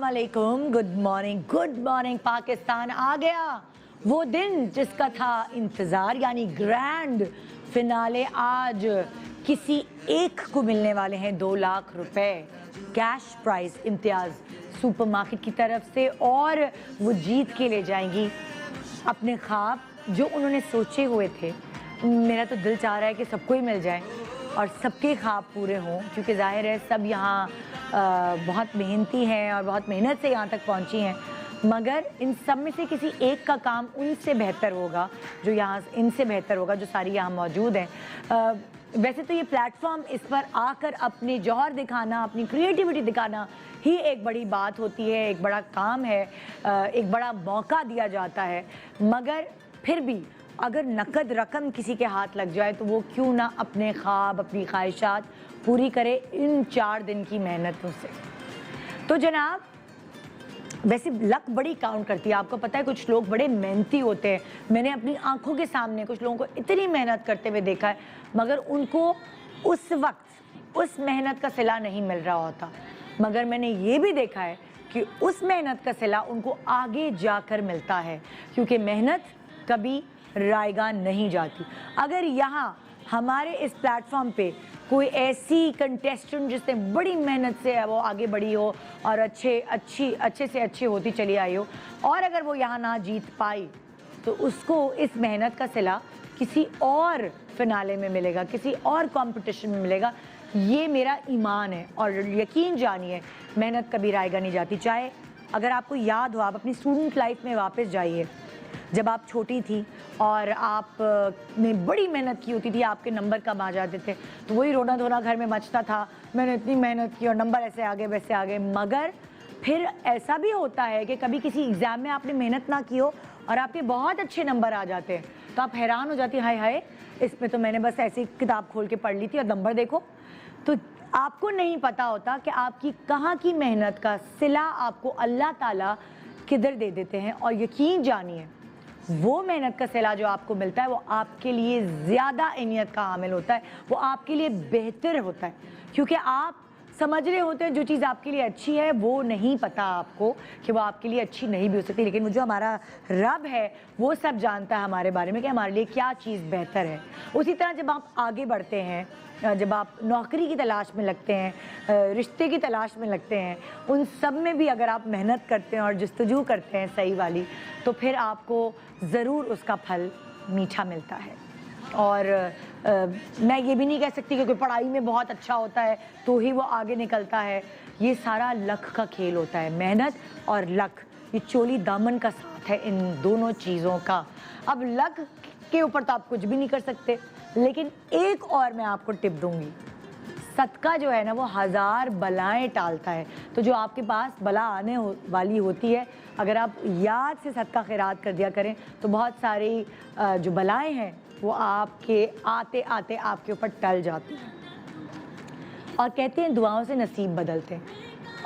अस्सलामुअलैकुम, good morning Pakistan. आ गया वो दिन जिसका था इंतज़ार, यानी ग्रैंड फिनाले। आज किसी एक को मिलने वाले हैं 2 लाख रुपए कैश प्राइज इम्तियाज़ सुपरमार्केट की तरफ से, और वो जीत के ले जाएंगी अपने ख्वाब जो उन्होंने सोचे हुए थे। मेरा तो दिल चाह रहा है कि सबको ही मिल जाए और सबके ख्वाब पूरे हों, क्योंकि जाहिर है सब यहाँ बहुत मेहनती हैं और बहुत मेहनत से यहाँ तक पहुँची हैं, मगर इन सब में से किसी एक का काम उनसे बेहतर होगा, जो यहाँ इनसे बेहतर होगा, जो सारी यहाँ मौजूद हैं। वैसे तो ये प्लेटफॉर्म, इस पर आकर अपने जौहर दिखाना, अपनी क्रिएटिविटी दिखाना ही एक बड़ी बात होती है, एक बड़ा काम है, एक बड़ा मौका दिया जाता है। मगर फिर भी अगर नकद रकम किसी के हाथ लग जाए तो वो क्यों ना अपने ख्वाब, अपनी ख्वाहिशात पूरी करे इन 4 दिन की मेहनतों से। तो जनाब, वैसे लक बड़ी काउंट करती है, आपको पता है। कुछ लोग बड़े मेहनती होते हैं, मैंने अपनी आंखों के सामने कुछ लोगों को इतनी मेहनत करते हुए देखा है, मगर उनको उस वक्त उस मेहनत का सिला नहीं मिल रहा होता। मगर मैंने ये भी देखा है कि उस मेहनत का सिला उनको आगे जाकर मिलता है, क्योंकि मेहनत कभी रायगान नहीं जाती। अगर यहाँ हमारे इस प्लेटफॉर्म पे कोई ऐसी कंटेस्टेंट जिसने बड़ी मेहनत से वो आगे बढ़ी हो और अच्छे से अच्छी होती चली आई हो, और अगर वो यहाँ ना जीत पाई, तो उसको इस मेहनत का सिला किसी और फिनाले में मिलेगा, किसी और कंपटीशन में मिलेगा। ये मेरा ईमान है, और यकीन जानिए मेहनत कभी रायगा नहीं जाती। चाहे अगर आपको याद हो, आप अपनी स्टूडेंट लाइफ में वापस जाइए, जब आप छोटी थी और आप ने बड़ी मेहनत की होती थी, आपके नंबर कम आ जाते थे, तो वही रोना धोना घर में मचता था, मैंने इतनी मेहनत की और नंबर ऐसे आगे वैसे आगे। मगर फिर ऐसा भी होता है कि कभी किसी एग्ज़ाम में आपने मेहनत ना की हो और आपके बहुत अच्छे नंबर आ जाते हैं, तो आप हैरान हो जाती हैं, हाय हाय, इसमें तो मैंने बस ऐसी किताब खोल के पढ़ ली थी और नंबर देखो। तो आपको नहीं पता होता कि आपकी कहाँ की मेहनत का सिला आपको अल्लाह ताला किधर दे देते हैं। और यकीन जानिए, वो मेहनत का सिला जो आपको मिलता है वो आपके लिए ज़्यादा अहमियत का हामिल होता है, वो आपके लिए बेहतर होता है, क्योंकि आप समझ रहे होते हैं जो चीज़ आपके लिए अच्छी है, वो नहीं पता आपको कि वो आपके लिए अच्छी नहीं भी हो सकती। लेकिन वो जो हमारा रब है वो सब जानता है हमारे बारे में कि हमारे लिए क्या चीज़ बेहतर है। उसी तरह जब आप आगे बढ़ते हैं, जब आप नौकरी की तलाश में लगते हैं, रिश्ते की तलाश में लगते हैं, उन सब में भी अगर आप मेहनत करते हैं और जस्तजू करते हैं सही वाली, तो फिर आपको ज़रूर उसका फल मीठा मिलता है। और मैं ये भी नहीं कह सकती कि कोई पढ़ाई में बहुत अच्छा होता है तो ही वो आगे निकलता है। ये सारा लक का खेल होता है, मेहनत और लक, ये चोली दामन का साथ है इन दोनों चीज़ों का। अब लक के ऊपर तो आप कुछ भी नहीं कर सकते, लेकिन एक और मैं आपको टिप दूंगी, सदका जो है ना वो 1000 बलाएं टालता है। तो जो आपके पास बला आने वाली होती है, अगर आप याद से सदका खैरात कर दिया करें, तो बहुत सारी जो बलाएं हैं वो आपके आते आते आपके ऊपर टल जाती हैं। और कहते हैं दुआओं से नसीब बदलते हैं,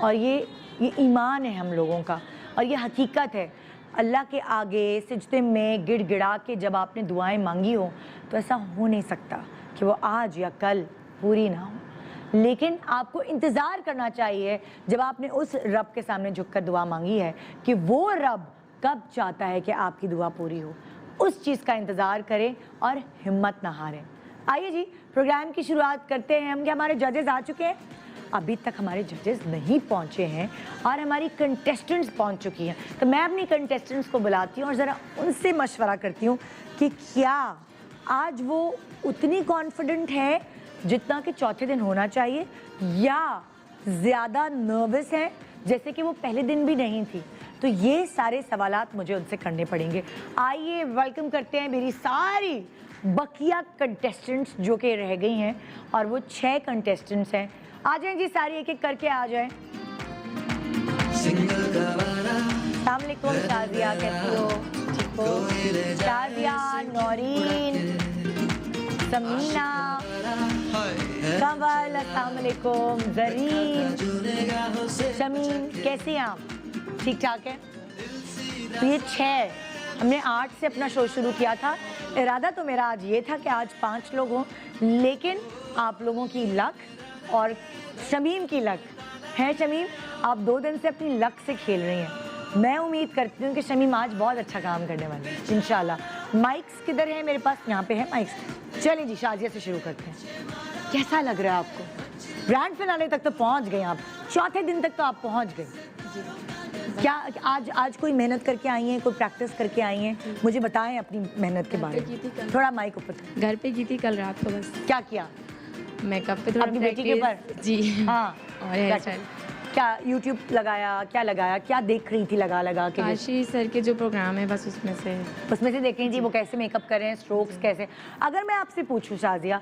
और ये ईमान है हम लोगों का, और ये हकीकत है। अल्लाह के आगे सिजदे में गिड़गिड़ा के जब आपने दुआएं मांगी हो, तो ऐसा हो नहीं सकता कि वो आज या कल पूरी ना हो। लेकिन आपको इंतज़ार करना चाहिए, जब आपने उस रब के सामने झुककर दुआ मांगी है, कि वो रब कब चाहता है कि आपकी दुआ पूरी हो, उस चीज़ का इंतज़ार करें और हिम्मत ना हारें। आइए जी, प्रोग्राम की शुरुआत करते हैं हम। कि हमारे जजेस आ चुके हैं? अभी तक हमारे जजेस नहीं पहुंचे हैं और हमारी कंटेस्टेंट्स पहुंच चुकी हैं। तो मैं अपनी कंटेस्टेंट्स को बुलाती हूँ और ज़रा उनसे मशवरा करती हूँ कि क्या आज वो उतनी कॉन्फिडेंट है जितना कि चौथे दिन होना चाहिए, या ज़्यादा नर्वस है जैसे कि वो पहले दिन भी नहीं थी। तो ये सारे सवालात मुझे उनसे करने पड़ेंगे। आइए वेलकम करते हैं मेरी सारी बकिया कंटेस्टेंट्स जो कि रह गई हैं, और वो 6 कंटेस्टेंट्स हैं। आ जाएं जी, सारी एक एक करके आ जाएं। अस्सलाम वालेकुम शाजिया, कैसी हो? ठीक हो? शाजिया, नौरीन, समीना, कंवल, अस्सलाम वालेकुम, जरीन, शमीम, कैसी हैं आप? ठीक ठाक है। तो ये 6, हमने 8 से अपना शो शुरू किया था। इरादा तो मेरा आज ये था कि आज 5 लोग हों, लेकिन आप लोगों की लक और शमीम की लक है शमीम, आप 2 दिन से अपनी लक से खेल रही हैं। मैं उम्मीद करती हूँ कि शमीम आज बहुत अच्छा काम करने वाली है इंशाल्लाह। माइक्स किधर है मेरे पास? यहाँ पे है माइक्स। चलिए जी, शाजिया से शुरू करते हैं। कैसा लग रहा है आपको? ग्रैंड फिनाले तक तो पहुँच गए आप, चौथे दिन तक तो आप पहुँच गए। क्या आज कोई मेहनत करके आई हैं, कोई प्रैक्टिस करके आई हैं? मुझे बताएं अपनी मेहनत के बारे में। थोड़ा माइक ऊपर। घर पे की थी कल रात को बस। क्या किया? मेकअप पे थोड़ा अपनी बेटी के ऊपर? जी हाँ। और हेयर स्टाइल। क्या यूट्यूब लगाया, क्या लगाया, क्या देख रही थी लगा के? काशी सर के जो प्रोग्राम है बस उसमें से देख रही थी वो कैसे मेकअप कर रहे हैं, स्ट्रोक्स कैसे। अगर मैं आपसे पूछूं शाजिया,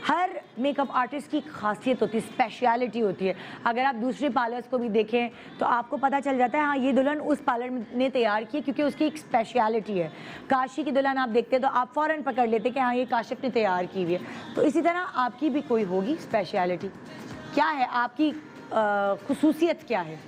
हर मेकअप आर्टिस्ट की खासियत होती है, स्पेशलिटी होती है। अगर आप दूसरे पार्लर्स को भी देखें तो आपको पता चल जाता है हाँ ये दुल्हन उस पार्लर ने तैयार की है क्योंकि उसकी एक स्पेशलिटी है। काशी की दुल्हन आप देखते हैं तो आप फ़ौरन पकड़ लेते कि हाँ ये काशिफ ने तैयार की हुई है। तो इसी तरह आपकी भी कोई होगी स्पेशलिटी। क्या है आपकी खुसूसियत क्या है?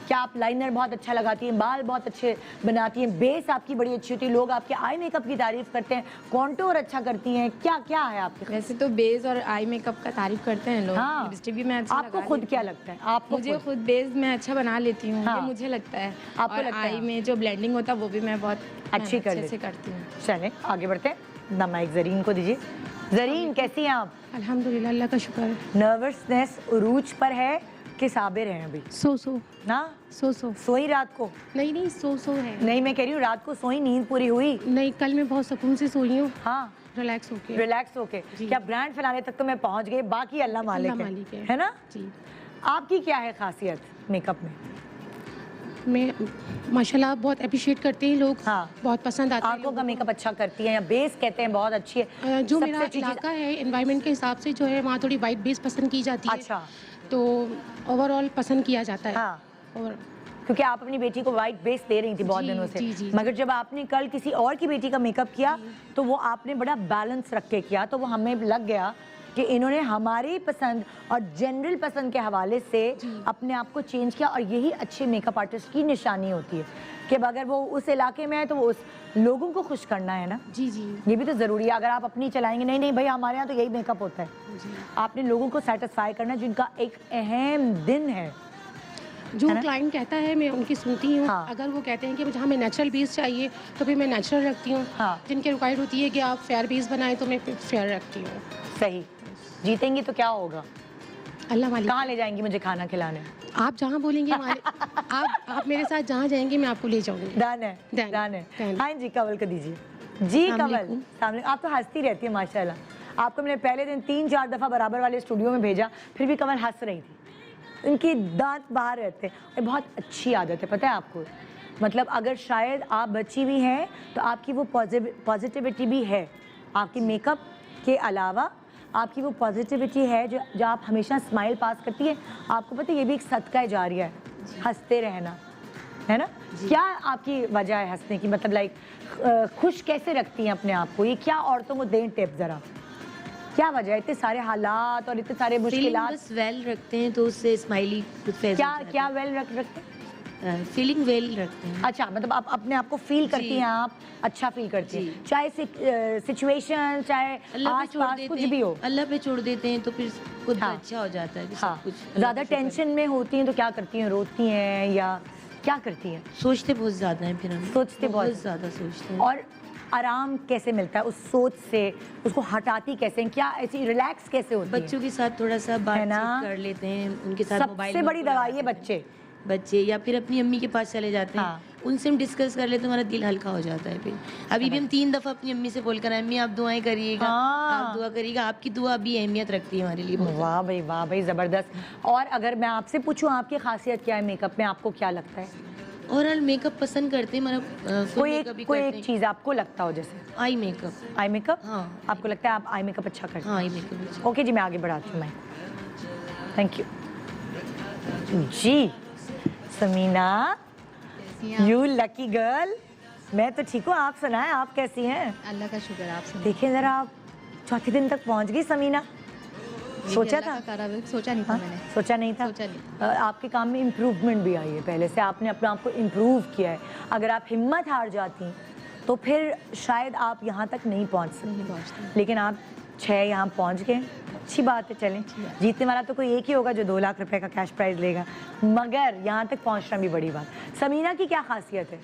क्या आप लाइनर बहुत अच्छा लगाती हैं, बाल बहुत अच्छे बनाती हैं, बेस आपकी बड़ी अच्छी होती है, लोग आपके आई मेकअप की तारीफ करते हैं, कॉन्टूर अच्छा करती हैं, क्या क्या है आपके? वैसे तो बेस और आई मेकअप का तारीफ करते हैं लोग। हाँ। लिपस्टिक भी मैं अच्छा आपको खुद क्या लगता है? आपको मुझे खुद बेस मैं अच्छा बना लेती हूँ। हाँ। ये मुझे लगता है। आपको और लगता है? आई में जो ब्लेंडिंग होता है वो भी मैं बहुत अच्छी से करती हूँ। चलें आगे बढ़ते हैं। ना माइक जरीन को दीजिए। जरीन कैसी हैं आप? अल्हम्दुलिल्लाह, अल्लाह का शुक्र है। नर्वसनेस उरूज पर है कि साबिर हैं अभी? सो ना सोई रात को? नहीं सो है। नहीं, मैं कह रही हूँ रात को सोई, नींद पूरी हुई? नहीं, कल मैं बहुत सुकून से सोई हूँ। हाँ, रिलैक्स होके। क्या ग्रैंड फिनाले तक तो मैं पहुंच गई, बाकी अल्लाह मालिक है ना जी। आपकी क्या है खासियत मेकअप में? मैं माशाल्लाह बहुत अप्रिशिएट करते हैं लोग। हाँ। बहुत पसंद आता है। आंखों का मेकअप अच्छा करती है या बेस कहते हैं बहुत अच्छी है? जो मेरा इलाका है एनवायरनमेंट के हिसाब से जो है वहाँ थोड़ी वाइट बेस पसंद की जाती है। अच्छा। तो ओवरऑल पसंद किया जाता है। हाँ। और क्योंकि आप अपनी बेटी को वाइट बेस दे रही थी बहुत दिनों से। जी, मगर जब आपने कल किसी और की बेटी का मेकअप किया तो वो आपने बड़ा बैलेंस रख के किया, तो वो हमें लग गया कि इन्होंने हमारी पसंद और जनरल पसंद के हवाले से अपने आप को चेंज किया। और यही अच्छे मेकअप आर्टिस्ट की निशानी होती है कि अगर वो उस इलाके में है तो वो उस लोगों को खुश करना है ना। जी ये भी तो ज़रूरी है। अगर आप अपनी चलाएंगे नहीं भाई हमारे यहाँ तो यही मेकअप होता है, आपने लोगों को सेटिस्फाई करना जिनका एक अहम दिन है। जो क्लाइंट कहता है मैं उनकी सुनती हूँ। हाँ। अगर वो कहते हैं कि मुझे हमें नेचुरल बेस चाहिए तो फिर मैं नेचुरल रखती हूँ। हाँ। जिनके रिक्वायर्ड होती है कि आप फेयर बेस बनाएं तो मैं फेयर रखती हूँ। सही। जीतेंगी तो क्या होगा? अल्लाह मालिक। कहाँ ले जाएंगी मुझे खाना खिलाने? आप जहाँ बोलेंगे आप मेरे साथ जहाँ जाएंगे मैं आपको ले जाऊंगी। डन है। हाँ जी, कवल को दीजिए। जी कवल, सामने आप तो हंसती रहती है माशाल्लाह। आपको मैंने पहले दिन 3-4 दफ़ा बराबर वाले स्टूडियो में भेजा, फिर भी कवल हंस रही थी। उनकी दांत बाहर रहते हैं। ये बहुत अच्छी आदत है, पता है आपको? मतलब अगर शायद आप बच्ची भी हैं तो आपकी वो पॉजिटिविटी भी है। आपकी मेकअप के अलावा आपकी वो पॉजिटिविटी है जो आप हमेशा स्माइल पास करती है। आपको पता है ये भी एक सदका जारिया है, हंसते रहना, है ना? क्या आपकी वजह है हंसने की? मतलब लाइक खुश कैसे रखती हैं अपने आप को? ये क्या औरतों को दें टिप ज़रा, क्या वजह है? इतने सारे हालात और इतने सारे मुश्किलात। बस वेल रखते हैं तो उससे स्माइली फेस। क्या वेल रखते हैं? फीलिंग वेल रखते हैं। अच्छा, मतलब आप अपने आप को फील करती हैं, आप अच्छा फील करती हैं, चाहे सिचुएशन चाहे आस-पास कुछ भी हो, अल्लाह पे छोड़ देते हैं तो फिर खुद अच्छा हो जाता है। हाँ। ज़्यादा टेंशन में होती हैं तो क्या करती हैं? रोती हैं या क्या करती हैं? सोचते बहुत ज़्यादा हैं, फिर हम सोचते बहुत ज़्यादा सोचते हैं। और आराम कैसे मिलता है उस सोच से? उसको हटाती कैसे हैं? क्या ऐसी रिलैक्स कैसे होती है? बच्चों के साथ थोड़ा सा बातचीत कर लेते हैं, उनके साथ मोबाइल। सबसे बड़ी दवाई है बच्चे या फिर अपनी अम्मी के पास चले जाते हैं। हाँ। उनसे हम डिस्कस कर लेते हैं, हमारा दिल हल्का हो जाता है। फिर अभी भी हम 3 दफ़ा अपनी अम्मी से बोल कर, अम्मी आप दुआएं करिएगा। आप दुआ करिएगा, आपकी दुआ भी अहमियत रखती है हमारे लिए। वाह भाई ज़बरदस्त। और अगर मैं आपसे पूछूं आपकी खासियत क्या है मेकअप में, आपको क्या लगता है? ओवरऑल मेकअप पसंद करते हैं, कोई एक चीज़ आपको लगता हो? जैसे आई मेकअप। हाँ, आपको लगता है आप आई मेकअप अच्छा करते हैं? हाँ, आई मेकअप। ओके जी, मैं आगे बढ़ाती हूँ। मैं थैंक यू जी। Samina, you lucky girl. मैं तो ठीक हूँ, आप सुनाएं, आप कैसी हैं? अल्लाह का शुक्र। आप सुनाएं। देखिए जरा, आप चौथे दिन तक पहुँच गई समीना। सोचा था? सोचा नहीं था मैंने। सोचा नहीं था? आपके काम में इम्प्रूवमेंट भी आई है, पहले से आपने अपने आप को इम्प्रूव किया है। अगर आप हिम्मत हार जाती तो फिर शायद आप यहाँ तक नहीं पहुँच सकती, लेकिन आप 6 यहाँ पहुँच गए। अच्छी बात है। चलें, जीतने वाला तो कोई एक ही होगा जो 2 लाख रुपए का कैश प्राइज लेगा, मगर यहाँ तक पहुँचना भी बड़ी बात। समीना की क्या खासियत है?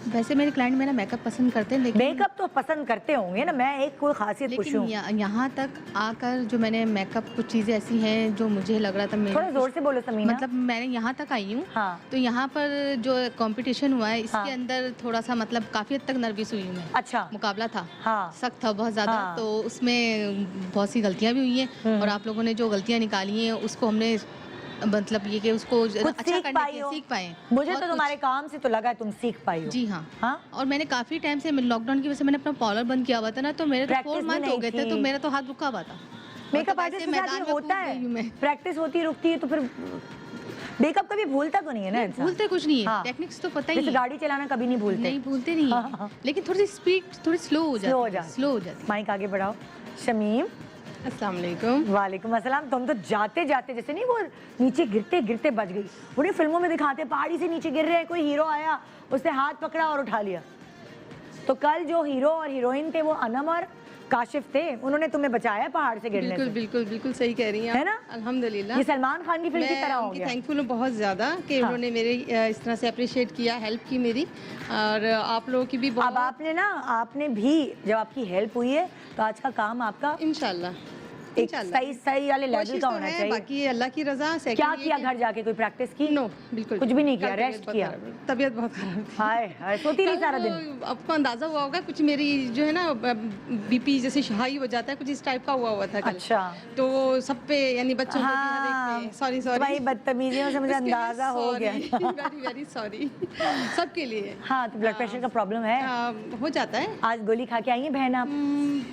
वैसे मेरे क्लाइंट मेरा मेकअप पसंद करते हैं, लेकिन मेकअप तो पसंद करते होंगे ना, मैं एक कोई खासियत पूछूं। यहाँ तक आकर जो मैंने मेकअप, कुछ चीज़ें ऐसी हैं जो मुझे लग रहा था थोड़ा जोर से बोलो समीना। मतलब मैंने यहाँ तक आई हूँ, हाँ। तो यहाँ पर जो कंपटीशन हुआ है इसके हाँ। अंदर थोड़ा सा मतलब काफ़ी हद तक नर्वस हुई हूँ मैं। अच्छा। मुकाबला था, हाँ। सख्त था बहुत ज़्यादा, हाँ। तो उसमें बहुत सी गलतियाँ भी हुई हैं, और आप लोगों ने जो गलतियाँ निकाली हैं उसको हमने मतलब ये कि उसको अच्छा करने के सीख पाए। मुझे बहुत तो तुम्हारे काम से तो लगा है तुम सीख पाई हो। जी हाँ। हाँ? और मैंने काफ़ी टाइम से लॉकडाउन की वजह से मैंने अपना पार्लर बंद किया हुआ था ना, तो मेरे तो 4 Practice भी मंथ हो नहीं गए थे, थी। तो मेरा तो हाथ रुका हुआ था। मेकअप मतलब आर्टिस्ट ऐसे के साथ मैदान ये में होता कूद गई हूँ है, मैं। प्रैक्टिस होती रुकती है तो फिर मेकअप कभी भूलता तो नहीं है ना इंसान। भूलते कुछ नहीं है, हाँ। टेक्निक्स तो पता ही जैसे है। गाड़ी चलाना कभी नहीं भूलते। नहीं भूलते नहीं हाँ, है, हाँ। लेकिन थोड़ी सी स्पीड थोड़ी स्लो हो जाती, स्लो हो जाती। माइक आगे बढ़ाओ। शमीम। अस्सलाम वालेकुम। वालेकुम अस्सलाम। तुम तो जाते जाते जैसे नहीं वो नीचे गिरते गिरते बच गई। उन्हें फिल्मों में दिखाते पहाड़ी से नीचे गिर रहे हैं, कोई हीरो आया उसने हाथ पकड़ा और उठा लिया। तो कल जो हीरो और हीरोइन थे वो अनम और काशिफ थे, उन्होंने तुम्हें बचाया पहाड़ से गिरने बिल्कुल से। बिल्कुल बिल्कुल सही कह रही हैं है आप। ना? अल्हम्दुलिल्लाह। ये सलमान खान की फिल्म की तरह हो उनकी गया। थैंकफुल हूँ बहुत ज़्यादा कि हाँ। उन्होंने मेरे इस तरह से अप्रिशिएट किया, हेल्प की मेरी, और आप लोगों की भी बहुत। अब आपने भी जब आपकी हेल्प हुई है तो आज का काम आपका इंशाल्लाह एक सही वाले लेवल का होना चाहिए। बाकी अल्लाह की रजा। क्या किया घर जाके, कोई प्रैक्टिस की? नो, बिल्कुल कुछ भी नहीं किया, कल रेस्ट किया। तबीयत बहुत खराब थी। हाय हाय, सोती रही सारा दिन। तो आपको अंदाजा हुआ होगा कुछ मेरी जो है ना बीपी जैसे हाई हो जाता है, कुछ इस टाइप का हुआ था कल। अच्छा। तो सब पे यानी बच्चों में भी हर एक पे, सॉरी भाई बदतमीजियों से मुझे अंदाजा हो गया। वेरी वेरी सॉरी सबके लिए। हाँ, तो ब्लड प्रेशर का प्रॉब्लम है? हो जाता है। आज गोली खा के आई हैं बहन आप?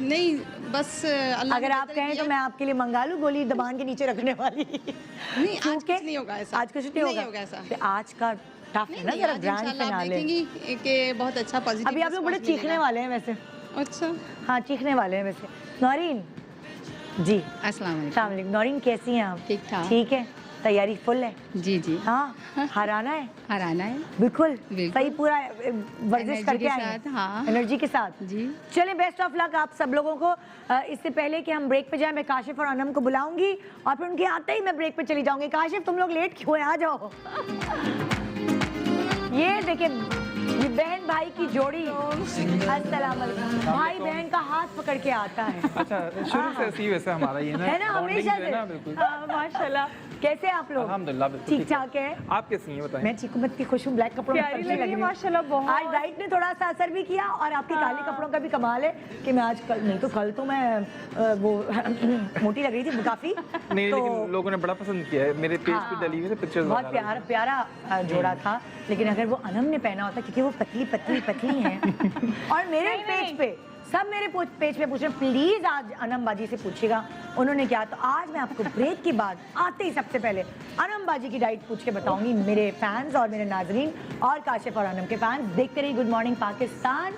नहीं, बस अल्लाह अगर ने आप कदर कहें तो किया। मैं आपके लिए मंगा लूं गोली दबान के नीचे रखने वाली। नहीं, आज कुछ नहीं होगा ऐसा। आज कुछ नहीं होगा ऐसा। तो आज का टफ है ना, नहीं, जरा आज ग्रैंड इंशाल्लाह आप फिनाले। देखेंगी कि बहुत अच्छा पॉजिटिव। अभी आप लोग बड़े चीखने वाले हैं वैसे। अच्छा। हाँ, चीखने वाले हैं वैसे। नौरीन जी, अस्सलाम अस्सलाम वालेकुम। नौरीन कैसी हैं आप? ठीक ठाक। ठीक है, तैयारी फुल है? जी जी। हाँ, हराना है हराना है। बिल्कुल। बिल्कुल। सही पूरा वर्जिश एनर्जी करके के आए हैं। साथ, हाँ। एनर्जी के साथ जी। चलें, बेस्ट ऑफ लक आप सब लोगों को। इससे पहले कि हम ब्रेक पे जाएं, मैं काशिफ और अनम को बुलाऊंगी और फिर उनके आते ही मैं ब्रेक पे चली जाऊंगी। काशिफ, तुम लोग लेट क्यों हैं? आ जाओ। ये देखिए, ये बहन भाई की जोड़ी। अस्सलाम वालेकुम। भाई बहन का हाथ पकड़ के आता है। अच्छा, शुरू से ऐसे ही वैसे हमारा ये ना है ना, bonding हमेशा जो है से। ना, बिल्कुल। हाँ, माशाल्लाह। कैसे आप लोग? अल्हम्दुलिल्लाह, बिल्कुल ठीक ठाक है। आप कैसी हैं बताएं? मैं ठीक हूँ, मैं इतनी खुश हूँ। ब्लैक कपड़ों में प्यारी अच्छी लग रही है हूँ। माशाल्लाह बहुत। आज डाइट ने थोड़ा सा असर भी किया और आपके काले कपड़ों का भी कमाल है कि मैं आज कल नहीं तो कल तो मैं वो मोटी लग रही थी काफी। नहीं, तो लेकिन लोगों ने बड़ा पसंद किया है, मेरे पेज पे डली हुई है पिक्चर्स बहुत प्यारा प्यारा जोड़ा था। लेकिन अगर वो अनम ने पहना होता, क्योंकि वो पतली पतली पतली है और मेरे पेज पे सब मेरे पेज पे पूछ रहे हैं, प्लीज आज अनम बाजी से पूछिएगा उन्होंने क्या। तो आज मैं आपको ब्रेक के बाद आते ही सबसे पहले अनम बाजी की डाइट पूछ के बताऊंगी, मेरे फैंस और मेरे नाजरीन और काशिफ और अनम के फैंस। देखते रहिए गुड मॉर्निंग पाकिस्तान,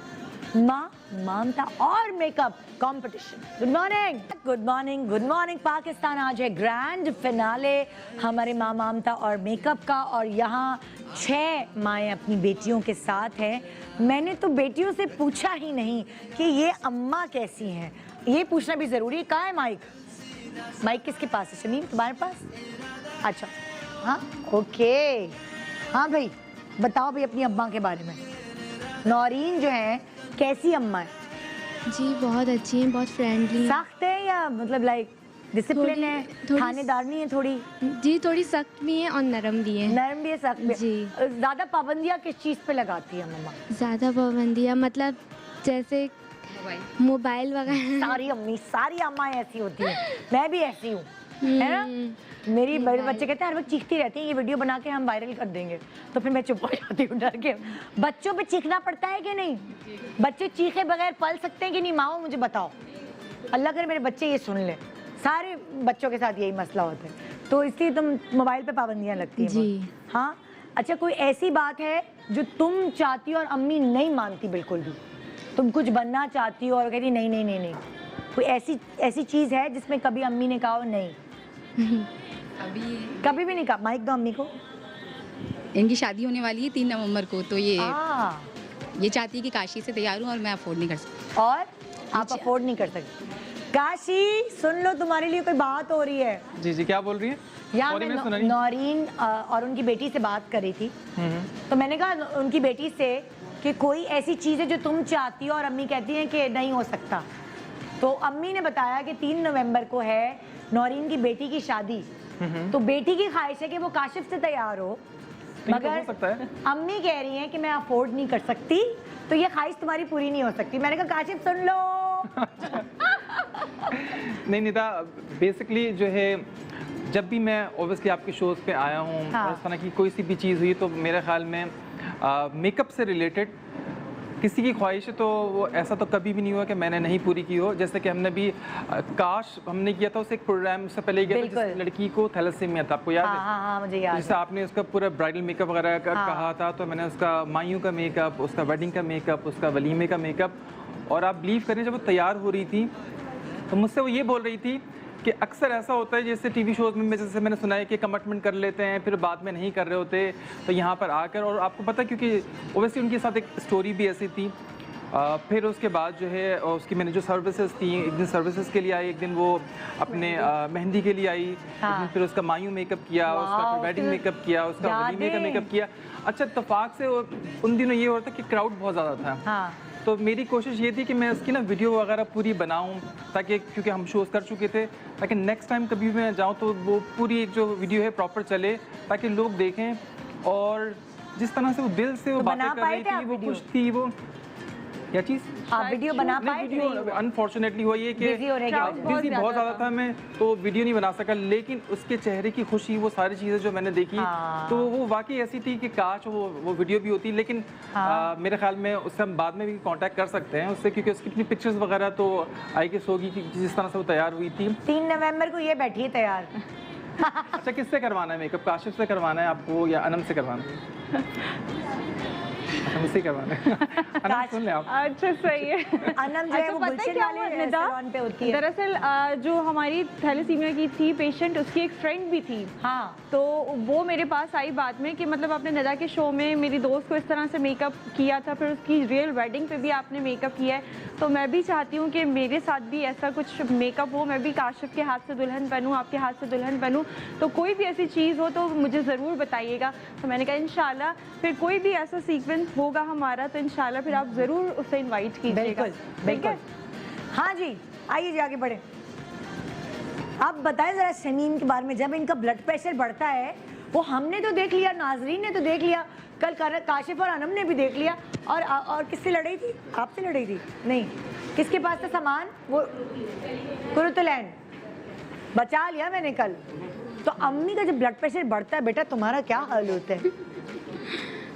माँ ममता और makeup competition. Good morning, good morning, good morning Pakistan. आज है ग्रैंड फिनाले हमारे माँ ममता और मेकअप का, और यहाँ 6 माएँ अपनी बेटियों के साथ हैं। मैंने तो बेटियों से पूछा ही नहीं कि ये अम्मा कैसी हैं, ये पूछना भी ज़रूरी है। कहाँ है माइक? माइक किसके पास है? शमीम तुम्हारे पास? अच्छा, हाँ, ओके। हाँ भाई, बताओ भाई अपनी अम्मा के बारे में। नौरीन जो है, कैसी अम्मा है? जी बहुत अच्छी हैं, बहुत फ्रेंडली। सख्त है या मतलब लाइक डिसिप्लिन है, थोड़ी- थानेदार नहीं है थोड़ी? जी थोड़ी सख्त भी हैं और नरम भी हैं। नरम भी है, सख्त भी है। जी। ज़्यादा पाबंदियाँ किस चीज़ पे लगाती है मम्मा? ज़्यादा पाबंदियाँ मतलब जैसे मोबाइल वगैरह। सारी अम्माएं ऐसी होती हैं, मैं भी ऐसी हूँ, है ना? मेरे बच्चे कहते हैं हर वक्त चीखती रहती हैं, ये वीडियो बना के हम वायरल कर देंगे, तो फिर मैं चुप हो जाती हूँ डर के। बच्चों पे चीखना पड़ता है कि नहीं? बच्चे चीखे बगैर पल सकते हैं कि नहीं? माओ मुझे बताओ, अल्लाह करे मेरे बच्चे ये सुन लें। सारे बच्चों के साथ यही मसला होता है, तो इसलिए तुम मोबाइल पे पाबंदियाँ लगती हैं। जी। हाँ, अच्छा, कोई ऐसी बात है जो तुम चाहती हो और अम्मी नहीं मानती बिल्कुल भी? तुम कुछ बनना चाहती हो और कहती नहीं नहीं नहीं नहीं, कोई ऐसी चीज़ है जिसमें कभी अम्मी ने कहा हो नहीं? अभी कभी भी नहीं कहा? माइक दो अम्मी को। इनकी शादी होने वाली है 3 नवंबर को, तो ये चाहती है कि काशी से तैयार हूँ और मैं अफोर्ड नहीं कर सकती। और आप अफोर्ड नहीं कर सकते। काशी सुन लो, तुम्हारे लिए कोई बात हो रही है। जी जी, क्या बोल रही है? यहाँ Sorry, मैं मैंने सुना नहीं। नौरीन और उनकी बेटी से बात करी थी, तो मैंने कहा उनकी बेटी से कि कोई ऐसी चीज़ है जो तुम चाहती हो और अम्मी कहती हैं कि नहीं हो सकता। तो अम्मी ने बताया कि 3 नवंबर को है नौरीन की बेटी की शादी, तो बेटी की ख्वाहिश है कि वो काशिफ से तैयार हो, तो हो मगर सकता है। अम्मी कह रही हैं कि मैं अफोर्ड नहीं कर सकती, तो ये ख्वाहिश तुम्हारी पूरी नहीं हो सकती। मैंने कहा काशिफ सुन लो। नहीं निदा, बेसिकली जो है जब भी मैं ऑब्वियसली आपके शोज़ पे आया हूँ हाँ। और इस तरह की कोई सी भी चीज़ हुई तो मेरे ख्याल में मेकअप से रिलेटेड किसी की ख्वाहिश है तो वो ऐसा तो कभी भी नहीं हुआ कि मैंने नहीं पूरी की हो। जैसे कि हमने भी काश हमने किया था, उसे एक प्रोग्राम से पहले किया था बिल्कुल। जिस लड़की को थैलेसीमिया था, आपको याद हाँ है? हाँ हाँ, मुझे याद जैसे है। आपने उसका पूरा ब्राइडल मेकअप वगैरह का हाँ। कहा था, तो मैंने उसका मायूं का मेकअप, उसका वेडिंग का मेकअप, उसका वलीमे का मेकअप, और आप बिलीव करें जब वो तैयार हो रही थी तो मुझसे वो ये बोल रही थी कि अक्सर ऐसा होता है जैसे टीवी शोज़ में जैसे मैंने सुना है कि कमिटमेंट कर लेते हैं फिर बाद में नहीं कर रहे होते, तो यहाँ पर आकर, और आपको पता है क्योंकि ओवैसी उनके साथ एक स्टोरी भी ऐसी थी। फिर उसके बाद जो है उसकी मैंने जो सर्विसेज थी, एक दिन सर्विसेज के लिए आई, एक दिन वो अपने मेहंदी के लिए आई, एक दिन फिर उसका मायूं मेकअप किया, उसका फिर वेडिंग मेकअप किया, उसका वलीमे का मेकअप किया। अच्छा, इत्तेफाक से उन दिनों ये होता कि क्राउड बहुत ज़्यादा था, हाँ। तो मेरी कोशिश ये थी कि मैं उसकी ना वीडियो वगैरह पूरी बनाऊं, ताकि क्योंकि हम शोज़ कर चुके थे, ताकि नेक्स्ट टाइम कभी भी मैं जाऊं तो वो पूरी एक जो वीडियो है प्रॉपर चले, ताकि लोग देखें। और जिस तरह से वो दिल से वो तो बातें बना कर पाए रही थे थी, आप वो वीडियो? खुश थी, वो क्या चीज़ आप वीडियो बना पाए? वीडियो अनफॉर्चुनेटली हुआ ये कि बिजी होने की वजह से। बिजी बहुत ज़्यादा था मैं, तो वीडियो नहीं बना सका, लेकिन उसके चेहरे की खुशी, वो सारी चीज़ें जो मैंने देखी, हाँ। तो वो वाकई ऐसी थी कि काश वो वीडियो भी होती, लेकिन मेरे ख्याल में उससे हम बाद में भी कांटेक्ट कर सकते हैं उससे, क्योंकि उसकी अपनी पिक्चर्स वगैरह तो आई गेस होगी कि जिस तरह से वो तैयार हुई थी। 3 नवंबर को ये बैठी है तैयार। अच्छा, किससे करवाना है मेकअप? काशिफ से करवाना है आपको या अनम से करवाना है? अच्छा, मुझसे करवाना है। अनम सुन ले आप। अच्छा सही है। अनम जो है वो पता है गुलशन क्या वाले हुआ निदा? सैलून पे होती है। दरअसल जो हमारी थैलेसीमिया की थी पेशेंट, उसकी एक फ्रेंड भी थी। हाँ। तो वो मेरे पास आई बाद में कि मतलब आपने निदा के शो में मेरी दोस्त को इस तरह से मेकअप किया था, फिर उसकी रियल वेडिंग पे भी आपने मेकअप किया है, तो मैं भी चाहती हूँ कि मेरे साथ भी ऐसा कुछ मेकअप हो, मैं भी काशिफ के हाथ से दुल्हन बनूँ, आपके हाथ से दुल्हन बनूँ। तो कोई भी ऐसी चीज़ हो तो मुझे ज़रूर बताइएगा। तो मैंने कहा इंशाल्लाह फिर कोई भी ऐसा सीक्वेंस होगा हमारा तो इंशाल्लाह फिर आप ज़रूर उसे इनवाइट कीजिएगा। बिल्कुल बिल्कुल। हाँ जी, आइए जी आगे बढ़े। आप बताएं ज़रा शमीम के बारे में। जब इनका ब्लड प्रेशर बढ़ता है, वो हमने तो देख लिया, नाजरीन ने तो देख लिया, कल काशिफ और अनम ने भी देख लिया, और किससे लड़ी थी? आपसे लड़ी थी? नहीं, किसके पास था सामान? वो कुरुतलैंड बचा लिया मैंने कल। तो अम्मी का जब ब्लड प्रेशर बढ़ता है बेटा, तुम्हारा क्या हाल होता है?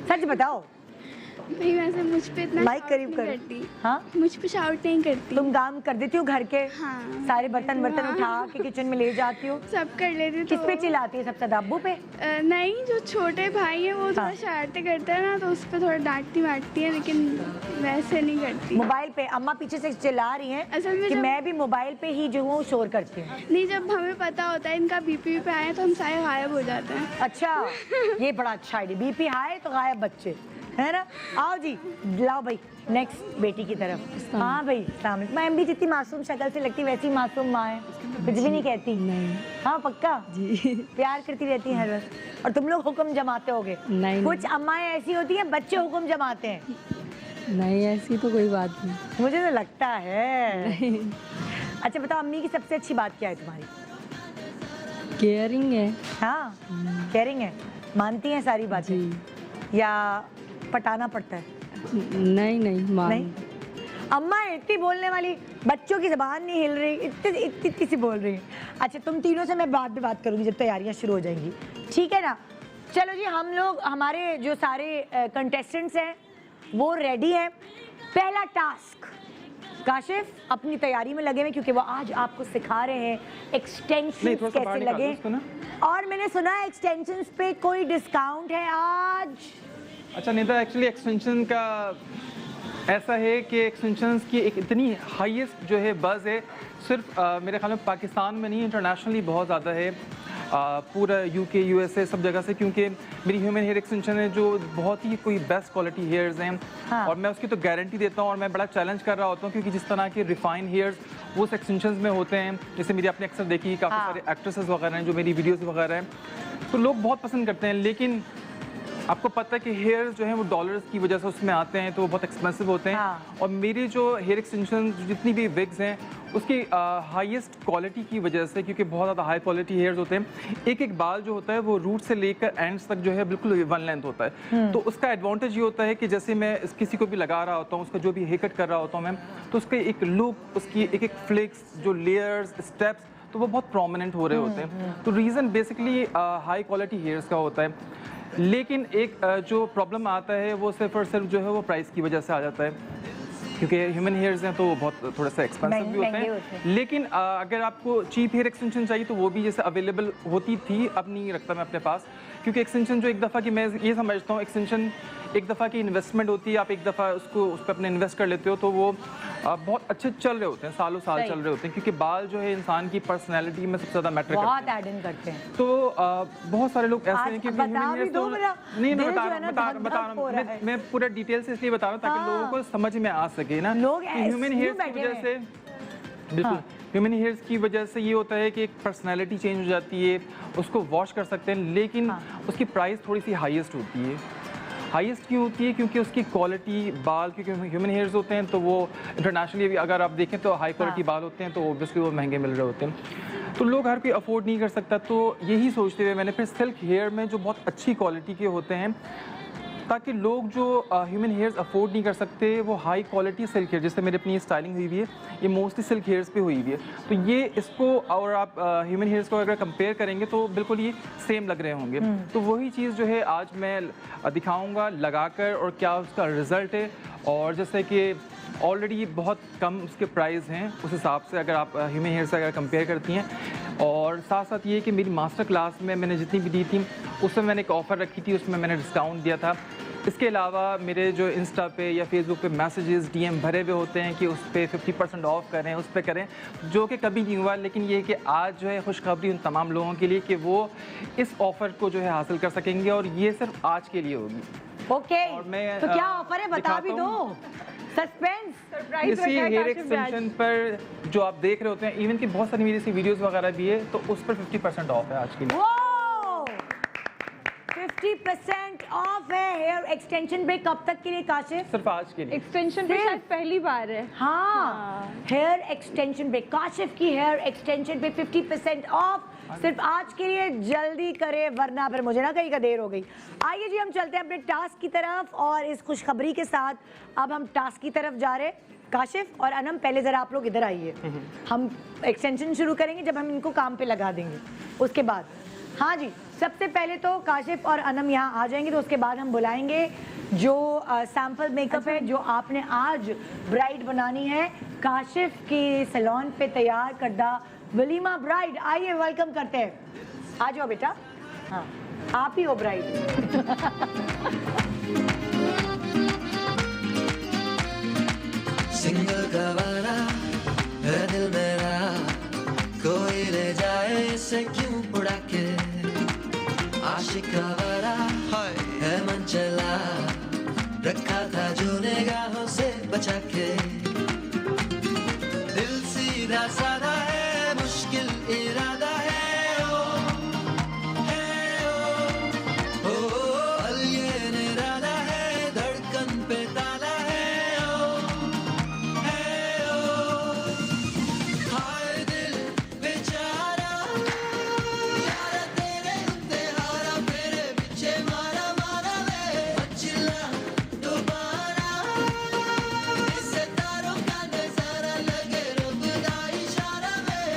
सच बताओ। भाई वैसे मुझ पे इतना माइक shout करीब नहीं करो। करती। हाँ, मुझ पे शाउट नहीं करती। तुम काम कर देती हो घर के? हाँ। सारे बर्तन हाँ। उठा के किचन में ले जाती हो? सब कर लेती किस पे चिल्लाती है सबसे ज्यादा? अब्बू पे? नहीं, जो छोटे भाई है वो थोड़ा हाँ। शरारतें करता है ना, तो उस पर थोड़ा डांटती वाटती है, लेकिन वैसे नहीं करती। मोबाइल पे अम्मा पीछे से चिल्ला रही हैं असल में कि जब- मैं भी मोबाइल पे ही जो हूँ शोर करती हूँ। नहीं, जब हमें पता होता है इनका बीपी पे आया तो हम सारे गायब हो जाते हैं। अच्छा, ये बड़ा अच्छा आइडिया। बीपी हाई तो गायब बच्चे, है ना? आओ जी, लाओ भाई नेक्स्ट बेटी की तरफ। हाँ भाई, सामने मैम भी जितनी मासूम शक्ल से लगती वैसी मासूम माँ है, कुछ भी नहीं कहती। नहीं। हाँ पक्का जी, प्यार करती रहती है हर वक्त। और तुम लोग हुक्म जमाते होगे? नहीं, कुछ अम्माएं ऐसी होती हैं, बच्चे हुक्म जमाते हैं। नहीं, ऐसी तो कोई बात नहीं। मुझे तो लगता है। अच्छा बताओ, अम्मी की सबसे अच्छी बात क्या है तुम्हारी? केयरिंग है। हाँ, केयरिंग है, मानती हैं सारी बातें या पटाना पड़ता है? नहीं नहीं मान नहीं, अम्मा इतनी बोलने वाली, बच्चों की ज़बान नहीं हिल रही, इतनी इतनी सी बोल रही है। अच्छा, तुम तीनों से मैं बाद में बात करूंगी जब तैयारियां शुरू हो जाएंगी, ठीक है ना? चलो जी, हम लोग, हमारे जो सारे कंटेस्टेंट्स हैं वो रेडी हैं। पहला टास्क, काशिफ अपनी तैयारी में लगे हुए, क्योंकि वो आज आपको सिखा रहे हैं एक्सटेंशन कैसे लगे। और मैंने सुना है एक्सटेंशंस पे कोई डिस्काउंट है आज। अच्छा निदा, एक्चुअली एक्सटेंशन का ऐसा है कि एक्सटेंशंस की एक इतनी हाईएस्ट जो है बज़ है, सिर्फ मेरे ख्याल में पाकिस्तान में नहीं, इंटरनेशनली बहुत ज़्यादा है, पूरा यूके यूएसए सब जगह से, क्योंकि मेरी ह्यूमन हेयर एक्सटेंशन है जो बहुत ही कोई बेस्ट क्वालिटी हेयर्स हैं। हाँ। और मैं उसकी तो गारंटी देता हूँ, और मैं बड़ा चैलेंज कर रहा होता हूँ, क्योंकि जिस तरह के रिफाइन हेयर्स वो एक्सटेंशन में होते हैं। जैसे मेरी आपने अक्सर देखी काफ़ी सारे एक्ट्रेसेस वगैरह हैं जो मेरी वीडियोस वगैरह हैं, तो लोग बहुत पसंद करते हैं। लेकिन आपको पता है कि हेयर जो है वो डॉलर्स की वजह से उसमें आते हैं तो वो बहुत एक्सपेंसिव होते हैं। और मेरी जो हेयर एक्सटेंशन जितनी भी विग्स हैं उसकी हाईएस्ट क्वालिटी की वजह से, क्योंकि बहुत ज़्यादा हाई क्वालिटी हेयर्स होते हैं, एक एक बाल जो होता है वो रूट से लेकर एंड्स तक जो है बिल्कुल वन लेंथ होता है। तो उसका एडवांटेज ये होता है कि जैसे मैं किसी को भी लगा रहा होता हूँ, उसका जो भी हेयर कट कर रहा होता हूँ मैं, तो उसका एक लुक, उसकी एक एक फ्लिक्स, जो लेयर्स, स्टेप्स, तो वो बहुत प्रोमिनेंट हो रहे होते हैं। तो reason basically high quality hairs का होता है। लेकिन एक जो प्रॉब्लम आता है वो सिर्फ और सिर्फ जो है वो प्राइस की वजह से आ जाता है, क्योंकि ह्यूमन हेयर्स हैं तो वो बहुत थोड़ा सा एक्सपेंसिव भी होते हैं। लेकिन अगर आपको चीप हेयर एक्सटेंशन चाहिए तो वो भी जैसे अवेलेबल होती थी, अब नहीं रखता मैं अपने पास, क्योंकि एक्सटेंशन जो एक दफ़ा की, मैं ये समझता हूँ एक्सटेंशन एक दफ़ा की इन्वेस्टमेंट होती है। आप एक दफ़ा उसको उस पर अपने इन्वेस्ट कर लेते हो तो वो बहुत अच्छे चल रहे होते हैं, सालों साल चल रहे होते हैं, क्योंकि बाल जो है इंसान की पर्सनैलिटी में सबसे ज़्यादा मैटर करते हैं, बहुत ऐड इन करते हैं। तो बहुत सारे लोग ऐसे हैं कि बता भी दो मेरा, नहीं मैं दिल बता जो है ना रहा धक-धक हो रहा हूँ, है। मैं पूरा डिटेल से इसलिए बता रहा हूँ ताकि लोगों को समझ में आ सके ना। लोग ह्यूमन हेयर्स की बैठे वजह से, बिल्कुल ह्यूमन हेयर्स की वजह से ये होता है कि एक पर्सनैलिटी चेंज हो जाती है, उसको वॉश कर सकते हैं, लेकिन उसकी प्राइस थोड़ी सी हाईएस्ट होती है। हाईएस्ट क्यों होती है? क्योंकि उसकी क्वालिटी बाल, क्योंकि ह्यूमन हेयर्स होते हैं तो वो इंटरनेशनली भी अगर आप देखें तो हाई क्वालिटी बाल होते हैं, तो ऑब्वियसली वो महंगे मिल रहे होते हैं, तो लोग हर कोई अफोर्ड नहीं कर सकता। तो यही सोचते हुए मैंने फिर सिल्क हेयर में जो बहुत अच्छी क्वालिटी के होते हैं, ताकि लोग जो ह्यूमन हेयर्स अफोर्ड नहीं कर सकते वो हाई क्वालिटी सिल्क हेयर, जैसे मेरे अपनी स्टाइलिंग हुई हुई है, ये मोस्टली सिल्क हेयर्स पे हुई हुई है, तो ये इसको और आप ह्यूमन हेयर्स को अगर कंपेयर करेंगे तो बिल्कुल ये सेम लग रहे होंगे। तो वही चीज़ जो है आज मैं दिखाऊंगा लगाकर और क्या उसका रिज़ल्ट है। और जैसे कि ऑलरेडी बहुत कम उसके प्राइस हैं उस हिसाब से अगर आप ह्यूमन हेयर से अगर कंपेयर करती हैं। और साथ साथ ये कि मेरी मास्टर क्लास में मैंने जितनी भी दी थी उसमें मैंने एक ऑफ़र रखी थी, उसमें मैंने डिस्काउंट दिया था। इसके अलावा मेरे जो इंस्टा पे या फेसबुक पे मैसेजेस डीएम भरे हुए होते हैं कि उस पर 50% ऑफ करें, उस पर करें, जो कि कभी नहीं हुआ। लेकिन ये कि आज जो है खुशखबरी उन तमाम लोगों के लिए कि वो इस ऑफ़र को जो है हासिल कर सकेंगे, और ये सिर्फ आज के लिए होगी। ओके, और मैं, तो क्या ऑफर है बता भी दो, सस्पेंस सरप्राइज इसी हेयर एक्सटेंशन पर जो आप देख रहे होते हैं, इवन कि बहुत सारी मेरी ऐसी वीडियोस वगैरह भी है, तो उस पर 50% ऑफ है आज के लिए। 50% ऑफ है हेयर एक्सटेंशन पे। कब तक के लिए काशिफ? सिर्फ आज के लिए। एक्सटेंशन पे शायद पहली बार है। हाँ, हेयर एक्सटेंशन पे, काशिफ की हेयर एक्सटेंशन पे 50% ऑफ सिर्फ आज के लिए। जल्दी करें वरना फिर मुझे ना कहीं का देर हो गई। आइए जी, हम चलते हैं अपने टास्क की तरफ, और इस खुशखबरी के साथ अब हम टास्क की तरफ जा रहे हैं। काशिफ और अनम, पहले जरा आप लोग इधर आइए। हम एक्सटेंशन शुरू करेंगे जब हम इनको काम पे लगा देंगे, उसके बाद। हाँ जी, सबसे पहले तो काशिफ और अनम यहाँ आ जाएंगे, तो उसके बाद हम बुलाएंगे जो सैम्पल मेकअप है जो आपने आज ब्राइड बनानी है काशिफ के सैलून पे तैयार करदा वलीमा ब्राइड। आइए, वेलकम करते हैं। आ जाओ बेटा। हाँ, आप ही हो ब्राइड। सिंगल गवारा है दिल मेरा, कोई ले जाए इसे क्यों उड़ा के। आशिक आवारा है मन चला, रखा था जो निगाहों से बचा के। दिल सीधा साधा है, मुश्किल इरादा है, ओ बल ये निराला है, धड़कन पे ताला है, हाय दिल बेचारा, यारा तेरे इंतहारा, मेरे पीछे मारा मारा वे, मचला दोबारा, इसे तारों का नजारा लगे रब दा इशारा वे।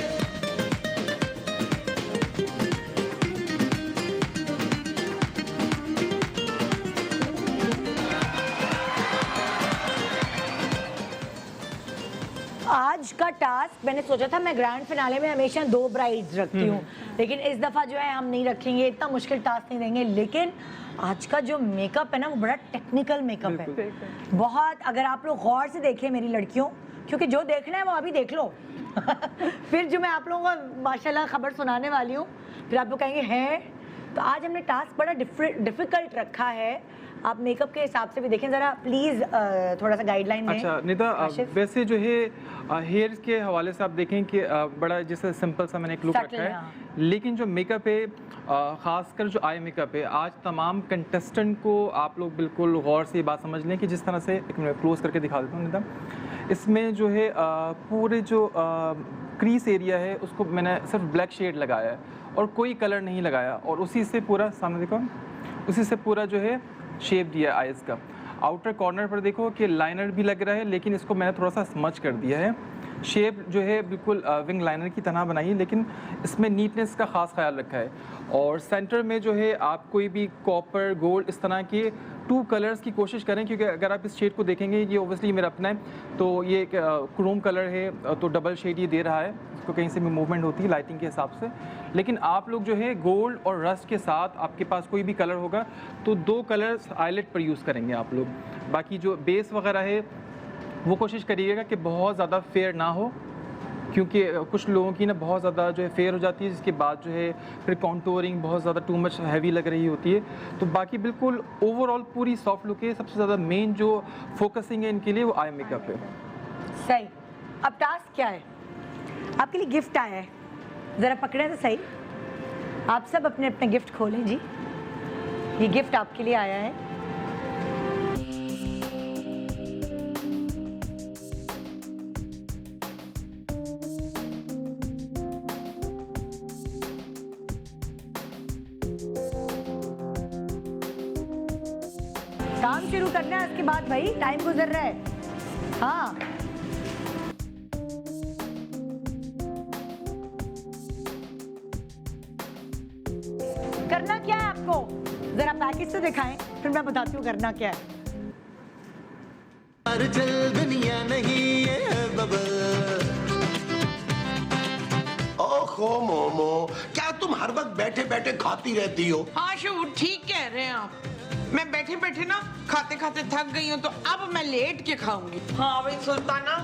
आज का टास्क मैंने सोचा था मैं ग्रैंड फिनाले में हमेशा 2 ब्राइड्स रखती हूँ, लेकिन इस दफ़ा जो है हम नहीं रखेंगे, इतना मुश्किल टास्क नहीं देंगे। लेकिन आज का जो मेकअप है ना वो बड़ा टेक्निकल मेकअप है बहुत। अगर आप लोग गौर से देखें मेरी लड़कियों, क्योंकि जो देखना है वो अभी देख लो फिर जो मैं आप लोगों को माशाल्लाह खबर सुनाने वाली हूँ, फिर आप लोग कहेंगे हैं। तो आज हमने टास्क बड़ा डिफ़िकल्ट रखा है। आप मेकअप के हिसाब से भी देखें जरा प्लीज, थोड़ा सा गाइडलाइन दें। अच्छा निदा, आशिफ? वैसे जो है हेयर के हवाले से आप देखें कि बड़ा जैसे सिंपल सा मैंने एक लुक Subtle, रखा है, हाँ। लेकिन जो मेकअप है ख़ासकर जो आई मेकअप है, आज तमाम कंटेस्टेंट को आप लोग बिल्कुल गौर से ये बात समझ लें कि जिस तरह से, एक मिनट क्लोज करके दिखा देता हूँ निदा, इसमें जो है पूरे जो क्रीज एरिया है उसको मैंने सिर्फ ब्लैक शेड लगाया है और कोई कलर नहीं लगाया, और उसी से पूरा सामने देखो, उसी से पूरा जो है शेप दिया है आइज़ का। आउटर कॉर्नर पर देखो कि लाइनर भी लग रहा है, लेकिन इसको मैंने थोड़ा सा स्मच कर दिया है। शेप जो है बिल्कुल विंग लाइनर की तरह बनाई है, लेकिन इसमें नीटनेस का ख़ास ख्याल रखा है। और सेंटर में जो है आप कोई भी कॉपर गोल्ड इस तरह के 2 कलर्स की कोशिश करें, क्योंकि अगर आप इस शेड को देखेंगे, ये ओबियसली मेरा अपना है, तो ये एक क्रोम कलर है, तो डबल शेड ये दे रहा है, इसको कहीं से भी मूवमेंट होती है लाइटिंग के हिसाब से। लेकिन आप लोग जो है गोल्ड और रस्ट के साथ आपके पास कोई भी कलर होगा तो 2 कलर्स आईलेट पर यूज़ करेंगे आप लोग। बाकी जो बेस वगैरह है वो कोशिश करिएगा कि बहुत ज़्यादा फेयर ना हो, क्योंकि कुछ लोगों की ना बहुत ज़्यादा जो है फेयर हो जाती है, जिसके बाद जो है फिर कॉन्टोरिंग बहुत ज़्यादा टू मच हैवी लग रही होती है। तो बाकी बिल्कुल ओवरऑल पूरी सॉफ्ट लुक है। सबसे ज़्यादा मेन जो फोकसिंग है इनके लिए वो आई मेकअप है। सही, अब टास्क क्या है? आपके लिए गिफ्ट आया है, ज़रा पकड़ें तो सही। आप सब अपने अपने गिफ्ट खोलें जी, ये गिफ्ट आपके लिए आया है। काम शुरू करना है, उसके बाद भाई टाइम गुजर रहा है। हाँ, करना क्या है आपको? जरा पैकेज तो दिखाएं, फिर मैं बताती हूँ करना क्या है। हर चल दुनिया नहीं ये है बबल। ओहो मोमो, क्या तुम हर वक्त बैठे बैठे खाती रहती हो? हाँ शिव, ठीक कह रहे हैं आप। मैं बैठे बैठे ना खाते खाते थक गई हूँ, तो अब मैं लेट के खाऊंगी। हाँ भाई सुल्ताना,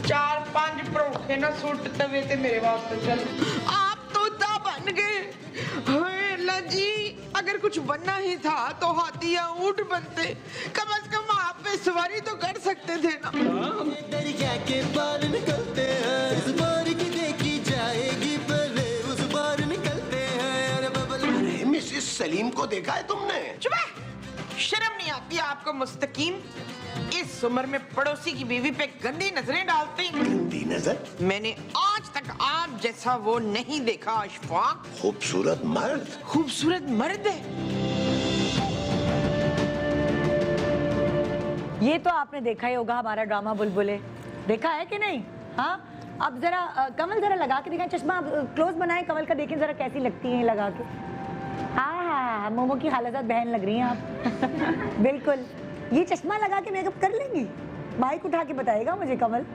4-5 परोठे ना सूट तवे ते मेरे वास्ते चल। आप तोता बन गए। हाय अल्लाह जी, अगर कुछ बनना ही था तो हाथी या ऊंट बनते, कम से कम आप पे सवारी तो कर सकते थे ना। दरिया के पार निकलते हैं, इस बार की देखी जाएगी, पहले उस बार निकलते हैं। अरे बबल, अरे मिसेस सलीम को देखा है तुमने? चुप है, शर्म नहीं आती आपको मुस्तकीम? इस उम्र में पड़ोसी की बीवी पे गंदी नजरें डालते हैं। गंदी नजर? मैंने आज तक आप जैसा वो नहीं देखा अशफाक। खूबसूरत मर्द? खूबसूरत मर्द है। ये तो आपने देखा ही होगा हमारा ड्रामा बुलबुले, देखा है कि नहीं? हाँ, अब जरा कमल जरा लगा के दिखाएं चश्मा, क्लोज बनाएं कमल का, देखें जरा कैसी लगती है लगा के। हाँ, मोमो की खालाजाद बहन लग रही हैं आप। बिल्कुल, ये चश्मा लगा के मेकअप कर लेंगी? माइक उठा के बताएगा मुझे कमल।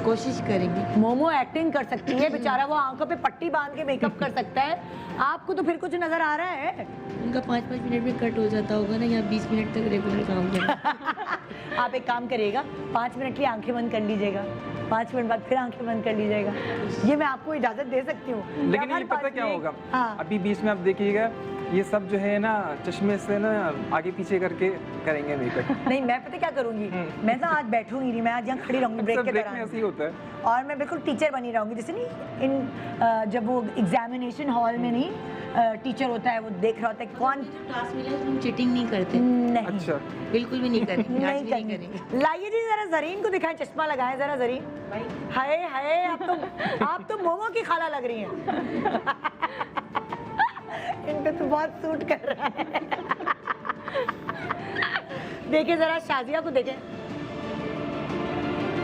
कोशिश करेंगे। मोमो एक्टिंग कर सकती है, बेचारा वो आंखों पे पट्टी बांध के मेकअप कर सकता है, आपको तो फिर कुछ नजर आ रहा है। उनका 5-5 मिनट में कट हो जाता होगा ना, या 20 मिनट तक रेगुलर काम करें। आप एक काम करिएगा, 5 मिनट की आंखें बंद कर लीजिएगा, 5 मिनट बाद फिर आंखें बंद कर लीजिएगा। ये मैं आपको इजाजत दे सकती हूँ। लेकिन ये पता क्या होगा, हाँ। अभी बीच में आप देखिएगा ये सब जो है ना चश्मे से ना आगे पीछे करके करेंगे मेकअप। नहीं, मैं पता क्या करूंगी, मैं ना आज बैठूंगी नहीं, मैं आज यहाँ खड़ी रहूंगी ब्रेक के ब्रेक में दौरान, ऐसे ही होता है। और मैं बिल्कुल टीचर बनी रहूंगी, जैसे नहीं इन जब वो एग्जामिनेशन हॉल में नहीं टीचर होता है, वो देख रहा होता है कौन क्लास में हम चीटिंग नहीं करते। नहीं, अच्छा, बिल्कुल भी नहीं करेंगे, आज भी नहीं करेंगे। करेंगे। लाइए जी जरा जरीन को दिखाएं, चश्मा लगाएं जरा जरीन। हाय हाय, आप तो मोमो की खाला लग रही हैं। इन पे तो बहुत सूट कर रहा है। देखिए जरा शाजिया को देखें,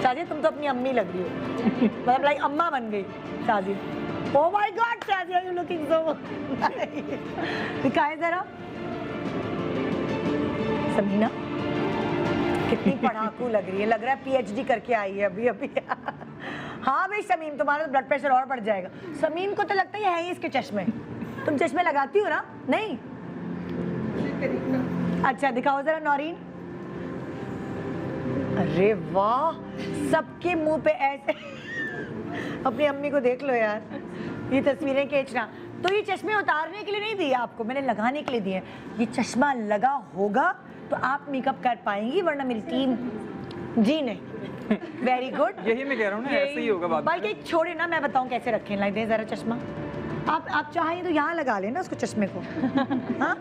शाजिया तुम तो अपनी अम्मी लग रही हो, मतलब लाइक अम्मा बन गई Shazia. Oh my God Shazia, you looking so दिखाएं जरा। समीना कितनी पढ़ाकू लग रही है, लग रहा है पीएचडी करके आई है अभी अभी। हाँ भाई शमीम, तुम्हारा तो ब्लड प्रेशर और बढ़ जाएगा। शमीम को तो लगता है ही इसके चश्मे, तुम चश्मे लगाती हो ना? नहीं, अच्छा दिखाओ जरा नौरीन। अरे वाह, सबके मुंह पे ऐसे। अपनी अम्मी को देख लो यार, ये तस्वीरें खींचना। तो ये चश्मे उतारने के लिए नहीं दिए आपको, मैंने लगाने के लिए दिए। ये चश्मा लगा होगा तो आप मेकअप कर पाएंगी, वरना मेरी टीम जी नहीं। वेरी गुड, यही मैं कह रहा हूँ ना, ऐसे ही होगा बाद में। बल्कि छोड़े ना, मैं बताऊँ कैसे रखें। लाई दें जरा चश्मा, आप चाहें तो यहाँ लगा लेना उसको, चश्मे को। हाँ,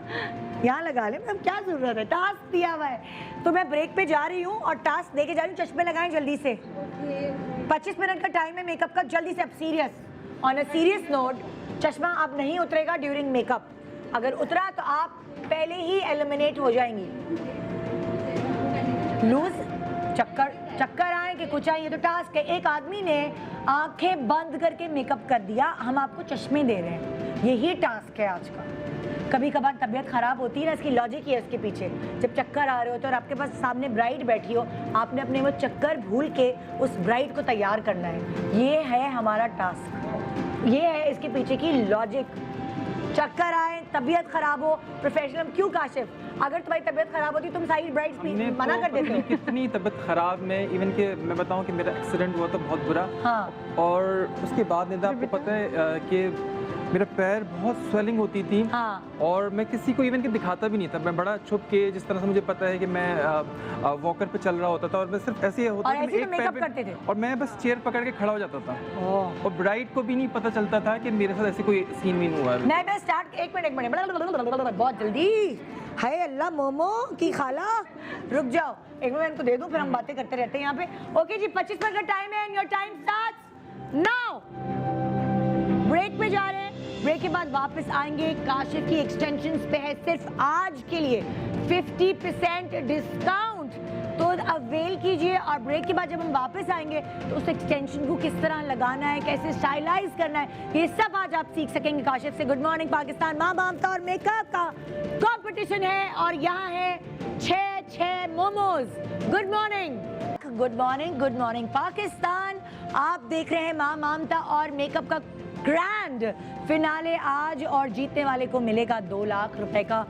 यहाँ लगा लें, मतलब क्या जरूरत है, टास्क दिया हुआ है। तो मैं ब्रेक पे जा रही हूँ और टास्क देके जा रही हूँ। चश्मे लगाएं जल्दी से, 25 मिनट का टाइम है मेकअप का, जल्दी से। अब serious, on a serious note, चश्मा अब नहीं उतरेगा ड्यूरिंग मेकअप। अगर उतरा तो आप पहले ही एलिमिनेट हो जाएंगी। लूज, चक्कर आए कि कुछ आए, ये तो टास्क है। एक आदमी ने आंखें बंद करके मेकअप कर दिया, हम आपको चश्मे दे रहे हैं, यही टास्क है आज का। कभी कभार तबीयत खराब होती है ना, इसकी लॉजिक ही है इसके पीछे। जब चक्कर आ रहे हो तो और आपके पास सामने ब्राइड बैठी हो, आपने अपने वो चक्कर भूल के उस ब्राइड को तैयार करना है। ये है हमारा टास्क, ये है इसके पीछे की लॉजिक। चक्कर आए, तबीयत खराब हो, प्रोफेशनल क्यों काशिफ, अगर तुम्हारी तबीयत खराब होती तुम सारी ब्राइड्स मना कर देते हो। कितनी तबीयत खराब में, इवन के मैं बताऊं कि मेरा एक्सीडेंट हुआ था बहुत बुरा। हाँ। और उसके बाद निदा आपको पता है कि मेरा पैर बहुत स्वेलिंग होती थी। हाँ। और मैं किसी को इवन के दिखाता भी नहीं था, मैं बड़ा छुप के, जिस तरह से मुझे पता है कि मैं वॉकर पे चल रहा होता था और मैं सिर्फ ऐसे ही होता था, एक मेकअप करते थे और मैं बस चेयर पकड़ के खड़ा हो जाता था। और ब्राइड को भी नहीं पता चलता था कि मेरे साथ ऐसे कोई सीन वीन हुआ है। मैं स्टार्ट, एक मिनट बहुत जल्दी। हाय अल्लाह, मोमो की खाला, रुक जाओ एक मिनट, इनको दे दूं फिर हम बातें करते रहते हैं यहाँ पे। ओके जी, 25 मिनट का टाइम है, your time starts now. Break पे जा रहे हैं, ब्रेक के बाद वापस आएंगे। काशिफ की एक्सटेंशंस पे है सिर्फ आज के लिए 50% डिस्काउंट, तो अवेल कीजिए। और ब्रेक के बाद जब हम वापस आएंगे तो उस एक्सटेंशन को किस तरह लगाना है, कैसे स्टाइलाइज करना है, ये सब आज आप सीख सकेंगे काशिफ से। गुड मॉर्निंग पाकिस्तान, माँ ममता और मेकअप का कंपटीशन है और यहाँ है 6 momos. Good morning, good morning, good morning Pakistan. आप देख रहे हैं माँ ममता और मेकअप का ग्रैंड फिनाले आज, और जीतने वाले को मिलेगा 2 लाख रुपए का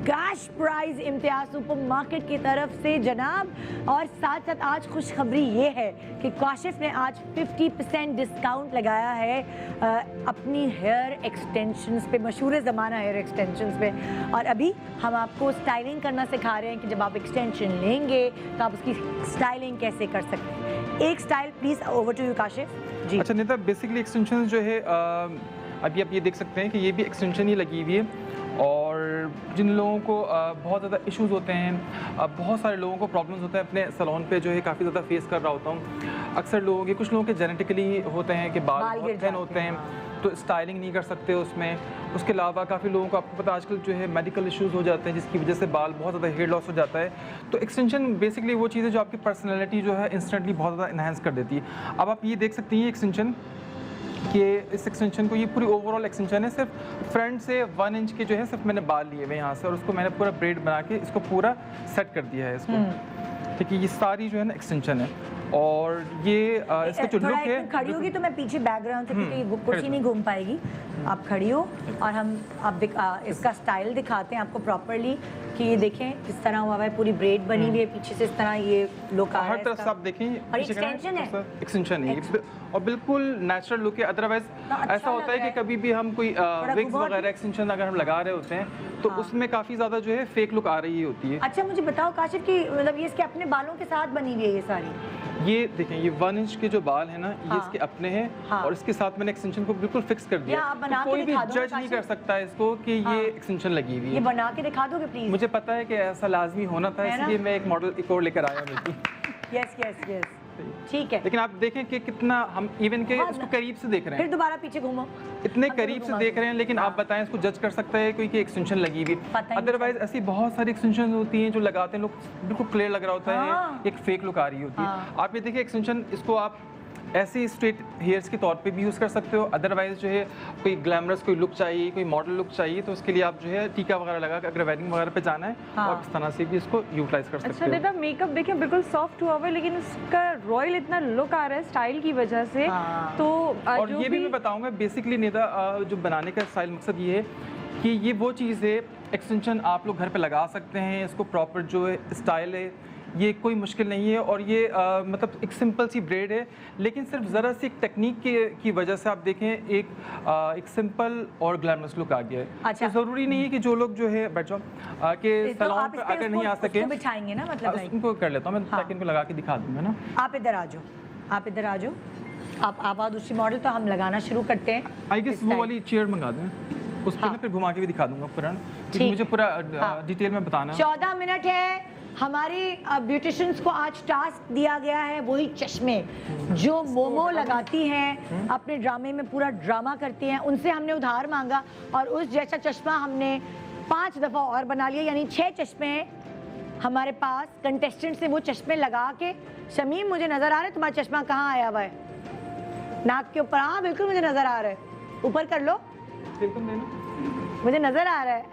cash prize Imtiaz super market की तरफ से जनाब। और साथ साथ आज खुशखबरी ये है कि काशिफ ने आज 50% डिस्काउंट लगाया है अपनी हेयर एक्सटेंशंस पे, मशहूर ज़माना हेयर एक्सटेंशंस पे। और अभी हम आपको स्टाइलिंग करना सिखा रहे हैं कि जब आप एक्सटेंशन लेंगे तो आप उसकी स्टाइलिंग कैसे कर सकते हैं। एक style please, over to you Kashif ji. अच्छा निदा, बेसिकली एक्सटेंशन जो है अभी आप ये देख सकते हैं कि ये भी एक्सटेंशन ही लगी हुई है। और जिन लोगों को बहुत ज़्यादा इश्यूज़ होते हैं, बहुत सारे लोगों को प्रॉब्लम्स होते हैं अपने सैलून पे, जो है काफ़ी ज़्यादा फेस कर रहा होता हूँ। अक्सर लोगों के, कुछ लोगों के जेनेटिकली होते हैं कि बाल बहुत थिन होते हैं, तो स्टाइलिंग नहीं कर सकते उसमें। उसके अलावा काफ़ी लोगों को, आपको पता आजकल जो है मेडिकल इश्यूज़ हो जाते हैं जिसकी वजह से बाल बहुत ज़्यादा हेयर लॉस हो जाता है। तो एक्सटेंशन बेसिकली वो चीज़ है जो आपकी पर्सनैलिटी जो है इंस्टेंटली बहुत ज़्यादा इन्हांस कर देती है। अब आप ये देख सकती हैं एक्सटेंशन कि इस एक्सटेंशन को, ये पूरी ओवरऑल एक्सटेंशन है, सिर्फ फ्रंट से 1 इंच के जो है सिर्फ मैंने बाल लिए हुए यहाँ से, और उसको मैंने पूरा ब्रेड बना के इसको पूरा सेट कर दिया है इसको। ठीक है, ये सारी जो है ना एक्सटेंशन है। और ये इसका जो लुक है, खड़ी होगी तो मैं पीछे बैकग्राउंड से, क्योंकि ये कुर्सी नहीं घूम पाएगी, आप खड़ी हो और हम आप इसका स्टाइल दिखाते हैं आपको प्रॉपरली कि ये देखें किस तरह हुआ है, पूरी ब्रेड बनी हुई है पीछे से, इस तरह ये लुक आ रहा है। हर तरफ से आप देखें, और एक्सटेंशन है, एक्सटेंशन है और बिल्कुल नेचुरल लुक है। अदरवाइज ऐसा होता है कि कभी भी हम कोई विग्स वगैरह एक्सटेंशन अगर हम लगा रहे होते हैं तो उसमें काफ़ी ज़्यादा जो है फेक लुक आ रही होती है। अच्छा मुझे बताओ काशिफ की, मतलब ये इसके अपने बालों के साथ बनी हुई है ये सारी? ये देखें, ये 1 इंच के जो बाल है ना, ये इसके अपने हैं। और इसके साथ मैंने एक्सटेंशन को बिल्कुल फिक्स कर दिया, तो कोई भी जज नहीं कर सकता इसको कि ये एक्सटेंशन लगी हुई है। ये बना के दिखा दोगे प्लीज? मुझे पता है कि ऐसा लाजमी होना था, इसलिए मैं एक मॉडल एक और लेकर आया हूँ। यस यस यस, ठीक है। लेकिन आप देखें कि कितना हम इवन के इसको करीब से देख रहे हैं, फिर दोबारा पीछे घूमो, इतने करीब से देख रहे हैं, लेकिन आप बताएं इसको जज कर सकता है कोई कि एक्सटेंशन लगी हुई। अदरवाइज ऐसी बहुत सारी एक्सटेंशन होती हैं जो लगाते हैं लोग, बिल्कुल क्लियर लग रहा होता है, एक फेक लुक आ रही होती है। आप ये देखिए एक्सटेंशन, इसको आप ऐसे स्ट्रेट हेयर्स के तौर पे भी यूज़ कर सकते हो। अदरवाइज जो है कोई ग्लैमरस कोई लुक चाहिए, कोई मॉडल लुक चाहिए, तो उसके लिए आप जो है टीका वगैरह लगा कर अगर वेडिंग वगैरह पे जाना है और इस तरह से भी इसको यूटिलाइज कर सकते हो। अच्छा मेकअप देखिए बिल्कुल सॉफ्ट हुआ हुआ है, लेकिन उसका रॉयल इतना लुक आ रहा है स्टाइल की वजह से। तो और ये भी मैं बताऊंगा बेसिकली निदा, जो बनाने का स्टाइल मकसद ये है कि ये वो चीज़ है, एक्सटेंशन आप लोग घर पे लगा सकते हैं, इसको प्रॉपर जो है स्टाइल है, ये कोई मुश्किल नहीं है और ये मतलब एक सिंपल सी ब्रेड है, लेकिन सिर्फ ज़रा सी एक टेक्निक की वजह से आप देखें एक सिंपल और ग्लैमरस लुक आ गया है। अच्छा। तो ज़रूरी नहीं है कि जो लोग जो है बैठ जाओ कि तो सैलून आप पे इस पे अगर नहीं आ उसको सके बिठाएंगे ना, मतलब like? उनको कर लेता हूँ मैं, हाँ। ताकि इनको लगा के दिखा दूँगा ना। आप इधर आ जाओ, आप इधर आ जाओ, आप आ दूसरी मॉडल, तो हम लगाना शुरू करते हैं। आई गेस वो वाली चेयर मंगा दें, उस पर हाँ। ना फिर घुमा के भी दिखा दूंगा पूरा, क्योंकि ठीक। मुझे पूरा हाँ। डिटेल में बताना है। 14 मिनट है। हमारी ब्यूटिशियंस को आज टास्क दिया गया है वही चश्मे जो मोमो लगाती हैं, अपने ड्रामे में पूरा ड्रामा करती हैं, उनसे हमने उधार मांगा और उस जैसा चश्मा हमने 5 दफ़ा और बना लिया, यानी 6 चश्मे हमारे पास कंटेस्टेंट से वो चश्मे लगा के। शमीम मुझे नज़र आ रहा है तुम्हारा चश्मा कहाँ आया हुआ है? नाक के ऊपर? हाँ बिल्कुल मुझे नज़र आ रहा है, ऊपर कर लो, मुझे नज़र आ रहा है।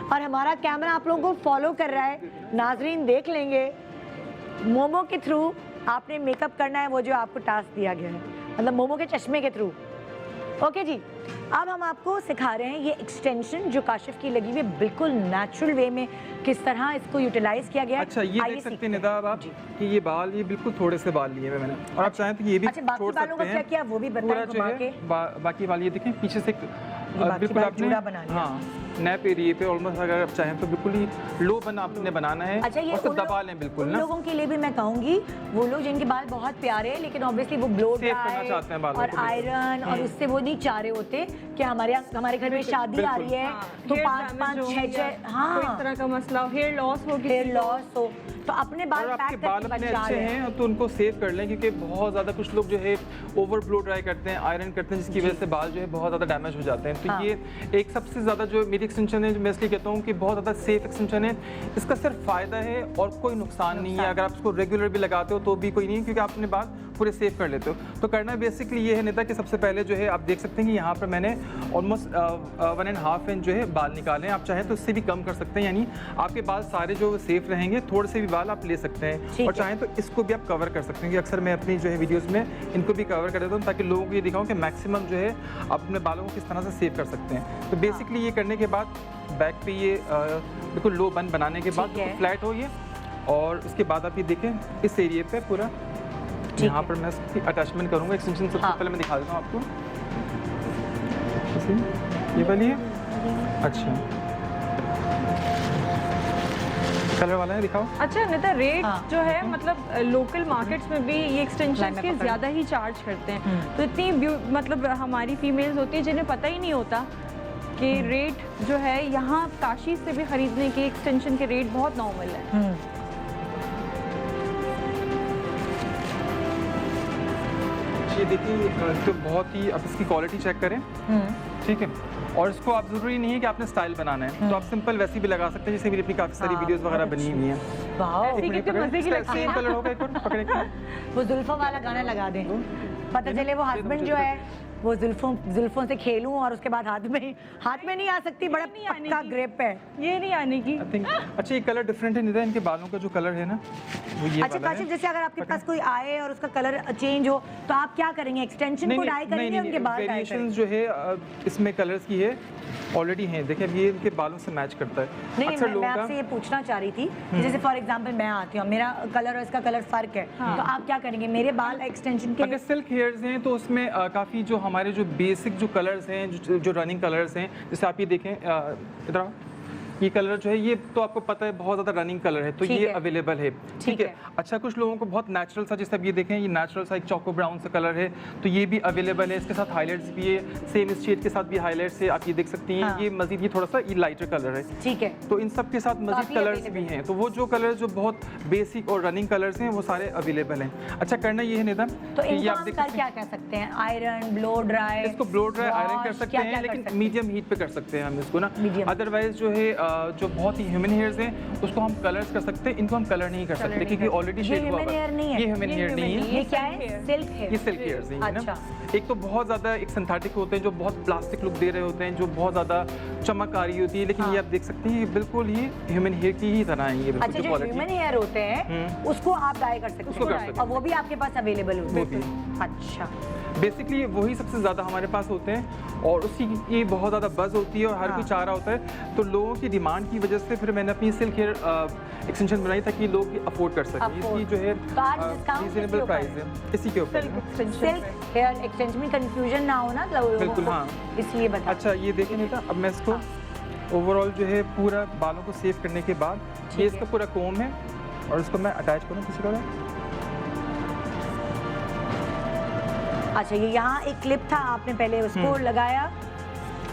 और हमारा कैमरा आप लोगों को फॉलो कर रहा है, नाजरीन देख लेंगे। मोमो के थ्रू आपने मेकअप करना है, वो जो आपको टास्क दिया गया है, मतलब मोमो के चश्मे के थ्रू। ओके जी, अब हम आपको सिखा रहे हैं ये एक्सटेंशन जो काशिफ की लगी हुई है, बिल्कुल नेचुरल वे में किस तरह इसको यूटिलाइज किया गया है। अच्छा, ये देख सकते हैं निदा आप कि ये बाल, ये बिल्कुल थोड़े से बाल लिए हुए मैंने, और आप चाहें तो ये भी अच्छा, बाकी छोड़ बालों सकते का क्या हैं। किया वो भी पूरा बताएं जो घुमा है के। बाकी बाल ये देखें पीछे से बाकी बिल्कुल बाल आपने जूड़ा बना लिया। हाँ नैप एरिए पे ऑलमोस्ट, अगर आप चाहें तो बिल्कुल ही लो बना आपने बनाना है। अच्छा, ये और उन दबा लें बिल्कुल उन ना। लोगों के लिए भी मैं कहूंगी, वो लोग जिनके बाल बहुत प्यारे हैं लेकिन ऑब्वियसली वो ब्लो Save करना ड्राई चाहते हैं बालों और को, बिल्कुल। आयरन और उससे वो नहीं चाह रहे होते कि हमारे घर में शादी आ रही है तो 5-5 6-6 हाँ कोई तरह का मसला, हेयर लॉस हो, हेयर लॉस हो, तो अपने बाल अगर आपके पैक बाल करके अपने बचा अच्छे लें। हैं तो उनको सेव कर लें, क्योंकि बहुत ज़्यादा कुछ लोग जो है ओवर ब्लो ड्राई करते हैं, आयरन करते हैं, जिसकी वजह से बाल जो है बहुत ज़्यादा डैमेज हो जाते हैं। तो हाँ। ये एक सबसे ज़्यादा जो मेरी एक्सटेंशन है, मैं इसलिए कहता हूँ कि बहुत ज़्यादा सेफ एक्सटेंशन है। इसका सिर्फ फ़ायदा है और कोई नुकसान नहीं है। अगर आप इसको रेगुलर भी लगाते हो तो भी कोई नहीं, क्योंकि आप अपने बाल पूरे सेव कर लेते हो। तो करना बेसिकली ये है निदा कि सबसे पहले जो है आप देख सकते हैं कि यहाँ पर मैंने ऑलमोस्ट 1.5 इंच जो है बाल निकाले हैं। आप चाहें तो इससे भी कम कर सकते हैं, यानी आपके बाल सारे जो सेफ रहेंगे, थोड़े से भी बाल आप ले सकते हैं। और चाहें तो इसको भी आप कवर कर सकते हैं, कि अक्सर मैं अपनी जो है वीडियोस में इनको भी कवर कर देता हूँ, ताकि लोगों को ये दिखाऊँ कि मैक्सिमम जो है आप अपने बालों को किस तरह से सेव कर सकते हैं। तो बेसिकली ये करने के बाद बैक पे ये बिल्कुल लो बन बनाने के बाद फ्लैट हो ये, और उसके बाद आप ये देखें इस एरिए पे पूरा यहाँ पर मैं इसकी अटैचमेंट करूँगा। एक्सटेंशन सबसे पहले मैं दिखा देता हूँ आपको, ये वाली है। अच्छा, कलर वाला है, दिखाओ। अच्छा निता, रेट जो है मतलब लोकल मार्केट्स में भी ये एक्सटेंशन के ज़्यादा ही चार्ज करते हैं, तो इतनी मतलब हमारी फीमेल्स होती है जिन्हें पता ही नहीं होता कि रेट जो है यहाँ काशी से भी खरीदने के एक्सटेंशन के रेट बहुत नॉर्मल है। ये देखिए तो बहुत ही, आप इसकी क्वालिटी चेक करें, ठीक है। और इसको आप ज़रूरी नहीं है कि आपने स्टाइल बनाना है, तो आप सिंपल वैसी भी लगा सकते हैं, जैसे मेरी अपनी काफ़ी सारी वीडियोस वगैरह बनी हुई हैं। वाओ, कितने मजे की लगती है। सेम कलर होगा, एक और पकड़े के वो जुल्फों वाला गाना लगा दें, पता चले वो हस्बैंड जो है वो जुल्फों से खेलूं और उसके बाद हाथ में नहीं आ सकती, बड़ा पक्का ग्रिप है, ये नहीं आने की। अच्छा, ये कलर डिफरेंट है निदा, इनके बालों का जो कलर है ना वो ये अच्छा वाला है। काशिफ, जैसे अगर आपके पास कोई आए और उसका कलर चेंज हो तो आप क्या करेंगे? एक्सटेंशन को डाई करेंगे, उनके बाल डाई वेरिएशंस जो है इसमें कलर्स की है ऑलरेडी हैं। देखिए अब ये इनके बालों से मैच करता है। नहीं, अक्सर मैं लोगों आपसे ये पूछना चाह रही थी कि जैसे फॉर एग्जांपल मैं आती हूँ, मेरा कलर और इसका कलर फर्क है, तो आप क्या करेंगे? मेरे बाल एक्सटेंशन के अगर सिल्क हेयर्स हैं तो उसमें काफ़ी जो हमारे जो बेसिक जो कलर्स हैं, जो रनिंग कलर्स हैं, जैसे आप ये देखें इधर आओ, ये कलर जो है ये तो आपको पता है बहुत ज़्यादा रनिंग कलर है, तो ये अवेलेबल है, ठीक है। अच्छा, कुछ लोगों को बहुत नेचुरल सा, जैसे अब ये देखें, ये नेचुरल सा एक चोको ब्राउन सा कलर है, तो ये भी अवेलेबल है। इसके साथ हाईलाइट्स भी है, सेम इस शेड के साथ भी हाईलाइट्स है, आप ये देख सकती हैं। ये मजीद ये थोड़ा सा ये लाइटर कलर है, ठीक है। तो इन सब के साथ मजीद कलर्स भी हैं, तो वो जो कलर जो बहुत बेसिक और रनिंग कलर्स हैं वो सारे अवेलेबल हैं। अच्छा, करना ये है निदा, तो इनको हम कर क्या कह सकते हैं? Iron, blow dry? इसको ब्लो ड्राई आयरन कर सकते हैं, लेकिन मीडियम हीट पे कर सकते हैं हम इसको ना। अदरवाइज जो है जो बहुत ही ह्यूमन हेयर्स हैं उसको हम कलर्स कर सकते हैं, इनको हम कलर नहीं कर सकते, क्योंकि ऑलरेडी शेड हुआ है। ये ह्यूमन हेयर नहीं है, ये क्या है? Silk hair. ये सिल्क हेयर्स हैं ना। एक तो बहुत ज़्यादा एक सिंथेटिक होते हैं जो बहुत प्लास्टिक लुक दे रहे होते हैं, जो बहुत ज़्यादा चमक आ रही होती है, लेकिन ये आप देख सकते हैं ये बिल्कुल ही ह्यूमन हेयर की ही तरह है। ये अच्छा, जो ह्यूमन हेयर होते हैं उसको आप डाई कर सकते हैं, और वो भी आपके पास अवेलेबल होते हैं? अच्छा, बेसिकली वही सबसे ज़्यादा हमारे पास होते हैं और उसकी ये बहुत ज़्यादा बज़ होती है और हर कोई चाह रहा होता है, तो लोगों की डिमांड की वजह से फिर मैंने अपनी सिल्क हेयर एक्सटेंशन बनाई ताकि लोग अफोर्ड कर सकें। इसकी जो है रीजनेबल प्राइस है, इसी के ऊपर सिल्क हेयर एक्सटेंशन में कंफ्यूजन ना हो ना लोगों को, बिल्कुल हाँ, इसलिए बता। अच्छा ये देखें बेटा, अब मैं इसको ओवरऑल जो है पूरा बालों को सेव करने के बाद ये इसका पूरा कोम है और इसको मैं अटैच करूँ किसी का। अच्छा ये यहाँ एक क्लिप था, आपने पहले उसको लगाया,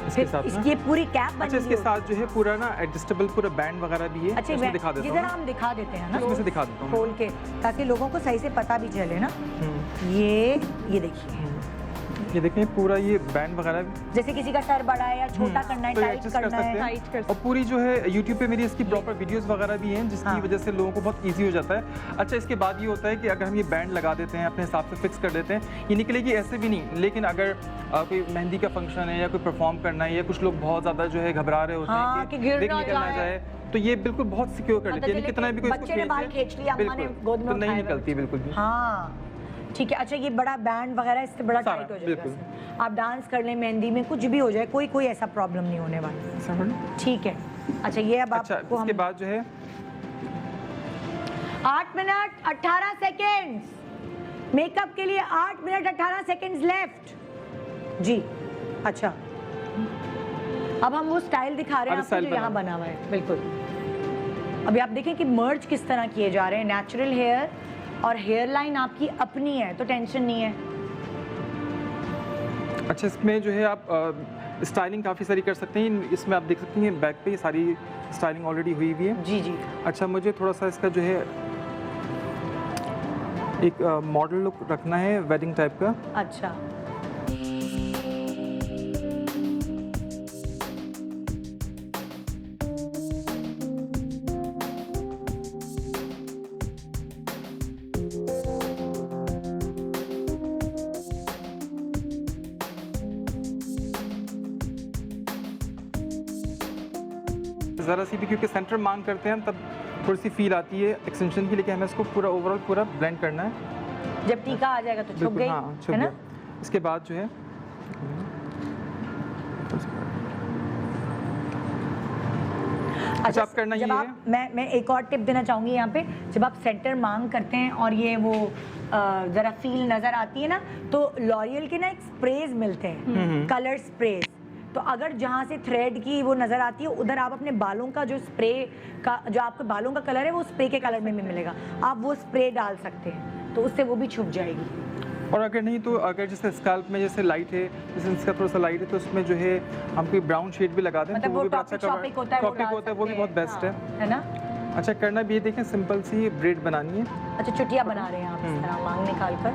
इसके फिर साथ इसकी पूरी कैप बनी। अच्छा इसके साथ जो है पूरा ना एडजस्टेबल पूरा बैंड वगैरह भी है। अच्छा उसमें दिखा देता जिधर हूँ, हम दिखा देते हैं ना, उसमें से दिखा देता हूँ खोल के, ताकि लोगों को सही से पता भी चले ना। ये देखिए, ये देखें पूरा ये बैंड वगैरह, जैसे किसी का सर बड़ा है या छोटा करना है, तो टाइट करना है, और पूरी जो है YouTube पे मेरी इसकी प्रॉपर वीडियोस वगैरह भी हैं जिसकी वजह से लोगों को बहुत इजी हो जाता है। अच्छा इसके बाद ये होता है कि अगर हम ये बैंड लगा देते हैं, अपने हिसाब से फिक्स कर देते हैं, ये निकलेगी ऐसे भी नहीं, लेकिन अगर कोई मेहंदी का फंक्शन है या कोई परफॉर्म करना है या कुछ लोग बहुत ज़्यादा जो है घबरा रहे होते हैं कि देख निकल ना जाए, तो ये बिल्कुल बहुत सिक्योर कर लेती है, कितना भी कोई बच्चे ने बाल खींच लिया, अम्मा ने गोद में तो नहीं उठाया, निकलती बिल्कुल भी। हाँ ठीक है। अच्छा ये बड़ा बैंड वगैरह इससे बड़ा टाइट हो जाएगा, आप डांस कर लें, मेहंदी में कुछ भी हो जाए, कोई ऐसा प्रॉब्लम नहीं होने वाला, ठीक है। अच्छा ये अब अच्छा आपको इसके बाद जो है 8 मिनट 18 सेकेंड्स, मेकअप के लिए 8 मिनट 18 सेकेंड्स लेफ्ट जी। अच्छा अब हम वो स्टाइल दिखा रहे हैं आपको जो यहाँ बना हुआ है, बिल्कुल। अभी आप देखें कि मर्ज किस तरह किए जा रहे हैं, नेचुरल हेयर और हेयर लाइन आपकी अपनी है तो टेंशन नहीं है। अच्छा इसमें जो है आप स्टाइलिंग काफ़ी सारी कर सकते हैं, इसमें आप देख सकते हैं बैक पे सारी स्टाइलिंग ऑलरेडी हुई हुई है। जी जी। अच्छा मुझे थोड़ा सा इसका जो है एक मॉडल लुक रखना है, वेडिंग टाइप का। अच्छा ज़रा सी भी क्योंकि सेंटर मांग करते हैं तब थोड़ी सी फील आती है एक्सटेंशन की, लेकिन हमें इसको पूरा ओवरऑल पूरा ब्लेंड करना है। जब टीका आ जाएगा तो छुप गई, हाँ, छुप है ना। गया। इसके बाद जो है अच्छा आप करना ये है, मैं एक और टिप देना चाहूँगी यहाँ पे, जब आप सेंटर मांग करते हैं और ये वो ज़रा फील नज़र आती है ना, तो लॉरियल के ना एक स्प्रेज मिलते हैं, कलर स्प्रेज, तो अगर जहाँ से थ्रेड की वो नज़र आती है उधर आप अपने बालों का जो स्प्रे का जो आपके बालों का कलर है वो स्प्रे के कलर में भी मिलेगा, आप वो स्प्रे डाल सकते हैं तो उससे वो भी छुप जाएगी। और अगर नहीं तो अगर जैसे स्कैल्प में जैसे लाइट है, जैसे इसका थोड़ा सा लाइट है तो उसमें जो है हम कोई ब्राउन शेड भी लगा दें मतलब तो वो भी बड़ा अच्छा टॉपिक होता है वो भी बहुत बेस्ट है ना। अच्छा करना भी ये देखें, सिंपल सी ब्रेड बनानी है। अच्छा चुटिया बना रहे हैं आप इस तरह मांग निकाल कर।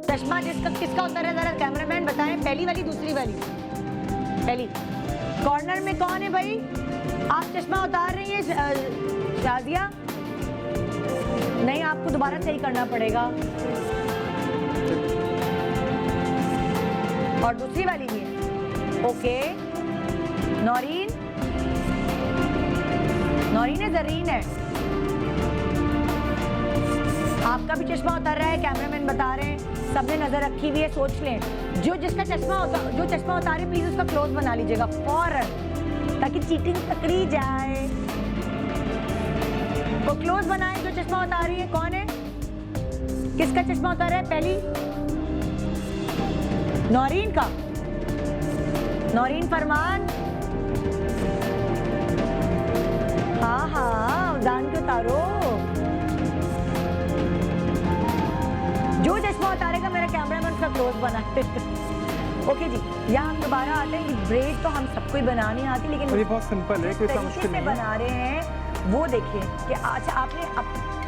चश्मा किसका उतर है जरा कैमरामैन बताएं, पहली वाली दूसरी वाली? पहली। कॉर्नर में कौन है भाई? आप चश्मा उतार रही हैं शाजिया? नहीं आपको दोबारा सही करना पड़ेगा। और दूसरी वाली भी है, ओके। नौरीन है, जरीन है, आपका भी चश्मा उतर रहा है, कैमरामैन बता रहे हैं, सबने नजर रखी हुई है। सोच लें जो चश्मा उतारे प्लीज उसका क्लोज बना लीजिएगा फौरन, ताकि चीटिंग पकड़ी जाए। वो क्लोज बनाए जो चश्मा उतारी है। कौन है, किसका चश्मा उतारा है? पहली नौरीन का। नौरीन फरमान, हाँ जान के उतारो। जो चश्मा उतारेगा मेरा कैमरामैन उसका क्लोज बना ओके जी। यहाँ हम दोबारा आते हैं कि ब्रेड तो हम सबको ही बनानी आती, लेकिन ये बहुत सिंपल है, कोई मुश्किल नहीं है। बना रहे हैं वो देखिए कि अच्छा आपने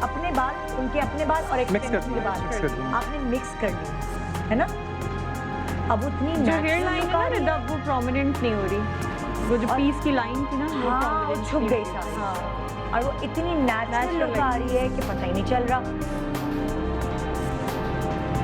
अपने बाल, उनके अपने बाल और एक्सटेंशन के बाल आपने मिक्स कर दिया है ना। अब उतनी जो हेयर लाइन है ना रिदा, वो प्रोमिनेंट नहीं हो रही, वो जो पीस की लाइन थी ना वो छुप गई सारी। और वो इतनी नेचुरल लुक आ रही है कि पता ही नहीं चल रहा।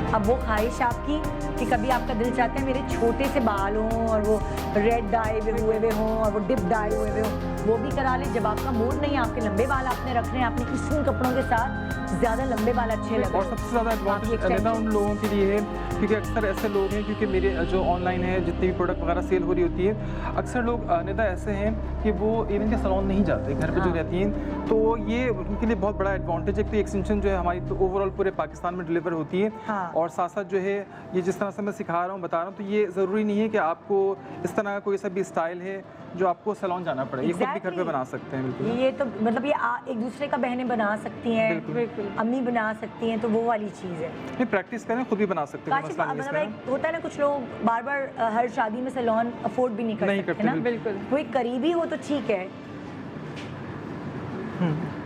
अब वो ख्वाहिश आपकी कि कभी आपका दिल चाहता है मेरे छोटे से बाल हों और वो रेड डाई हुए हों और वो डिप डाई हुए हों, वो भी करा लें। जब आपका मूड नहीं है, आपके लंबे बाल आपने रख रहे हैं, आपने इसी कपड़ों के साथ ज़्यादा लंबे बाल अच्छे लग रहे हैं। और सबसे ज़्यादा एडवांटेज उन लोगों के लिए है, क्योंकि अक्सर ऐसे लोग हैं, क्योंकि मेरे जो ऑनलाइन है जितनी भी प्रोडक्ट वगैरह सेल हो रही होती है, अक्सर लोग निदा ऐसे हैं कि वो इवन के सैलून नहीं जाते, घर पे जो रहती हैं, तो ये उनके लिए बहुत बड़ा एडवांटेज है कि एक्सटेंशन जो है हमारी तो ओवरऑल पूरे पाकिस्तान में डिलीवर होती है। और साथ साथ जो है ये जिस तरह से मैं सिखा रहा हूँ, बता रहा हूँ, तो ये ज़रूरी नहीं है कि आपको इस तरह का कोई सा भी स्टाइल है जो आपको सैलून जाना पड़े, ये खुद भी घर पे बना सकते हैं। बिल्कुल, ये तो मतलब ये एक दूसरे का बहनें बना सकती हैं, अम्मी बना सकती हैं, तो वो वाली चीज़ है। नहीं, प्रैक्टिस करें, खुद भी बना सकते हैं। मतलब होता है ना, कुछ लोग बार बार हर शादी में सैलून अफोर्ड भी नहीं कर सकते ना, बिल्कुल, कोई करीबी हो तो ठीक है।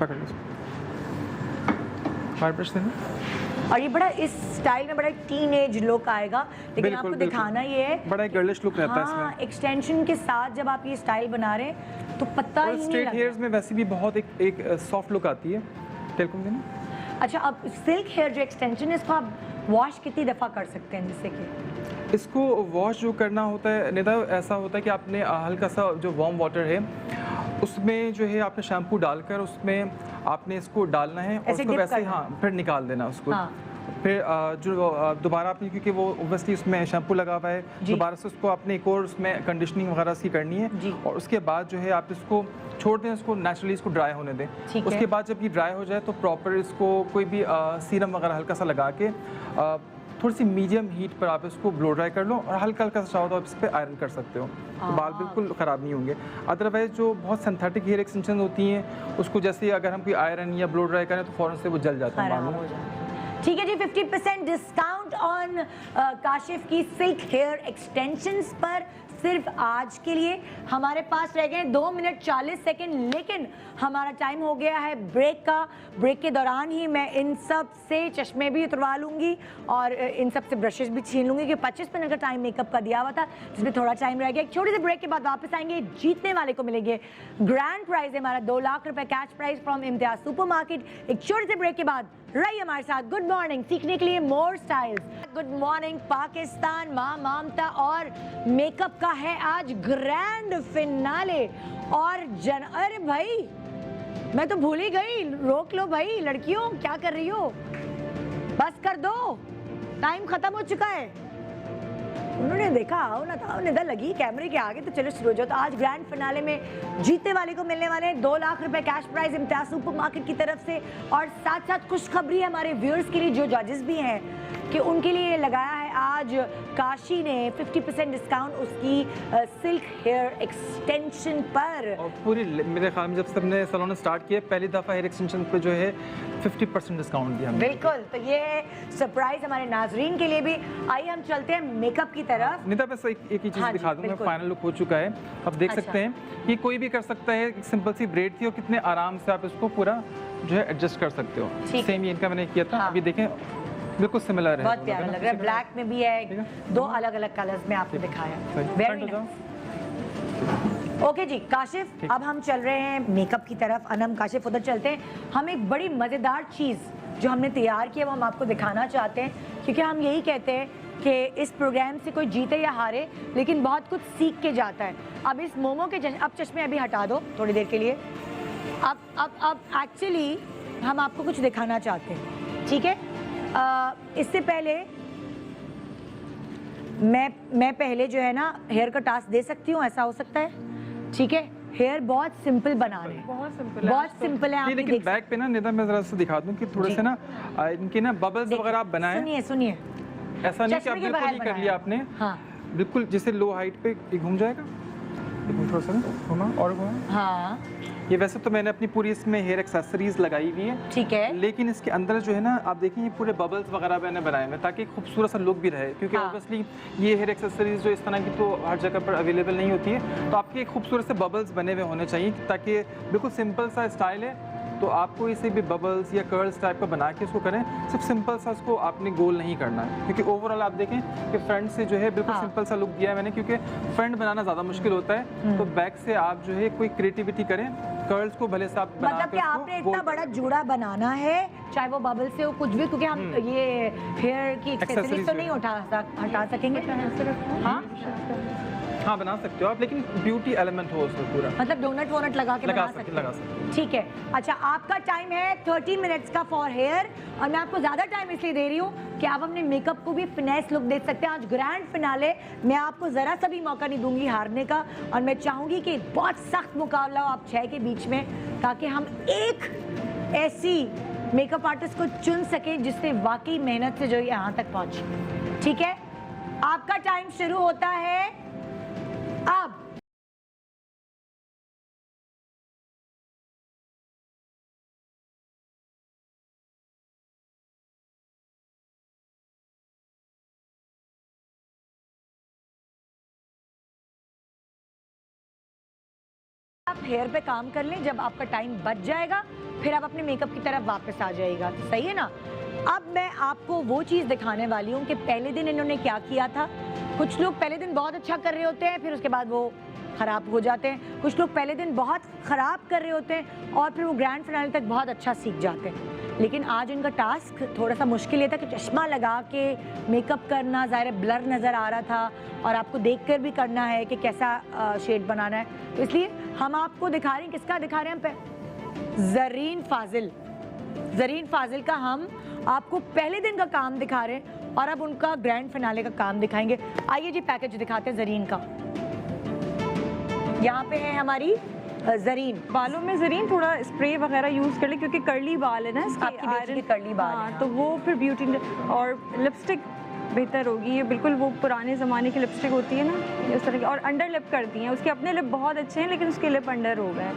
पकड़ लो, बार ब्रश देना। और ये बड़ा इस स्टाइल में बड़ा टीनेज लुक आएगा, लेकिन आपको दिखाना ये है बड़ा एक गर्लिश लुक रहता है इसमें। एक्सटेंशन के साथ जब आप ये स्टाइल बना रहे हैं तो पता ही नहीं लगता। स्ट्रेट हेयर्स में वैसे भी बहुत एक सॉफ्ट लुक आती है। टेलकॉम देना। अच्छा, अब सिल्क हेयर जो एक्सटेंशन है, इसको आप वॉश कितनी दफ़ा कर सकते हैं? जिससे कि इसको वॉश जो करना होता है निदा, ऐसा होता है कि आपने हल्का सा जो वार्म वाटर है उसमें जो है आपने शैम्पू डालकर उसमें आपने इसको डालना है और उसको वैसे फिर निकाल देना उसको। फिर जो दोबारा आपने, क्योंकि वो ओब्वियसली उसमें शैम्पू लगा हुआ है, दोबारा से उसको आपने एक और उसमें कंडीशनिंग वगैरह सी करनी है और उसके बाद जो है आप इसको छोड़ दें, उसको नेचुरली इसको ड्राई होने दें। उसके बाद जब ये ड्राई हो जाए तो प्रॉपर इसको कोई भी सीरम वगैरह हल्का सा लगा के थोड़ी सी मीडियम हीट पर आप इसको ब्लो ड्राई कर लो और हल्का हल्का सा चाहो तो आप इस पर आयरन कर सकते हो, तो बाल बिल्कुल ख़राब नहीं होंगे। अदरवाइज जो बहुत सिंथेटिक हेयर एक्सटेंशन होती हैं उसको जैसे अगर हम कोई आयरन या ब्लो ड्राई करें तो फ़ौरन से वो जल जाता है बाल। ठीक है जी, 50% डिस्काउंट ऑन काशिफ की सिल्क हेयर एक्सटेंशंस पर सिर्फ आज के लिए। हमारे पास रह गए 2 मिनट 40 सेकंड, लेकिन हमारा टाइम हो गया है ब्रेक का। ब्रेक के दौरान ही मैं इन सब से चश्मे भी उतरवा लूँगी और इन सब से ब्रशेस भी छीन लूँगी कि 25 मिनट का टाइम मेकअप का दिया हुआ था, जिसमें थोड़ा टाइम रह गया। एक छोटे से ब्रेक के बाद वापस आएंगे। जीतने वाले को मिलेंगे ग्रैंड प्राइज है हमारा 2 लाख रुपए cash prize from Imtiaz supermarket. एक छोटे से ब्रेक के बाद रहिए हमारे साथ। गुड मॉर्निंग, सीखने के लिए मोर स्टाइल्स। गुड मॉर्निंग पाकिस्तान, माँ ममता और मेकअप का है आज ग्रैंड फिनाले। और अरे भाई, मैं तो भूल ही गई, रोक लो भाई लड़कियों, क्या कर रही हो, बस कर दो, टाइम खत्म हो चुका है। उन्होंने देखा आओ ना था, निदा लगी कैमरे के आगे, तो चलो शुरू हो जाओ। तो आज ग्रैंड फिनाले में जीतने वाले को मिलने वाले हैं 2 लाख रुपए कैश प्राइज इम्तियाज सुपरमार्केट की तरफ से। और साथ साथ खुशखबरी है हमारे व्यूअर्स के लिए, जो जजेस भी हैं, कि उनके लिए लगाया है आज काशी ने 50% डिस्काउंट उसकी सिल्क हेयर एक्सटेंशन पर। और पूरी मेरे ख्याल में जब सबने सैलून स्टार्ट किया पहली दफ़ा हेयर एक्सटेंशन पे जो है 50% डिस्काउंट दिया। बिल्कुल, तो ये सरप्राइज हमारे नाजरीन के लिए भी। आइए हम चलते हैं मेकअप की तरफ। निदा बस एक ही चीज़ दिखा दूँ, फाइनल लुक हो चुका है, अब देख सकते हैं कि कोई भी कर सकता है। सिंपल सी ब्रेड थी और कितने आराम से आप इसको पूरा जो है एडजस्ट कर सकते हो। सेम इनका मैंने किया था, अभी देखें बिल्कुल सिमिलर है, बहुत प्यारा लग रहा है। ब्लैक में भी है, 2 अलग अलग कलर्स में आपको दिखाया। Very nice. ओके जी काशिफ, अब हम चल रहे हैं मेकअप की तरफ। अनम काशिफ उधर चलते हैं। हम एक बड़ी मज़ेदार चीज़ जो हमने तैयार की है वो हम आपको दिखाना चाहते हैं, क्योंकि हम यही कहते हैं कि इस प्रोग्राम से कोई जीते या हारे, लेकिन बहुत कुछ सीख के जाता है। अब इस मोमो के अब चश्मे अभी हटा दो थोड़ी देर के लिए। अब एक्चुअली हम आपको कुछ दिखाना चाहते हैं, ठीक है? इससे पहले मैं पहले जो है ना हेयर का टास्क दे सकती हूँ, ऐसा हो सकता है? ठीक है, हेयर बहुत सिंपल बना रहे हैं, बहुत सिंपल है। लेकिन बैक पे ना निदा मैं जरा सा दिखा दूं कि थोड़े से ना इनके ना बबल्स वगैरह आप बनाएं। सुनिए, ऐसा नहीं कि आप बिल्कुल ही कर लिया आपने। हाँ, बिल्कुल जैसे लो हाइट पे घूम जाएगा, थोड़ा सा घुमा और घुमा। हाँ, ये वैसे तो मैंने अपनी पूरी इसमें हेयर एक्सेसरीज लगाई हुई है, ठीक है, लेकिन इसके अंदर जो है ना आप देखिए ये पूरे बबल्स वगैरह मैंने बनाए हैं ताकि खूबसूरत सा लुक भी रहे, क्योंकि ऑब्वियसली ये हेयर एक्सेसरीज जो इस तरह की तो हर जगह पर अवेलेबल नहीं होती है, तो आपके एक खूबसूरत से बबल्स बने हुए होने चाहिए ताकि बिल्कुल सिंपल सा स्टाइल है। तो आपको इसे भी बबल्स या कर्ल्स टाइप का बना के इसको करें, सिर्फ सिंपल सा उसको आपने गोल नहीं करना है, क्योंकि ओवरऑल आप देखें कि फ्रंट से जो है बिल्कुल सिंपल सा लुक दिया है मैंने, क्योंकि फ्रंट बनाना ज़्यादा मुश्किल होता है। तो बैक से आप जो है कोई क्रिएटिविटी करें, कर्ल्स को भले से आप बना मतलब के कि उसको आपने इतना गोल बड़ा जूड़ा बनाना है, चाहे वो बबल से हो कुछ भी, क्योंकि हम ये हेयर की एक्सेसरीज तो नहीं हटा सकेंगे। हाँ हाँ बना सकते हो आप, लेकिन ब्यूटी एलिमेंट हो उसमें पूरा, मतलब डोनट वोनट लगा के बना सकते लगा हैं। सकते। ठीक है, अच्छा आपका टाइम है 30 मिनट्स का फॉर हेयर, और मैं आपको ज़्यादा टाइम इसलिए दे रही हूँ कि आप अपने मेकअप को भी फिनेस लुक दे सकते हैं। आज ग्रैंड फिनाले, मैं आपको ज़रा सा भी मौका नहीं दूंगी हारने का, और मैं चाहूँगी कि बहुत सख्त मुकाबला हो आप 6 के बीच में, ताकि हम एक ऐसी मेकअप आर्टिस्ट को चुन सकें जिसने वाकई मेहनत से जो यहाँ तक पहुँची। ठीक है, आपका टाइम शुरू होता है अब। आप हेयर पे काम कर लें, जब आपका टाइम बच जाएगा फिर आप अपने मेकअप की तरफ वापस आ जाएगा, तो सही है ना। अब मैं आपको वो चीज़ दिखाने वाली हूँ कि पहले दिन इन्होंने क्या किया था। कुछ लोग पहले दिन बहुत अच्छा कर रहे होते हैं, फिर उसके बाद वो ख़राब हो जाते हैं। कुछ लोग पहले दिन बहुत ख़राब कर रहे होते हैं और फिर वो ग्रैंड फिनाले तक बहुत अच्छा सीख जाते हैं। लेकिन आज इनका टास्क थोड़ा सा मुश्किल ये था कि चश्मा लगा के मेकअप करना, ज़ाहिर ब्लर नज़र आ रहा था, और आपको देखकर भी करना है कि कैसा शेड बनाना है। तो इसलिए हम आपको दिखा रहे हैं, किसका दिखा रहे हैं हम, ज़रीन फाजिल। ज़रीन फाजिल का हम आपको पहले दिन का काम दिखा रहे हैं और अब उनका ग्रैंड फिनाले का काम दिखाएंगे। आइए जी पैकेज दिखाते हैं ज़रीन का। यहाँ पे है हमारी ज़रीन। बालों में ज़रीन थोड़ा स्प्रे वगैरह यूज़ कर ले, क्योंकि कर्ली बाल है ना इसके, आपकी बेटी के कर्ली बाल हैं। तो वो फिर ब्यूटी, और लिपस्टिक बेहतर होगी। ये बिल्कुल वो पुराने ज़माने की लिपस्टिक होती है ना, इस तरह की, और अंडर लिप करती हैं। उसके अपने लिप बहुत अच्छे हैं लेकिन उसके लिप अंडर हो गए।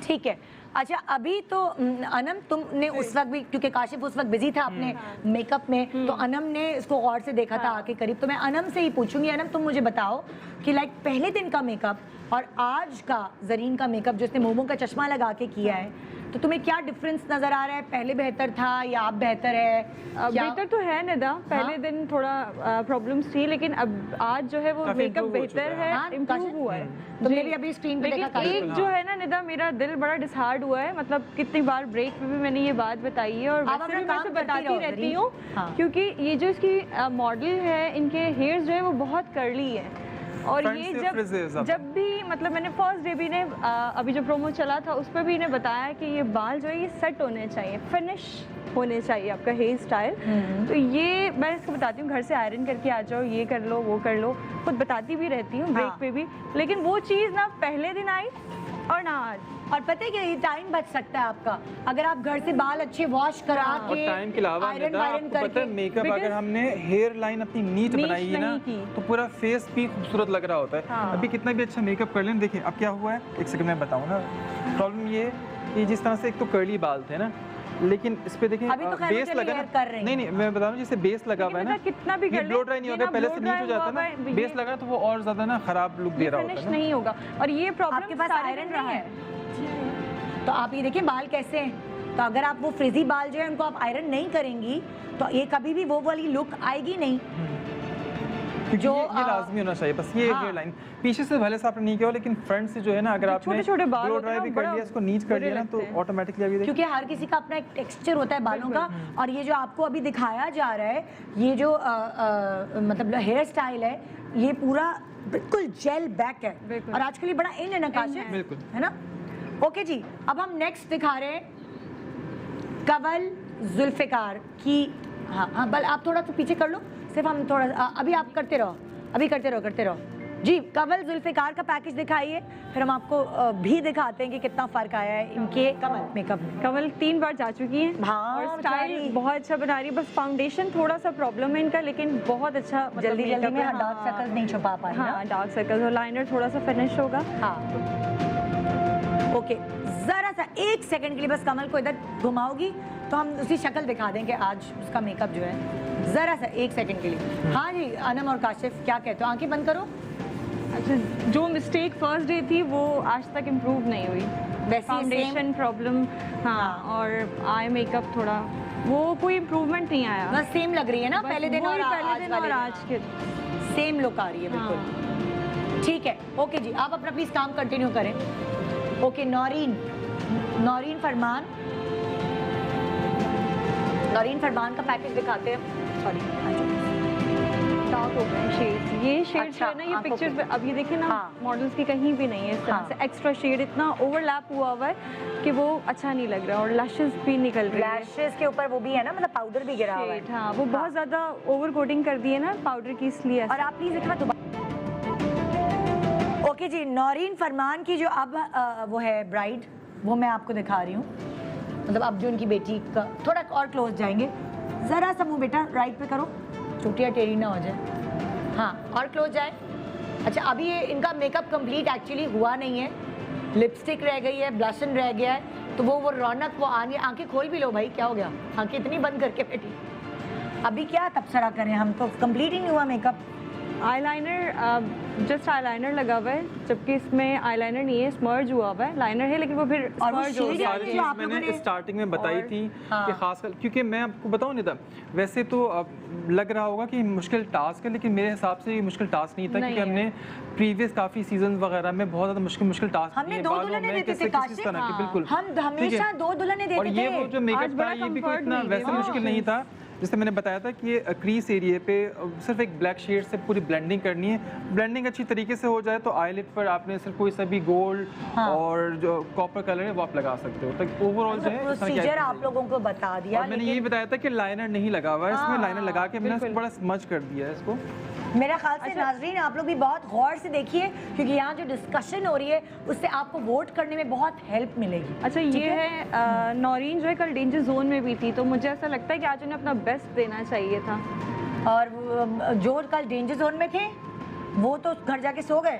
ठीक है, अच्छा अभी तो अनम तुमने उस वक्त भी, क्योंकि काशिफ उस वक्त बिजी था अपने मेकअप में, तो अनम ने इसको गौर से देखा था आके करीब। तो मैं अनम से ही पूछूंगी, अनम तुम मुझे बताओ कि लाइक पहले दिन का मेकअप और आज का ज़रीन का मेकअप जिसने मोमो का चश्मा लगा के किया है, तो तुम्हें क्या डिफरेंस नजर आ रहा है? पहले बेहतर था या अब बेहतर है? बेहतर तो है निदा, पहले दिन थोड़ा प्रॉब्लम्स थी, लेकिन अब आज जो है वो मेकअप बेहतर है, इम्प्रूव हुआ है। तुमने भी अभी स्क्रीन पे देखा। एक जो है ना निदा, मेरा दिल बड़ा डिसहार्ड हुआ है, मतलब कितनी बार ब्रेक पे भी मैंने ये बात बताई है, और वैसे भी मैं बताती रहती हूँ, क्योंकि ये जो इसकी मॉडल है, इनके हेयर्स जो है वो बहुत कर्ली है, और ये जब भी मतलब मैंने फर्स्ट डे भी ने अभी जो प्रोमो चला था उस पर भी इन्हें बताया कि ये बाल जो है ये सेट होने चाहिए, फिनिश होने चाहिए आपका हेयर स्टाइल। तो ये मैं इसको बताती हूँ, घर से आयरन करके आ जाओ, ये कर लो वो कर लो, खुद बताती भी रहती हूँ ब्रेक पे भी, लेकिन वो चीज़ ना पहले दिन आई और ना आज। और पता है कि ये टाइम बच सकता है आपका, अगर आप घर से बाल अच्छे वॉश करा के, टाइम के अलावा आपको पता है मेकअप अगर हमने हेयर लाइन अपनी नीट बनाई है ना, तो पूरा फेस भी खूबसूरत लग रहा होता है। अभी कितना भी अच्छा मेकअप कर लें, देखिए अब क्या हुआ है, एक सेकंड में बताऊंगा। प्रॉब्लम ये कि जिस तरह से एक तो कर्ली बाल थे ना, लेकिन इस पे देखिए बेस लगा ना, नहीं मैं बता रहा हूँ जैसे बेस लगा हुआ है ना, कितना भी ब्लो ड्राई नहीं होगा, पहले से नीट हो जाता है ना, बेस लगा तो वो और ज्यादा ना खराब लुक दे रहा होता है, नहीं होगा। और ये प्रॉब्लम आपके पास आयरन रहा है, तो आप ये देखिए बाल कैसे हैं, तो अगर आप वो फ्रिजी बाल जो है उनको आप आयरन नहीं करेंगी तो ये कभी भी वो वाली लुक आएगी नहीं जो ये लाजमी होना चाहिए। बस ये हेयर लाइन पीछे से भले से आपने नहीं किया, लेकिन फ्रंट से जो है ना, अगर आपने ब्लो ड्राई भी कर लिया, इसको नीच कर लिया ना, तो ऑटोमेटिकली अभी क्योंकि हर किसी का अपना एक टेक्सचर होता है बालों का, और ये जो आपको अभी दिखाया जा रहा है, ये जो मतलब हेयर स्टाइल है, ये पूरा बिल्कुल जेल बैक है, और आजकल ये बड़ा इन है ना काशिफ, है ना। ओके जी, अब हम नेक्स्ट दिखा रहे हैं कवल जुल्फ़िकार की। हाँ बल आप थोड़ा सा पीछे कर लो, सिर्फ हम थोड़ा अभी आप करते रहो, अभी करते रहो जी। कवल जुल्फ़िकार का पैकेज दिखाइए, फिर हम आपको भी दिखाते हैं कि कितना फ़र्क आया है इनके कवल मेकअप में। कवल 3 बार जा चुकी हैं, और स्टाइल बहुत अच्छा बना रही है, बस फाउंडेशन थोड़ा सा प्रॉब्लम है इनका, लेकिन बहुत अच्छा जल्दी में डार्क सर्कल्स नहीं छुपा पाए। हाँ डार्क सर्कल्स, और लाइनर थोड़ा सा फिनिश होगा। हाँ ओके, जरा सा 1 सेकंड के लिए बस कमल को इधर घुमाओगी तो हम उसकी शक्ल दिखा देंगे आज उसका मेकअप जो है, जरा सा 1 सेकंड के लिए। हाँ जी अनम और काशिफ क्या कहते हो, आंखें बंद करो। अच्छा, जो मिस्टेक फर्स्ट डे थी वो आज तक इम्प्रूव नहीं हुई, वैसे फाउंडेशन प्रॉब्लम, हाँ, और आई मेकअप थोड़ा वो कोई इम्प्रूवमेंट नहीं आया, बस सेम लग रही है ना, पहले दिन और आज के सेम लुक आ रही है बिल्कुल। ठीक है ओके जी, आप अपना प्लीज काम कंटिन्यू करें। ओके नौरीन, नौरीन फरमान का पैकेज दिखाते हैं। सॉरी, डार्क हो गए शेड्स, ये शेड्स अच्छा, जो है ना, ये आंखों पिक्चर्स पे। अब ये देखिए ना, हाँ। मॉडल्स की कहीं भी नहीं है इस तरह हाँ। से एक्स्ट्रा शेड, इतना ओवरलैप हुआ हुआ है कि वो अच्छा नहीं लग रहा, और लैशेस भी निकल रही है। लैशेस के ऊपर वो भी है ना, मतलब पाउडर भी गिरा हुआ है। शेड, हाँ, वो बहुत ज़्यादा ओवर कोटिंग कर दी है ना पाउडर की, इसलिए और आप प्लीज इतना दोबारा। ओके जी, नौरीन फरमान की जो अब वो है ब्राइड, वो मैं आपको दिखा रही हूँ। मतलब अब जो उनकी बेटी का, थोड़ा और क्लोज जाएंगे, जरा सा मुंह बेटा राइट पे करो, चुटिया टेढ़ी ना हो जाए। हाँ, और क्लोज जाए। अच्छा, अभी ये इनका मेकअप कंप्लीट एक्चुअली हुआ नहीं है, लिपस्टिक रह गई है, ब्लशन रह गया है, तो वो रौनक वो आने। आंखें खोल भी लो भाई, क्या हो गया, आंखें इतनी बंद करके बैठी। अभी क्या तबसरा करें, हम तो कंप्लीट ही नहीं हुआ मेकअप। आईलाइनर, जस्ट आईलाइनर लगा हुआ है, जबकि इसमें आईलाइनर नहीं है, स्मर्ज हुआ हुआ है। लाइनर है लेकिन वो फिर और वो स्मर्ज हो शेड गया। है सारी जो चीज़ आप लोगों मैंने ने- स्टार्टिंग में बताई और- थी हाँ। कि खासकर क्योंकि मैं आपको बताऊं नहीं था, वैसे तो लग रहा होगा कि मुश्किल टास्क है, लेकिन मेरे हिसाब से ये मुश्किल टास्क नहीं था, नहीं क्योंकि है। हमने प्रीवियस काफ़ी सीजन वगैरह में बहुत ज़्यादा मुश्किल टास्क हमने दो दुल्हनें देते थे काशिफ, बिल्कुल हम ठीक है। हमेशा दो दुल्हनें देते और ये थे। वो जो आज मेकअप बड़ा था, ये भी कोई comfort इतना मिल वैसे गया। मुश्किल नहीं था। जैसे मैंने बताया था कि ये क्रीज एरिया पे सिर्फ एक ब्लैक शेड से पूरी ब्लेंडिंग करनी है। ब्लेंडिंग अच्छी तरीके से हो जाए तो आईलिड पर आपने सिर्फ कोई सा भी गोल्ड हाँ। और जो कॉपर कलर है वो आप लगा सकते हो। तो ओवरऑल जो है इस तरह की प्रोसीजर item आप है। लोगों को बता दिया, और मैंने ये बताया था कि लाइनर नहीं लगा हुआ है इसमें, हाँ, लाइनर लगा के मैंने इसको बिल्कुल। बड़ा स्मज कर दिया है इसको। मेरा ख्याल से नाजरीन आप लोग भी बहुत गौर से देखिए, क्योंकि यहाँ जो डिस्कशन हो रही है उससे आपको वोट करने में बहुत हेल्प मिलेगी। अच्छा, ये है नौरीन जो है कल डेंजर जोन में भी थी, तो मुझे ऐसा लगता है कि आज उन्हें अपना बेस्ट देना चाहिए था। और जो कल डेंजर जोन में थे वो तो घर जाके सो गए।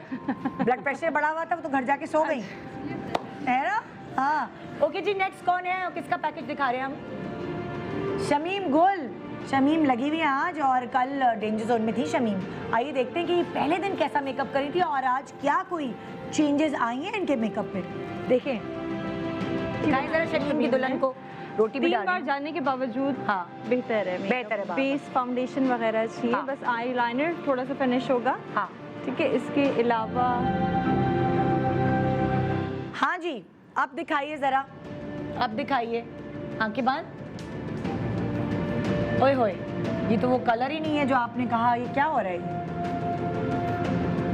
ब्लड प्रेशर बढ़ा हुआ था, वो तो घर जाके सो गई, है ना। हाँ, ओके जी, नेक्स्ट कौन है, किसका पैकेज दिखा रहे हैं हम? शमीम गुल। शमीम लगी हुई है आज, और कल डेंजर जोन में थी शमीम। आइए देखते हैं कि पहले दिन कैसा मेकअप करी थी और आज क्या कोई चेंजेस आई हैं इनके मेकअप में। देखें, दिखाएं जरा शमीम की दुल्हन को। रोटी भी 3 डाली बार जाने के बावजूद हाँ। बेहतर है, बेहतर है, बेस फाउंडेशन वगैरह चाहिए, हाँ। बस आई लाइनर थोड़ा सा फिनिश होगा। हाँ ठीक है, इसके अलावा हाँ जी, अब दिखाइए जरा, अब दिखाइए, आंखें बंद। ओए होए, ये तो वो कलर ही नहीं है जो आपने कहा, ये क्या हो रहा है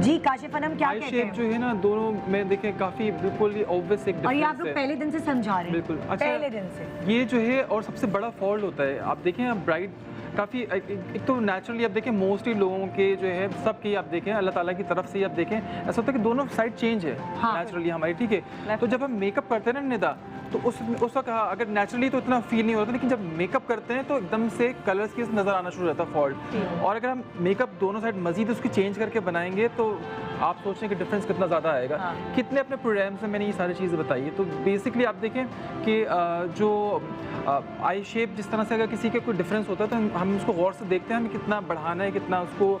जी? काशिफ अनम क्या आई कहते शेप हैं? जो है ना, दोनों में देखें काफ़ी बिल्कुल ऑब्वियस एक और ये आप डिफरेंस लोग है। पहले दिन से समझा रहे हैं? बिल्कुल। अच्छा, पहले दिन से ये जो है और सबसे बड़ा फॉल्ट होता है, आप देखें आप ब्राइड काफ़ी एक तो नेचुरली आप देखें मोस्टली लोगों के जो है सबके आप देखें अल्लाह ताला की तरफ से ही आप देखें ऐसा होता है कि दोनों साइड चेंज है हाँ। नेचुरली हमारी, ठीक है। तो जब हम मेकअप करते हैं ना निदा, तो उस वक्त अगर नेचुरली तो इतना फील नहीं होता, लेकिन जब मेकअप करते हैं तो एकदम से कलर्स की नज़र आना शुरू होता है फॉल्ट। और अगर हम मेकअप दोनों साइड मजीद उसकी चेंज करके बनाएंगे तो आप सोचें कि डिफरेंस कितना ज़्यादा आएगा। हाँ। कितने अपने प्रोग्राम से मैंने ये सारी चीज़ें बताई है। तो बेसिकली आप देखें कि जो आई शेप जिस तरह से अगर किसी के कोई डिफरेंस होता है तो हम उसको गौर से देखते हैं, हमें कितना बढ़ाना है, कितना उसको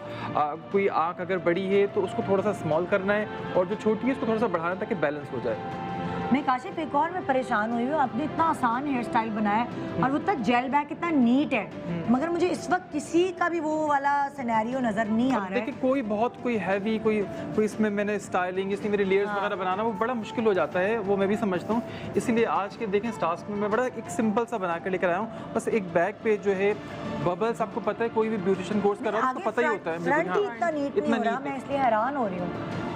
कोई आँख अगर बड़ी है तो उसको थोड़ा सा स्मॉल करना है, और जो छोटी है उसको थोड़ा सा बढ़ाना है ताकि बैलेंस हो जाए। मैं काशिफ एक और मैं परेशान हुई हूँ, आपने इतना आसान हेयर स्टाइल बनाया और वो इतना जेल बैक इतना नीट है, मगर मुझे इस वक्त किसी का भी वो वाला सिनेरियो नजर नहीं आ रहा है। देखिए कोई हैवी कोई इसमें मैंने स्टाइलिंग इसलिए मेरे लेयर्स वगैरह बनाना वो बड़ा मुश्किल हो जाता है, वो मैं भी समझता हूँ। इसीलिए आज के देखें टास्क में मैं बड़ा एक सिंपल सा बना कर लेकर आया हूँ। बस एक बैक पे जो है बबल्स, आपको पता है कोई भी ब्यूटिशियन कोर्स कर रहा है उसको पता ही होता है। फ्रंट ही इतना नीट नहीं हो रहा, मैं इसलिए हैरान हो रही हूँ।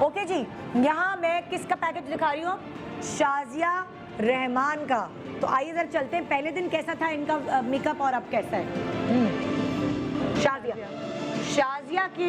ओके जी, यहाँ मैं किसका पैकेज दिखा रही हूँ? शाजिया रहमान का। तो आइए जरा चलते हैं, पहले दिन कैसा था इनका मेकअप और अब कैसा है। शाजिया की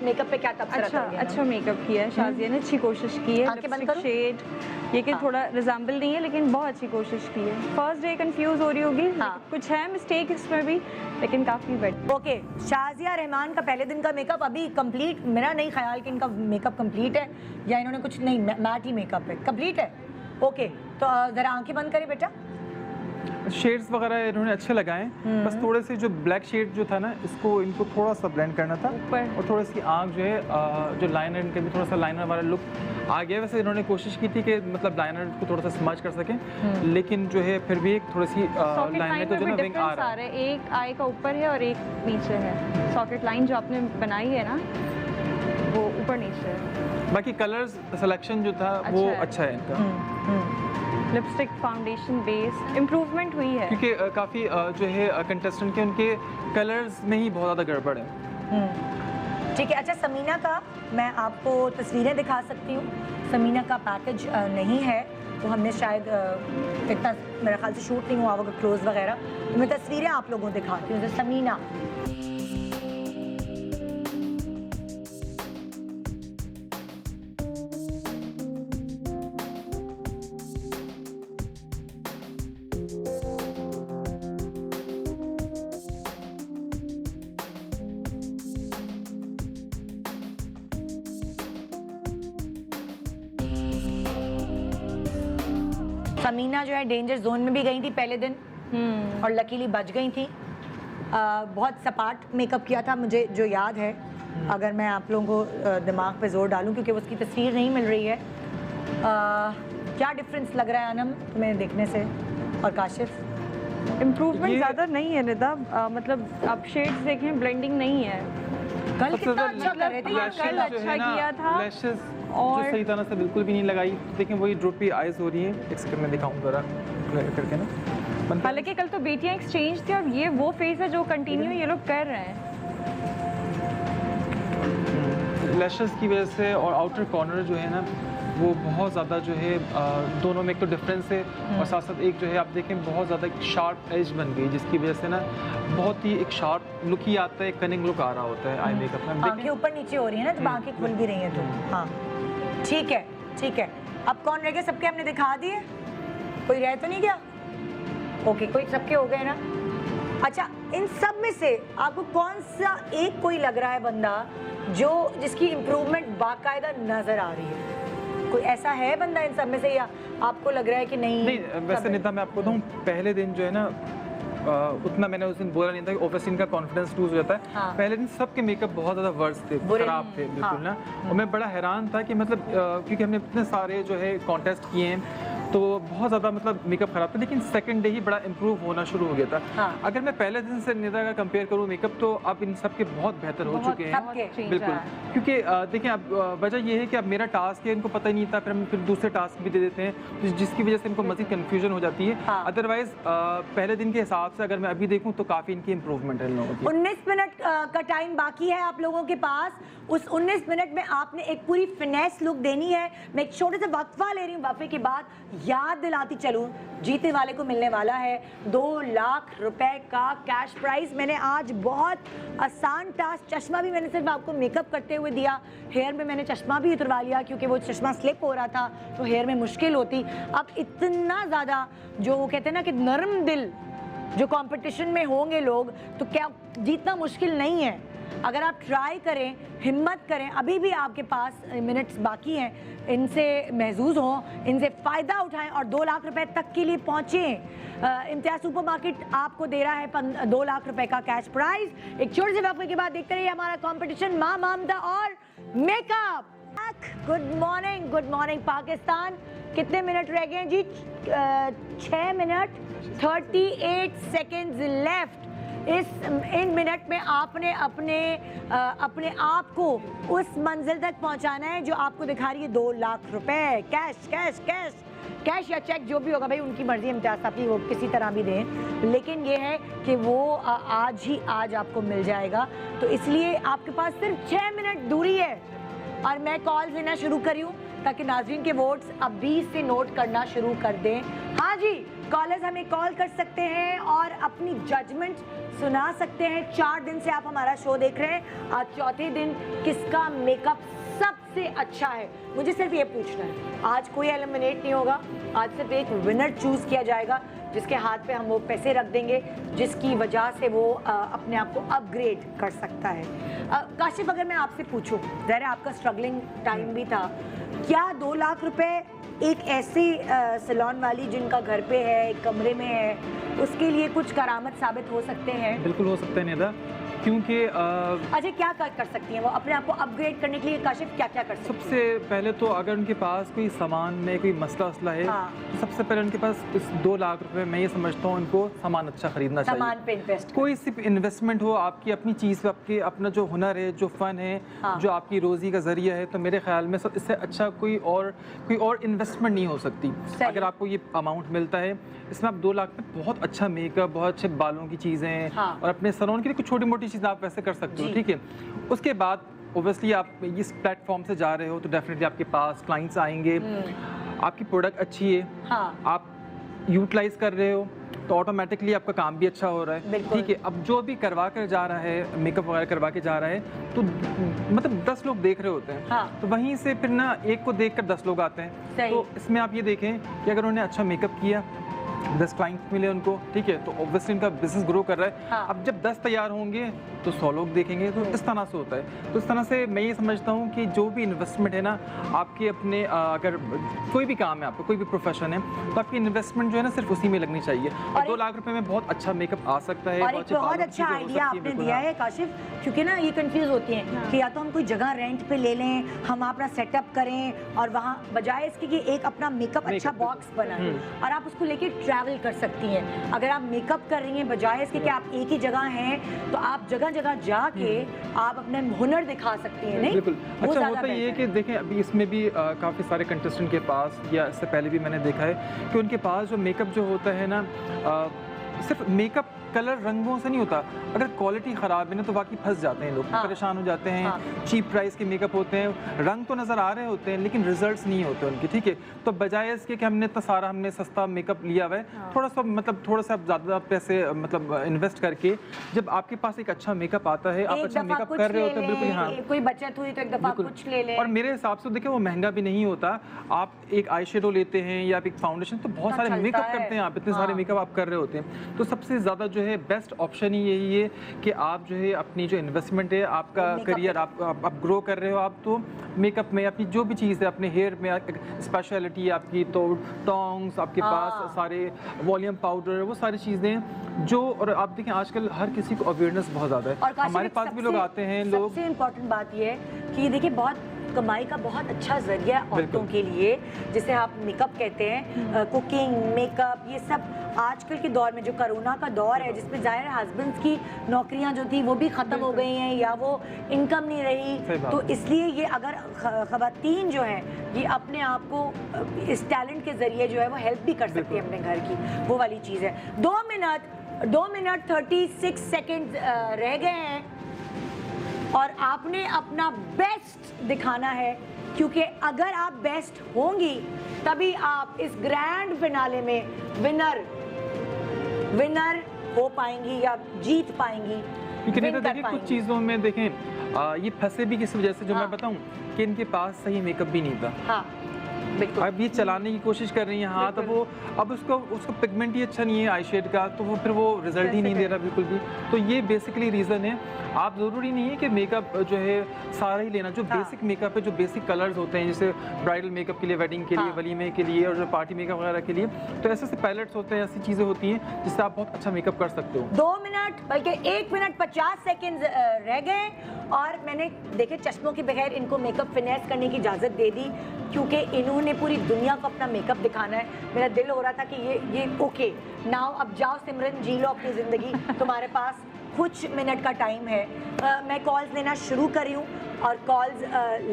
मेकअप पे क्या तबसरा अच्छा मेकअप किया है शाजिया ने, अच्छी कोशिश की है। आंखें बंद लिपस्टिक करो। शेड ये कि थोड़ा रिजेंबल नहीं है, लेकिन बहुत अच्छी कोशिश की है। फर्स्ट डे कंफ्यूज हो रही होगी, कुछ है मिस्टेक इसमें भी, लेकिन काफ़ी बेटर। ओके, शाजिया रहमान का पहले दिन का मेकअप अभी कंप्लीट, मेरा नहीं ख्याल कि इनका मेकअप कंप्लीट है या इन्होंने कुछ नहीं, मैट ही मेकअप है, कंप्लीट है। ओके, तो ज़रा आंखें बंद करें बेटा। शेड्स वगैरह इन्होंने अच्छे लगाए, बस थोड़े से जो ब्लैक शेड जो था ना इनको थोड़ा सा ब्लेंड करना था, और थोड़ी सी आँख जो है जो लाइनर इनके भी थोड़ा सा लाइनर वाला लुक आ गया। वैसे इन्होंने कोशिश की थी कि मतलब लाइनर को थोड़ा सा स्मच कर सकें, लेकिन जो है फिर भी एक थोड़ी सी लाइनर तो जो ना विंग आ रहा है। एक आई का ऊपर है और एक नीचे है। सॉकेट लाइन जो आपने बनाई है ना वो ऊपर नीचे है। बाकी कलर्स सिलेक्शन जो था वो अच्छा है इनका। लिपस्टिक, फाउंडेशन, बेस इम्प्रूवमेंट हुई है। क्योंकि काफ़ी जो है कंटेस्टेंट के उनके कलर्स में ही बहुत ज़्यादा गड़बड़ है। ठीक है। अच्छा, समीना का मैं आपको तस्वीरें दिखा सकती हूँ। समीना का पैकेज नहीं है, तो हमने शायद इतना मेरे ख्याल से शूट नहीं हुआ होगा क्लोज वगैरह, तो मैं तस्वीरें आप लोगों को दिखाती हूँ। समीना, समीना जो है डेंजर जोन में भी गई थी पहले दिन और लकीली बच गई थी। बहुत सपाट मेकअप किया था, मुझे जो याद है, अगर मैं आप लोगों को दिमाग पे जोर डालूं, क्योंकि उसकी तस्वीर नहीं मिल रही है। क्या डिफरेंस लग रहा है अनम तुम्हें देखने से और काशिफ? इम्प्रूवमेंट ज़्यादा नहीं है निदा, मतलब आप शेड्स देखें, ब्लेंडिंग नहीं है। कल कितना अच्छा कर रहे थे, कल अच्छा किया था और सही तरह से बिल्कुल भी नहीं लगाई। देखें वही ड्रूपी आईज हो रही है। एक सेकंड में दिखाऊं जरा करके ना। हालांकि कल तो बेटियां एक्सचेंज थी और ये वो फेस है जो कंटिन्यू ये लोग कर रहे हैं। लैशेस की वजह से और आउटर कॉर्नर जो है ना वो बहुत ज़्यादा जो है दोनों में एक तो डिफरेंस है और साथ साथ एक जो है आप देखें बहुत ज़्यादा एक शार्प एज बन गई, जिसकी वजह से ना बहुत ही एक शार्प लुक ही आता है, एक कनिंग लुक आ रहा होता है आई मेकअप में। आंखें ऊपर नीचे हो रही है ना, तो आंखें खुल भी रही हैं तो हाँ ठीक है ठीक है। अब कौन रह गया? सबके हमने दिखा दिए, कोई रह तो नहीं गया? ओके, कोई सबके हो गए ना। अच्छा, इन सब में से आपको कौन सा एक कोई लग रहा है बंदा जो जिसकी इम्प्रूवमेंट बाकायदा नजर आ रही है? कोई ऐसा है बंदा इन सब में से, या आपको लग रहा है कि नहीं? नहीं, वैसे निदा मैं आपको बताऊं, पहले दिन जो है ना उतना मैंने उस दिन बोला नहीं था कि ओवरसीन का कॉन्फिडेंस लूज हो जाता है। हाँ। पहले दिन सबके मेकअप बहुत ज़्यादा वर्स थे, खराब थे बिल्कुल। हाँ। ना, और मैं बड़ा हैरान था कि मतलब क्योंकि हमने इतने सारे जो है कॉन्टेस्ट किए हैं तो बहुत ज़्यादा मतलब मेकअप खराब था, लेकिन सेकंड डे ही बड़ा इंप्रूव होना शुरू हो गया था। हाँ। अगर मैं पहले दिन से निदा का कंपेयर करूँ मेकअप, तो अब इन सब के बहुत बेहतर हो चुके हैं बिल्कुल। क्योंकि देखिए अब वजह ये है कि अब मेरा टास्क है, इनको पता ही नहीं था, फिर हम फिर दूसरे टास्क भी दे देते हैं, जिसकी वजह से इनको मज़ीद कन्फ्यूजन हो जाती है। हाँ। अदरवाइज पहले दिन के हिसाब से अगर मैं अभी देखूँ तो काफ़ी इनकी इंप्रूवमेंट है इन लोगों की। 19 मिनट का टाइम बाकी है आप लोगों के पास। उस 19 मिनट में आपने एक पूरी फिनेस लुक देनी है। मैं एक छोटे से वक्फा ले रही हूँ, वक्फे के बाद याद दिलाती चलूँ, जीतने वाले को मिलने वाला है 2 लाख रुपए का कैश प्राइज। मैंने आज बहुत आसान टास्क, चश्मा भी मैंने सिर्फ आपको मेकअप करते हुए दिया, हेयर में मैंने चश्मा भी उतरवा लिया क्योंकि वो चश्मा स्लिप हो रहा था तो हेयर में मुश्किल होती। अब इतना ज़्यादा जो वो कहते हैं ना कि नरम दिल जो कंपटीशन में होंगे लोग, तो क्या जीतना मुश्किल नहीं है। अगर आप ट्राई करें, हिम्मत करें, अभी भी आपके पास मिनट्स बाकी हैं, इनसे महजूज हों, इनसे फ़ायदा उठाएं और 2 लाख रुपए तक के लिए पहुँचें। इम्तियाज़ सुपरमार्केट आपको दे रहा है 2 लाख रुपए का कैश प्राइज। एक छोटे से वक्फे के बाद देखते रहिए हमारा कंपटीशन माँ ममता और मेकअप। Good morning Pakistan. कितने मिनट रह गए जी? 6 मिनट 38 सेकेंड्स लेफ्ट। इन मिनट में आपने अपने आप को उस मंजिल तक पहुंचाना है जो आपको दिखा रही है 2 लाख रुपए कैश। कैश कैश कैश या चेक जो भी होगा भाई उनकी मर्जी, इम्तियाज़ साहब की, वो किसी तरह भी दें, लेकिन ये है कि वो आज आपको मिल जाएगा। तो इसलिए आपके पास सिर्फ 6 मिनट दूरी है और मैं कॉल देना शुरू करी हूँ ताकि नाज़रीन के वोट्स अभी से नोट करना शुरू कर दें। हाँ जी, कॉलर्स हमें कॉल कर सकते हैं और अपनी जजमेंट सुना सकते हैं। 4 दिन से आप हमारा शो देख रहे हैं, आज चौथे दिन किसका मेकअप सबसे अच्छा है, मुझे सिर्फ ये पूछना है। आज कोई एलिमिनेट नहीं होगा, आज सिर्फ एक विनर चूज किया जाएगा जिसके हाथ पे हम वो पैसे रख देंगे जिसकी वजह से वो अपने आप को अपग्रेड कर सकता है। काशिफ, अगर मैं आपसे पूछूं, ज़रा आपका स्ट्रगलिंग टाइम भी था, क्या 2 लाख रुपए एक ऐसी सैलून वाली जिनका घर पे है, एक कमरे में है, उसके लिए कुछ करामत साबित हो सकते हैं? बिल्कुल हो सकते हैं निदा। क्योंकि अच्छा क्या कर सकती हैं वो अपने आप को अपग्रेड करने के लिए काशिफ क्या क्या कर सकती हैं? सबसे पहले तो अगर उनके पास कोई सामान में कोई मसला है तो सबसे पहले उनके पास इस 2 लाख रुपए मैं ये समझता हूँ उनको सामान अच्छा खरीदना चाहिए। सामान पे इन्वेस्ट कोई सिर्फ इन्वेस्टमेंट हो आपकी अपनी चीज़ पे, आपके अपना जो हुनर है, जो फ़न है, जो आपकी रोज़ी का ज़रिया है, तो मेरे ख्याल में इससे अच्छा कोई और इन्वेस्टमेंट नहीं हो सकती। अगर आपको ये अमाउंट मिलता है इसमें आप 2 लाख में बहुत अच्छा मेकअप, बहुत अच्छे बालों की चीज़ें और अपने सैलून के लिए कुछ छोटी मोटी चीज़ें आप वैसे कर सकते हो, ठीक है। उसके बाद ओबियसली आप इस प्लेटफॉर्म से जा रहे हो तो डेफिनेटली आपके पास क्लाइंट्स आएंगे, आपकी प्रोडक्ट अच्छी है, आप यूटिलाइज कर रहे हो तो ऑटोमेटिकली आपका काम भी अच्छा हो रहा है, ठीक है। अब जो भी करवा कर जा रहा है, मेकअप वगैरह करवा के जा रहा है, तो मतलब 10 लोग देख रहे होते हैं, तो वहीं से फिर ना एक को देखकर 10 लोग आते हैं। तो इसमें आप ये देखें कि अगर उन्होंने अच्छा मेकअप किया, 10 क्लाइंट मिले उनको, ठीक है, तो ऑब्वियसली उनका बिजनेस ग्रो कर रहा है। अब जब 10 तैयार होंगे तो 100 लोग देखेंगे, तो इस तरह से होता है। तो इस तरह से मैं ये समझता हूँ कि जो भी इन्वेस्टमेंट है ना आपके अपने, अगर कोई भी काम है आपका, कोई भी प्रोफेशन है, तो आपकी इन्वेस्टमेंट जो है ना सिर्फ उसी में लगनी चाहिए। और 2 लाख रुपए में बहुत अच्छा मेकअप आ सकता है। और एक बहुत अच्छा आइडिया आपने दिया है काशिफ, क्योंकि ना ये कंफ्यूज होती हैं कि या तो हम कोई जगह रेंट पे ले लें, हम अपना सेटअप करें और वहाँ बजाय इसके कि एक अपना मेकअप अच्छा बॉक्स बनाएं और आप उसको लेके ट्रैवल कर सकती हैं। अगर आप मेकअप कर रही हैं बजाय इसके कि आप एक ही जगह हैं, तो आप जगह जगह जाके आप अपने हुनर दिखा सकती हैं। नहीं बिल्कुल। अच्छा होता ये है कि देखें अभी इसमें भी काफ़ी सारे कंटेस्टेंट के पास, या इससे पहले भी मैंने देखा है कि उनके पास जो मेकअप जो होता है ना, सिर्फ मेकअप कलर रंगों से नहीं होता, अगर क्वालिटी ख़राब है ना तो बाकी फंस जाते हैं लोग, परेशान हो जाते हैं। चीप प्राइस के मेकअप होते हैं, रंग तो नज़र आ रहे होते हैं लेकिन रिजल्ट्स नहीं होते उनके, ठीक है। तो बजाय इसके कि हमने इतना सारा हमने सस्ता मेकअप लिया हुआ है, थोड़ा सा ज़्यादा पैसे मतलब इन्वेस्ट करके जब आपके पास एक अच्छा मेकअप आता है, आप अच्छा मेकअप कर रहे होते हैं, बिल्कुल हाँ कोई बचत हुई तो एक दफ़ा कुछ ले लें। और मेरे हिसाब से देखिए वो महंगा भी नहीं होता। आप एक आई शेडो लेते हैं या आप एक फाउंडेशन, तो बहुत सारे मेकअप करते हैं आप, इतने सारे मेकअप आप कर रहे होते हैं। तो सबसे ज़्यादा जो है बेस्ट ऑप्शन ही यही है कि आप जो है अपनी जो इन्वेस्टमेंट है, आपका करियर आप ग्रो कर रहे हो, आप तो मेकअप में अपनी जो भी चीज़ है, अपने हेयर में स्पेशलिटी आपकी, तो टोंग्स आपके पास, सारे वॉल्यूम पाउडर, वो सारी चीज़ें जो, और आप देखें आजकल हर किसी को अवेयरनेस बहुत ज़्यादा है। हमारे पास भी लोग आते हैं, लोग सबसे इम्पोर्टेंट बात ये है कि देखिए बहुत कमाई का बहुत अच्छा जरिया है औरतों के लिए, जिसे आप मेकअप कहते हैं, कुकिंग, मेकअप, ये सब आजकल के दौर में जो कोरोना का दौर है जिसमें ज़ाहिर है हस्बैंड्स की नौकरियां जो थी वो भी ख़त्म हो गई हैं या वो इनकम नहीं रही, तो इसलिए ये अगर ख़वातीन जो हैं ये अपने आप को इस टैलेंट के ज़रिए जो है वो हेल्प भी कर सकती है अपने घर की, वो वाली चीज़ है। 2 मिनट 36 सेकेंड रह गए हैं और आपने अपना बेस्ट दिखाना है, क्योंकि अगर आप बेस्ट होंगी तभी आप इस ग्रैंड फिनाले में विनर हो पाएंगी या जीत पाएंगी। क्योंकि देखिए कुछ चीज़ों में देखें ये फंसे भी किस वजह से, जो मैं बताऊं कि इनके पास सही मेकअप भी नहीं था। अब ये चलाने की कोशिश कर रही हैं हाथ, अब वो अब उसको पिगमेंट ही अच्छा नहीं है आई शेड का, तो वो फिर वो रिजल्ट ही नहीं दे रहा बिल्कुल भी। तो ये बेसिकली रीज़न है। आप ज़रूरी नहीं है कि मेकअप जो है सारा ही लेना, जो बेसिक मेकअप है, जो बेसिक कलर्स होते हैं, जैसे ब्राइडल मेकअप के लिए, वेडिंग के लिए, वलीमे के लिए और जो पार्टी मेकअप वगैरह के लिए, तो ऐसे ऐसे पैलेट्स होते हैं, ऐसी चीज़ें होती हैं जिससे आप बहुत अच्छा मेकअप कर सकते हो। 2 मिनट बल्कि 1 मिनट 50 सेकेंड रह गए और मैंने देखे चश्मों के बगैर इनको मेकअप फिनेस करने की इजाज़त दे दी, क्योंकि इन्होंने पूरी दुनिया को अपना मेकअप दिखाना है। मेरा दिल हो रहा था कि ये ओके नाउ, अब जाओ सिमरन, जी लो अपनी ज़िंदगी, तुम्हारे पास कुछ मिनट का टाइम है। मैं कॉल्स लेना शुरू कर रही हूँ और कॉल्स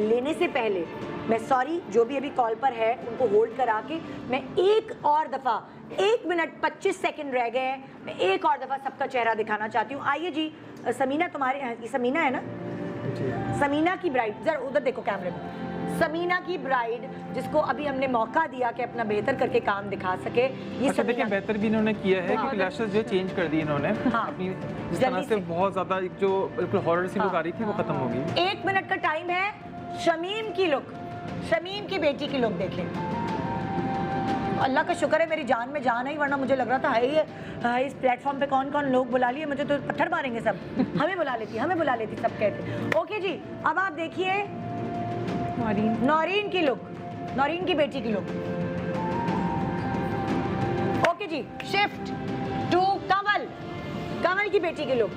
लेने से पहले मैं सॉरी जो भी अभी कॉल पर है उनको होल्ड करा के मैं एक और दफ़ा 1 मिनट 25 सेकेंड रह गए हैं, मैं एक और दफ़ा सबका चेहरा दिखाना चाहती हूँ। आइए जी, समीना तुम्हारे, समीना है ना, समीना की ब्राइड, जरा उधर देखो कैमरे में, समीना की ब्राइड जिसको अभी हमने मौका दिया कि अपना बेहतर करके काम दिखा सके। ये अच्छा देखिए बेहतर भी इन्होंने किया है क्योंकि लैशेस जो चेंज कर दी इन्होंने, अपनी जिस तरह से बहुत ज़्यादा जो बिल्कुल हॉरर सी लुक आ रही थी वो खत्म हो गई। 1 मिनट का टाइम है। शमीम की लुक, शमीम की बेटी की लुक देखें। अल्लाह का शुक्र है मेरी जान में जान है, वरना मुझे लग रहा था है इस प्लेटफॉर्म पे कौन कौन लोग बुला लिए, मुझे तो पत्थर मारेंगे सब। हमें बुला लेती सब कहते। ओके जी, अब आप देखिए नौरीन की लुक, नौरीन की बेटी की लुक। ओके जी, शिफ्ट टू कंवल, कंवल की बेटी की लुक।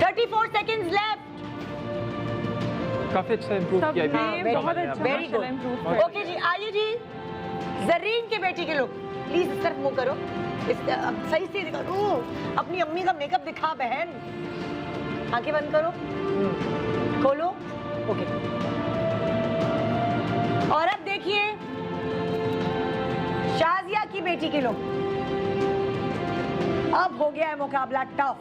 34 seconds left. काफी अच्छा इम्प्रूव किया सबने बहुत अच्छा वेरी गुड। इम्प्रूव किया। ओके जी, आइए जी, जरीन की बेटी के लोग प्लीज इस तरफ मुंह करो, अब सही से दिखा। अपनी अम्मी का मेकअप दिखा बहन, आंखें बंद करो, खोलो। ओके, और अब देखिए शाजिया की बेटी के लोग। अब हो गया है मुकाबला टफ,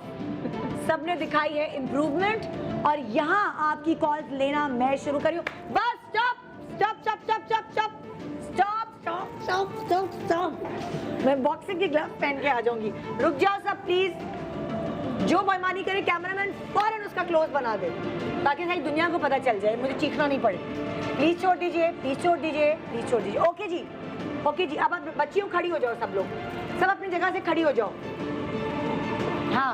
सबने दिखाई है इम्प्रूवमेंट, और यहाँ आपकी कॉल्स लेना मैं शुरू करी हूँ। Bus stop stop stop stop stop stop stop stop stop stop stop. मैं बॉक्सिंग की ग्लव्स पहन के आ जाऊंगी। रुक जाओ सब प्लीज। जो बेईमानी करे कैमरामैन फौरन उसका क्लोज बना दे, ताकि सारी दुनिया को पता चल जाए, मुझे चीखना नहीं पड़े। प्लीज छोड़ दीजिए, प्लीज छोड़ दीजिए, प्लीज छोड़ दीजिए। ओके जी, ओके जी। अब आप बच्चियों खड़ी हो जाओ, सब लोग सब अपनी जगह से खड़ी हो जाओ। हाँ,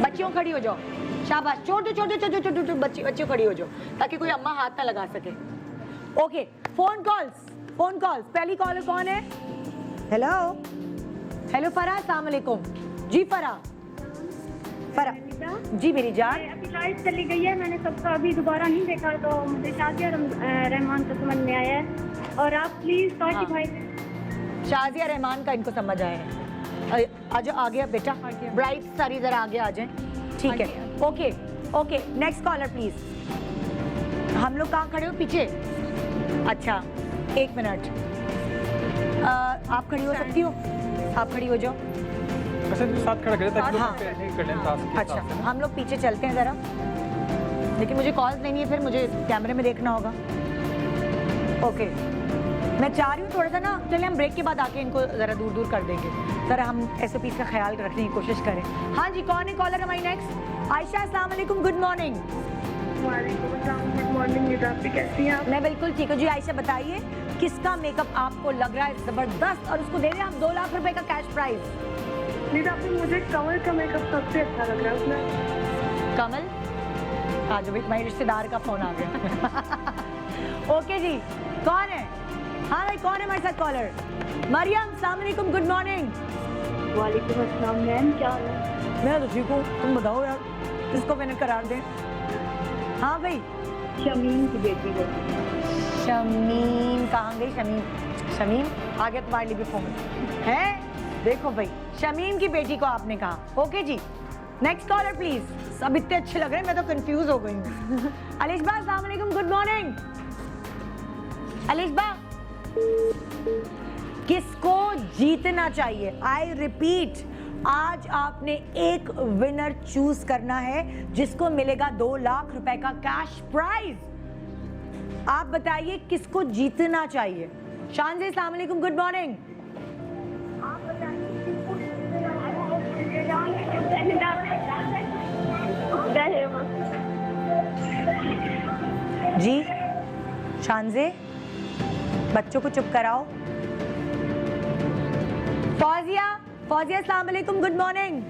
बच्चियों खड़ी हो जाओ, शाबाश। छोड़ दो छोड़ दो छोड़ दो छोड़ दो, बच्चियों खड़ी हो जाओ, ताकि कोई अम्मा हाथ ना लगा सके। Okay, phone calls, phone calls. पहली कॉलर कौन है? हेलो हेलो फरा, अस्सलाम वालेकुम जी। फरा जी मेरी जान। अभी लाइट चली गई है, मैंने सबका अभी दोबारा नहीं देखा, तो मुझे शाजिया रहमान का समझ में आया है। और आप प्लीज काशी भाई शाजिया रहमान का इनको समझ आया है। आजा, आ गया बेटा, ब्राइट सारी जरा आगे आ जाए। ठीक है, okay okay. Next caller please. हम लोग कहाँ खड़े हो? पीछे। अच्छा, एक मिनट, आप खड़ी हो सकती हो? आप खड़ी हो जाओ। अच्छा, इनके साथ खड़ा करे ताकि हाँ। लोग कर लें टास्क के अच्छा, हिसाब से। हम लोग पीछे चलते हैं ज़रा, लेकिन मुझे कॉल्स लेनी है, फिर मुझे कैमरे में देखना होगा। ओके, मैं चाह रही हूँ थोड़ा सा ना, चलिए हम ब्रेक के बाद आके इनको ज़रा दूर दूर कर देंगे, ज़रा हम SOPs का ख्याल रखने की कोशिश करें। हाँ जी, कौन है कॉलर हमारी नेक्स्ट? आयशा, अस्सलाम वालेकुम, good morning. Good morning, Nida कैसी हैं आप? मैं बिल्कुल ठीक हूँ जी। आयशा बताइए, किसका मेकअप आपको लग रहा है ज़बरदस्त, और उसको दे रहे हैं हम 2 लाख रुपए का कैश प्राइज। निदा, मुझे कमल का मेकअप सबसे अच्छा लग रहा है उसमें। कमल, आज भाई तुम्हारे रिश्तेदार का फोन आ गया। ओके जी, कौन है? हाँ भाई, कौन है हमारे साथ कॉलर? मरियम, अस्सलाम वालेकुम, गुड मॉर्निंग। वालेकुम अस्सलाम मैम, क्या हाल है? मैं तो ठीक हूँ, तुम बताओ यार, किसको मैंने करार दें? हाँ भाई, शमीम की बेटी को। शमीम कहाँ गई? शमीम, शमीम आ गया तुम्हारे लिए भी फोन है। देखो भाई, शमीम की बेटी को आपने कहा। ओके जी, नेक्स्ट कॉलर प्लीज। सब इतने अच्छे लग रहे हैं, मैं तो कंफ्यूज हो गई हूँ। अलिशबा, अस्सलाम वालेकुम, गुड मॉर्निंग। अलिशबा, किसको जीतना चाहिए? आई रिपीट, आज आपने एक विनर चूज करना है जिसको मिलेगा 2 लाख रुपए का कैश प्राइज। आप बताइए किसको जीतना चाहिए? शानजे, अस्सलाम वालेकुम, गुड मॉर्निंग। जी शानजे, बच्चों को चुप कराओ। फौजिया, फौजिया, अस्सलाम वालेकुम, गुड मॉर्निंग।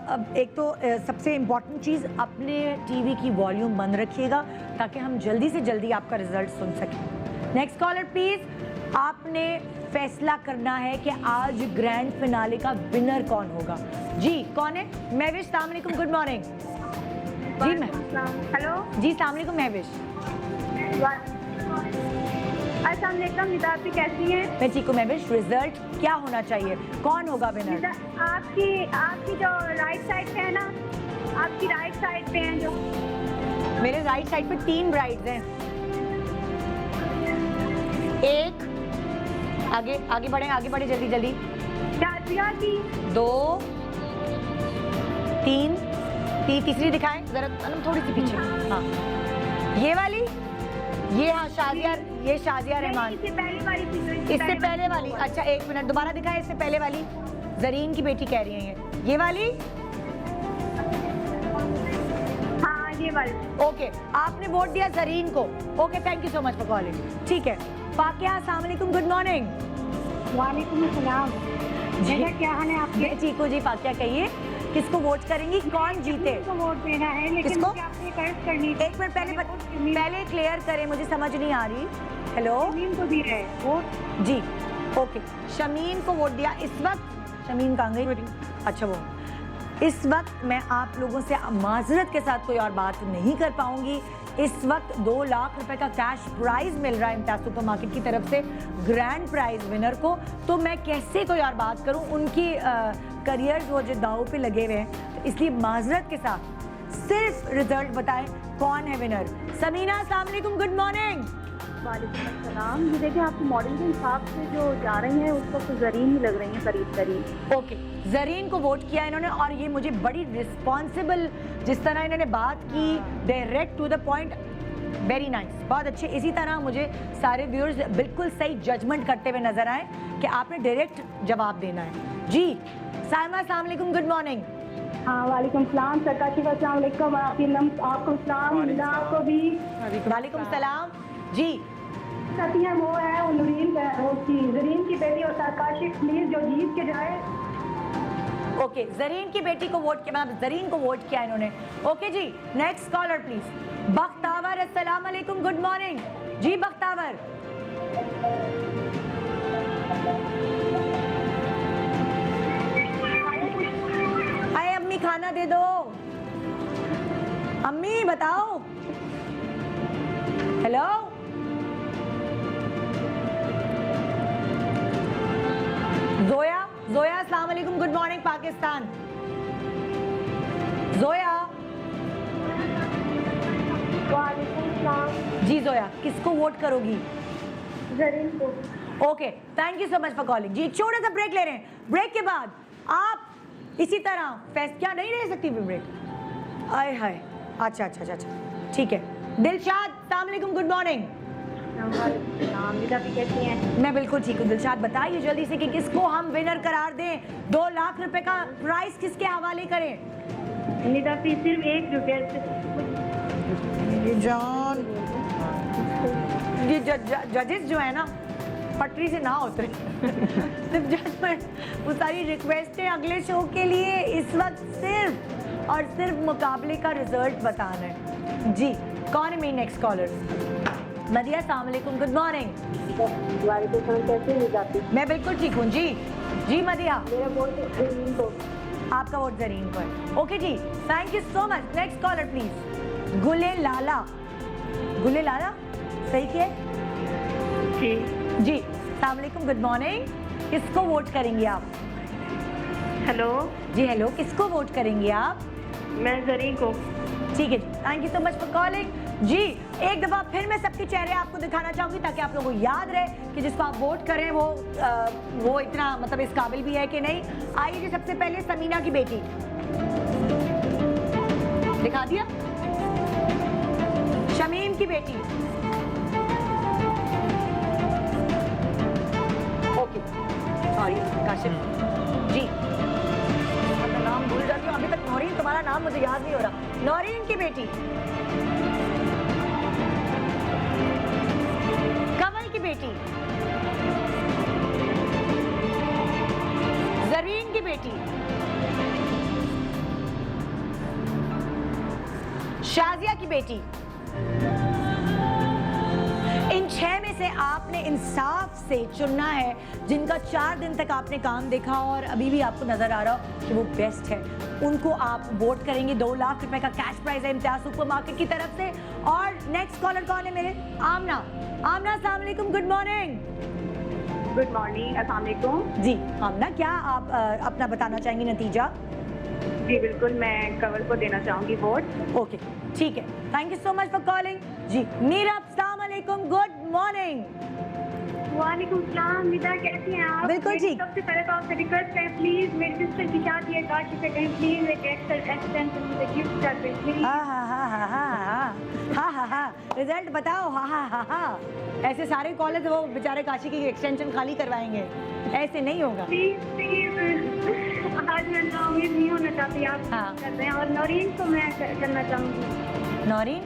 अब एक तो सबसे इम्पॉर्टेंट चीज़, अपने टीवी की वॉल्यूम बंद रखिएगा ताकि हम जल्दी से जल्दी आपका रिजल्ट सुन सकें। Next caller please. आपने फैसला करना है कि आज ग्रैंड फिनाले का विनर कौन होगा। जी कौन है? महविश, अस्सलाम वालेकुम, गुड मॉर्निंग। जी मैं, हेलो जी अस्सलाम वालेकुम महविश। अस्सलाम वालेकुम, निदा आप कैसी हैं? मैं ठीक हूँ महविश। रिजल्ट क्या होना चाहिए, कौन होगा विनर? आपकी जो राइट साइड पे है ना, आपकी राइट साइड पे हैं जो। मेरे राइट साइड पे 3 ब्राइड्स हैं। एक, आगे आगे बढ़े जल्दी जल्दी। शाजिया की 2 3, तीसरी दिखाएं जरा, थोड़ी सी पीछे। हाँ, ये वाली, ये हाँ शाजिया, ये शाजिया रहमान। इससे पहले वाली थी। इससे पहले वाली? अच्छा एक मिनट, दोबारा दिखाएं। इससे पहले वाली जरीन की बेटी कह रही हैं ये वाली? हाँ ये वाली। ओके, आपने वोट दिया जरीन को। Okay, thank you so much for calling. ठीक है, फाकिया, अस्सलाम वालेकुम, गुड मॉर्निंग। वालेकुम अस्सलाम। जी क्या हाल है आपके? मैं ठीक हूँ जी। फाकिया कहिए, किसको वोट करेंगी, कौन जीते? किसको वोट देना है, लेकिन किसको? मुझे आपसे रिक्वेस्ट करनी है। एक मिनट पहले क्लियर करें, मुझे समझ नहीं आ रही। हेलो, शमीम को दिया है वोट? जी ओके, शमीम को वोट दिया। इस वक्त शमीम कहाँ गई? अच्छा वो इस वक्त मैं आप लोगों से माजरत के साथ कोई और बात नहीं कर पाऊंगी। इस वक्त 2 लाख रुपए का कैश प्राइज मिल रहा है इम्तियाज सुपरमार्केट की तरफ से ग्रैंड प्राइज विनर को, तो मैं कैसे कोई और बात करूं, उनकी करियर वो जो दाव पे लगे हुए हैं, तो इसलिए माजरत के साथ सिर्फ रिजल्ट बताएं कौन है विनर। समीना, अस्सलाम वालेकुम, गुड मॉर्निंग। वालेकुम अस्सलाम। ये देखिए आपकी मॉडल के हिसाब से जो जा रही हैं उसको तो जरीन ही लग रही हैं करीब करीब। ओके, जरीन को वोट किया इन्होंने और ये मुझे बड़ी रिस्पॉन्सिबल, जिस तरह इन्होंने बात की, direct to the point, very nice, बहुत अच्छे। इसी तरह मुझे सारे व्यूअर्स बिल्कुल सही जजमेंट करते हुए नजर आए कि आपने डायरेक्ट जवाब देना है। जी साइमा, अस्सलाम वालेकुम, गुड मॉर्निंग। हाँ वालेकुम सलाम, सरकाशी अस्सलाम वालेकुम, आपको सलाम, मिला आपको भी। वालेकुम सलाम। जी सतिया वो है वो नूरीन उसकी जरीन की बेटी और सरकाशी प्लीज जो जीत के जाए। ओके, जरीन की बेटी को वोट किया, मतलब जरीन को वोट किया इन्होंने। ओके जी, नेक्स्ट कॉलर प्लीज। बख्तावर, अस्सलाम वालेकुम, गुड मॉर्निंग। जी बख्तावर। आए अम्मी, खाना दे दो। अम्मी बताओ। हेलो, जोया, जोया अस्सलाम वालेकुम, गुड मॉर्निंग पाकिस्तान। जोया। वालेकुम सलाम। जी जोया, किसको वोट करोगी? जरीन को। Okay, thank you so much for calling. जी एक छोटा सा ब्रेक ले रहे हैं, ब्रेक के बाद आप इसी तरह फेस्ट क्या नहीं रह सकती ब्रेक। आय हाय, अच्छा अच्छा अच्छा अच्छा, ठीक है। दिलशाद, अस्सलाम वालेकुम, गुड मॉर्निंग। कैसी हैं? मैं बिल्कुल ठीक हूँ। दिलशाद बताइए जल्दी से कि किसको हम विनर करार दें, 2 लाख रुपए का प्राइस किसके हवाले करें? निदा फी सिर्फ 1 रुपये जान, ये जजेस जो है ना पटरी से ना उतरे सिर्फ जजमेंट, वो सारी रिक्वेस्टें अगले शो के लिए इस वक्त सिर्फ और सिर्फ मुकाबले का रिजल्ट बताना है। जी कौन है मेरी नेक्स्ट कॉलर? मदिया, अस्सलाम वालेकुम, गुड मॉर्निंग। वालेकुम, कैसे हो जाती? मैं बिल्कुल ठीक हूँ। जी जी मदिया, मेरा वोट जरीन को। आपका वोट जरीन को है। ओके जी, thank you so much. Next caller please. Gule Lala, गुले लाला सही किए जी जी। अस्सलाम वालेकुम, गुड मॉर्निंग। किसको वोट करेंगे आप? हेलो जी हेलो, किसको वोट करेंगे आप? मैं जरीन को। ठीक है जी, thank you so much for calling. जी एक दफ़ा फिर मैं सबके चेहरे आपको दिखाना चाहूँगी ताकि आप लोगों को याद रहे कि जिसको आप वोट करें वो इतना मतलब इस काबिल भी है कि नहीं। आइए जी, सबसे पहले समीना की बेटी दिखा दिया, शमीम की बेटी, ओके सॉरी काशिफ जी, मैं नाम भूल जाती हूँ अभी तक। नौरीन, तुम्हारा नाम मुझे याद नहीं हो रहा। नौरीन की बेटी, कमल की बेटी, जरीन की बेटी, शाजिया की बेटी। इन 6 में से आपने इंसाफ से चुनना है जिनका 4 दिन तक आपने काम देखा और अभी भी आपको नजर आ रहा हो कि वो बेस्ट है, उनको आप वोट करेंगे। 2 लाख रुपए का कैश प्राइज है इम्तियाज सुपरमार्केट की तरफ से। और नेक्स्ट कॉलर कौन है मेरे? आमना। आमना, अस्सलाम वालेकुम, गुड मॉर्निंग। गुड मॉर्निंग, अस्सलाम वालेकुम। जी आमना, क्या आप अपना बताना चाहेंगी नतीजा? जी बिल्कुल, मैं कवल को देना चाहूँगी वोट। ओके ठीक है, thank you so much for calling. जी मीरा, अस्सलाम वालेकुम, गुड मॉर्निंग। वालेकुम सलाम, निदा कैसी हैं आप? बिल्कुल ठीक। सबसे पहले तो आपसे रिक्वेस्ट है प्लीज मेरी सिस्टर की शादी है काशी से, कहीं प्लीज एक एक्सटेंशन मुझे गिफ्ट कर दें प्लीज। हाँ हाँ हाँ हाँ हाँ हाँ हाँ हाँ, रिजल्ट बताओ। हाँ हाँ हाँ हाँ, ऐसे सारे कॉलेज वो बेचारे काशी की एक्सटेंशन खाली करवाएंगे, ऐसे नहीं होगा। प्लीज प्लीज, आज मैं ना उम्मीद नहीं होना चाहती आप हाँ। कर रहे हैं। और नौरीन को मैं करना चाहूँगी। नौरीन,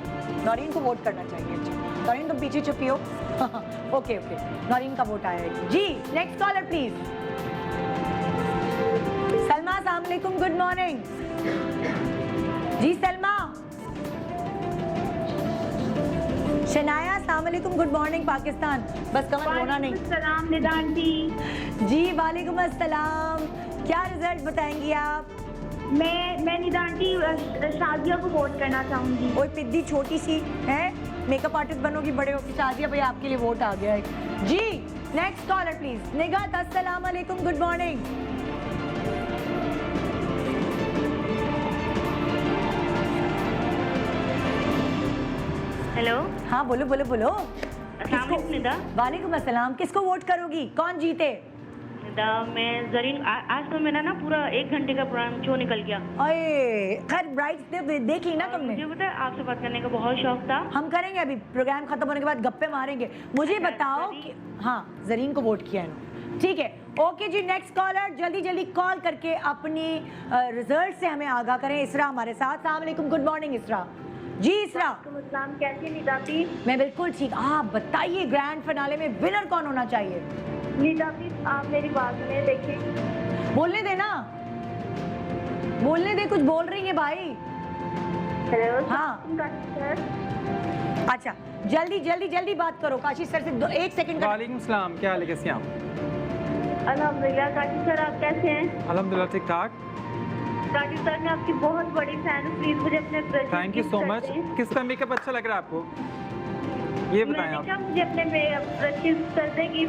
नौरीन को वोट करना चाहिए। अच्छा नौरीन, तुम पीछे छुपी हो। ओके ओके, नौरीन का वोट आया है। जी नेक्स्ट कॉलर प्लीज। सलमा, अस्सलाम वालेकुम, गुड मॉर्निंग। जी सलमा। शनाया, अस्सलाम वालेकुम, गुड मॉर्निंग पाकिस्तान। बस कमल रोना नहीं। सलाम निदान जी। जी वालेकुम अस्सलाम, क्या रिजल्ट बताएंगी आप? मैं निदा आंटी शादिया को वोट करना चाहूंगी। ओए पिद्दी छोटी सी है, मेकअप आर्टिस्ट बनोगी बड़े होकर। शादिया भाई आपके लिए वोट आ गया है जी। Next caller please. निगात, अस्सलाम वालेकुम, गुड मॉर्निंग। हेलो, हाँ बोलो बोलो बोलो। अस्सलाम वालेकुम निदा। वालेकुम अस्सलाम। किसको वोट करोगी, कौन जीते? निदा मैं जरीन आज तो मेरा ना पूरा 1 घंटे का प्रोग्राम शो निकल गया। अरे खैर ब्राइट देख ली ना तुमने? मुझे पता है आपसे बात करने का बहुत शौक था। हम करेंगे अभी प्रोग्राम खत्म होने के बाद गप्पे मारेंगे। मुझे बताओ कि हाँ जरीन को वोट किया है, ठीक है। ओके जी, नेक्स्ट कॉलर जल्दी जल्दी कॉल करके अपनी रिजल्ट से हमें आगाह करें। इसरा हमारे साथ। अस्सलाम वालेकुम, गुड मॉर्निंग इसरा जी। इसरा कैसी निदा प्लीज? मैं बिल्कुल ठीक। आप बताइए ग्रैंड फिनाले में विनर कौन होना चाहिए? निदा प्लीज आप मेरी बात सुने, देखिए। बोलने दे ना, बोलने दे, कुछ बोल रही है भाई। हेलो, हाँ सर। अच्छा जल्दी जल्दी जल्दी बात करो काशी सर से। 1 सेकंड का। वालेकुम सलाम, क्या हाल है, कैसे हैं आप? अल्हम्दुलिल्लाह। काशी सर आप कैसे हैं? अल्हम्दुलिल्लाह ठीक ठाक। काशी सर मैं आपकी बहुत बड़ी फैन हूँ, प्लीज मुझे अपने brush thank you so much. किसका मेकअप अच्छा लग रहा है आपको, ये बताएं आप। मुझे अपने ब्रशेस कर देगी।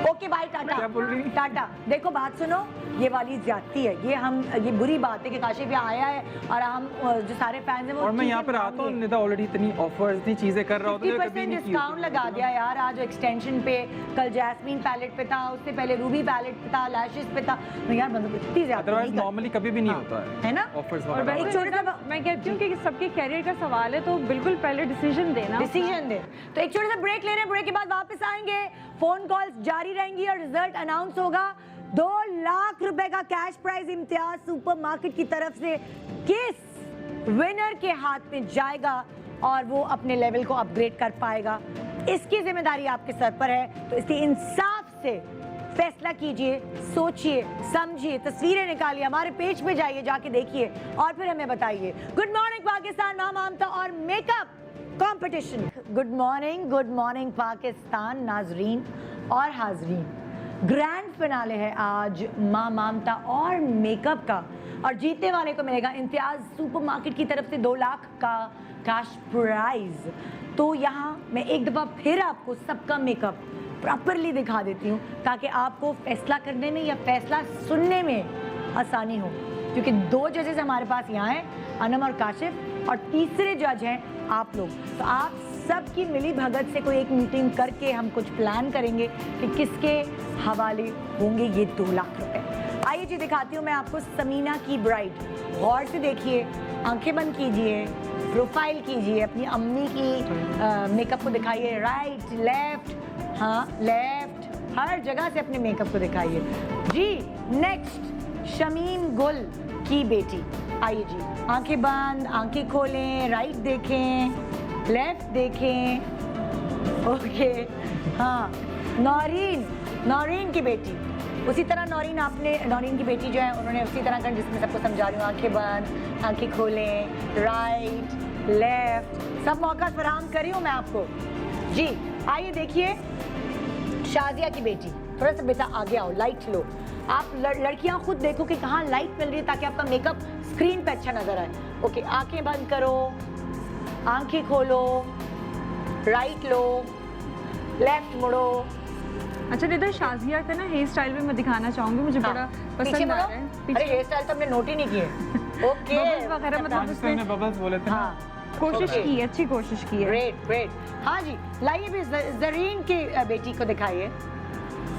ओके बाय, टाटा। क्या बोल रही? टाटा। देखो बात सुनो, ये वाली ज्यादती है, ये बुरी बात है कि काशिफ यहाँ आया है और हम जो सारे फैंस हैं वो। और मैं यहाँ पर आता हूँ, निदा ऑलरेडी इतनी ऑफर्स, इतनी चीजें कर रहा होता है, कभी नहीं की। डिस्काउंट लगा दिया यार आज एक्सटेंशन पे। कल जैस्मीन पैलेट पे था, उससे पहले रूबी पैलेट पे था, लैशेस पे था। तो यार बंदो इतनी ज्यादा अदरवाइज नॉर्मली कभी भी नहीं होता है ना ऑफर्स और वगैरह। एक छोटा सा मैं कहती हूँ कि सबके कैरियर का सवाल है तो बिल्कुल पहले डिसीजन देना। डिसीजन दे। तो एक छोटा सा ब्रेक ले रहे हैं, ब्रेक के बाद वापस आएंगे, फोन कॉल्स जारी रहेंगी और रिजल्ट अनाउंस होगा। 2 लाख रुपए का कैश प्राइज इम्तियाज सुपरमार्केट की तरफ से किस विनर के हाथ में जाएगा और वो अपने लेवल को अपग्रेड कर पाएगा, इसकी जिम्मेदारी आपके सर पर है। तो इसलिए इंसाफ से फैसला कीजिए, सोचिए, समझिए, तस्वीरें निकालिए, हमारे पेज पे जाइए, जाके देखिए और फिर हमें बताइए। गुड मॉर्निंग पाकिस्तान, माँ ममता और makeup competition. Good morning Pakistan नाजरीन और हाजरीन। ग्रैंड फिनाले है आज माँ ममता और मेकअप का और जीतने वाले को मिलेगा इम्तियाज सुपरमार्केट की तरफ से 2 लाख का कैश प्राइज। तो यहाँ मैं एक दफ़ा फिर आपको सबका मेकअप प्रॉपरली दिखा देती हूँ ताकि आपको फैसला करने में या फैसला सुनने में आसानी हो, क्योंकि 2 जजेस हमारे पास यहाँ हैं, अनम और काशिफ, और तीसरे जज हैं आप लोग। तो आप सबकी मिली भगत से कोई एक मीटिंग करके हम कुछ प्लान करेंगे कि किसके हवाले होंगे ये 2 लाख रुपए। आइए जी दिखाती हूँ मैं आपको समीना की ब्राइड। गौर से देखिए, आंखें बंद कीजिए, प्रोफाइल कीजिए, अपनी अम्मी की मेकअप को दिखाइए, राइट लेफ्ट, हाँ लेफ्ट, हर जगह से अपने मेकअप को दिखाइए जी। नेक्स्ट शमीम गुल की बेटी। आइए जी, आंखें बंद, आंखें खोलें, राइट देखें, लेफ्ट देखें, ओके। हाँ नौरीन की बेटी, उसी तरह नौरीन की बेटी जो है उन्होंने उसी तरह का, जिसमें सबको समझा रही हूँ, आंखें बंद, आंखें खोलें, राइट लेफ्ट, सब मौका फराहम कर रही हूँ मैं आपको जी। आइए देखिए शाजिया की बेटी, थोड़ा सा बेटा आगे आओ, लाइट लो। आप लड़कियां खुद देखो कि कहाँ लाइट मिल रही है ताकि आपका मेकअप स्क्रीन पे अच्छा नजर आए। ओके, आंखें बंद करो, आंखें खोलो, राइट लो, लेफ्ट मुड़ो। अच्छा निदा, शाजिया का ना हेयर स्टाइल भी मैं दिखाना चाहूंगी, मुझे बड़ा पसंद आ रहा है। अरे हेयर स्टाइल तो हमने नोट ही नहीं किए। ओके बबल्स वगैरह, मतलब उसमें बबल्स बोले थे। हाँ कोशिश की, अच्छी कोशिश की है। ग्रेट। हाँ जी, लाइए भी जरीन की बेटी को दिखाइए।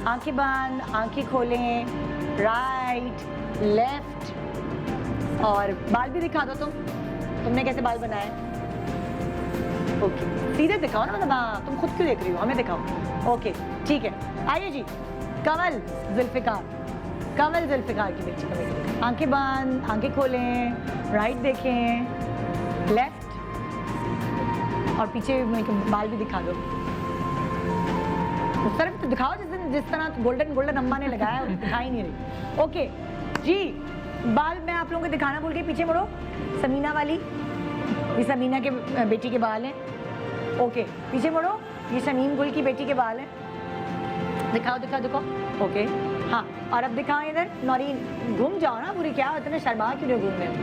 आंखें बंद, आंखें खोलें, राइट लेफ्ट, और बाल भी दिखा दो। तुमने कैसे बाल बनाए? ओके, सीधे दिखाओ ना, मतलब हाँ, तुम खुद क्यों देख रही हो, हमें दिखाओ। ओके ठीक है, आइए जी। कमल जुल्फिकार की बेटी का बेटी। आंखें बंद, आंखें खोलें, राइट देखें, लेफ्ट, और पीछे बाल भी दिखा दो। उस तरफ तो दिखाओ जिस तरह गोल्डन अम्मा ने लगाया है, दिखा ही नहीं रही। ओके जी, बाल मैं आप लोगों को दिखाना भूल गई, पीछे मुड़ो। समीना वाली, ये समीना के बेटी के बाल हैं। ओके पीछे मुड़ो, ये शमीम गुल की बेटी के बाल हैं। दिखाओ। ओके हाँ, और अब दिखाएं इधर। नौरीन घूम जाओ ना पूरी, क्या इतने शर्मा क्यों घूम रहे हो?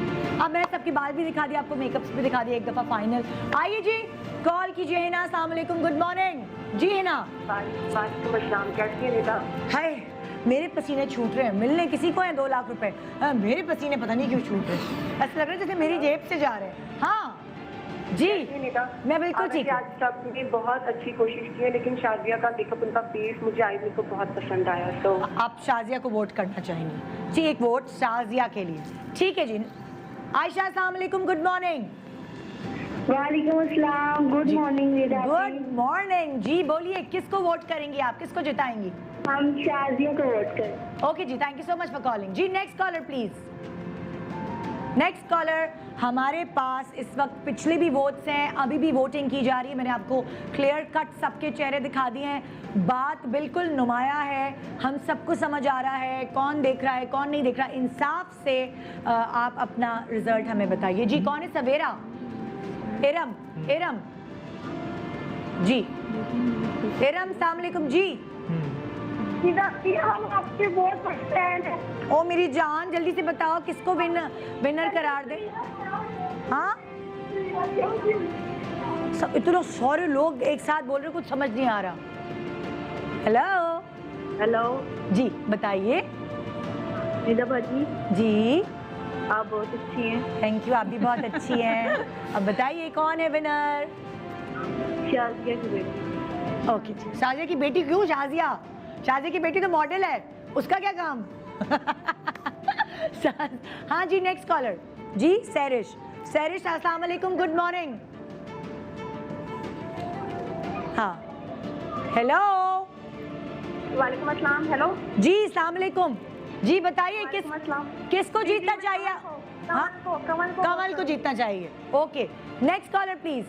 अब मैंने सबकी बाल भी दिखा दिया, आपको मेकअप भी दिखा दिया एक दफा फाइनल। आइए जी, कॉल कीजिए हिना। अस्सलाम वालेकुम, गुड मॉर्निंग जी हिना। कैसी है निदा? हाय, मेरे पसीने छूट रहे हैं, मिलने किसी को है 2 लाख रुपए, मेरे पसीने पता नहीं क्यों छूट रहे हैं, ऐसा लग रहा है जैसे मेरी जेब से जा रहे हैं। हाँ जी, मैं बिल्कुल ठीक हूँ। आज सबने बहुत अच्छी कोशिश की है, लेकिन शाजिया का मेकअप, उनका फेस मुझे आई को बहुत पसंद आया। तो आप शाजिया को वोट करना चाहेंगे जी? एक वोट शाजिया के लिए, ठीक है जी। आयशा अस्सलाम वालेकुम, गुड मॉर्निंग। वालेकुम अस्सलाम, good morning Nida. Good morning जी, बोलिए किसको वोट करेंगी आप, किसको जिताएंगी? हम शाजिया को वोट करें। ओके जी, thank you so much for calling जी। Next caller please. Next caller, हमारे पास इस वक्त पिछले भी वोट्स हैं, अभी भी वोटिंग की जा रही है। मैंने आपको क्लियर कट सबके चेहरे दिखा दिए हैं, बात बिल्कुल नुमाया है, हम सबको समझ आ रहा है कौन देख रहा है कौन नहीं देख रहा। इंसाफ से आप अपना रिजल्ट हमें बताइए जी। कौन है? सवेरा, इरम, इरम जी, इरम अस्सलाम वालेकुम जी। हम आपके बहुत फैन हैं। ओ मेरी जान, जल्दी से बताओ किसको विनर करार दे। हाँ, सब इतने सारे लोग एक साथ बोल रहे, कुछ समझ नहीं आ रहा। हेलो हेलो जी, बताइए। निदा भाजी जी, आप बहुत अच्छी हैं। थैंक यू, आप भी बहुत अच्छी हैं। अब बताइए कौन है विनर? शाजिया की बेटी। ओके जी, शाजिया की बेटी। क्यों शाजिया? शाजिया की बेटी तो मॉडल है, उसका क्या काम? हाँ जी, नेक्स्ट कॉलर जी, सैरिश। सैरिश अस्सलाम वालेकुम, गुड मॉर्निंग। हाँ, हेलो। वालेकुम अस्सलाम। हेलो जी, अस्सलाम वालेकुम जी, बताइए किसको जीतना चाहिए? हाँ, कमल को जीतना चाहिए। Okay, next caller please.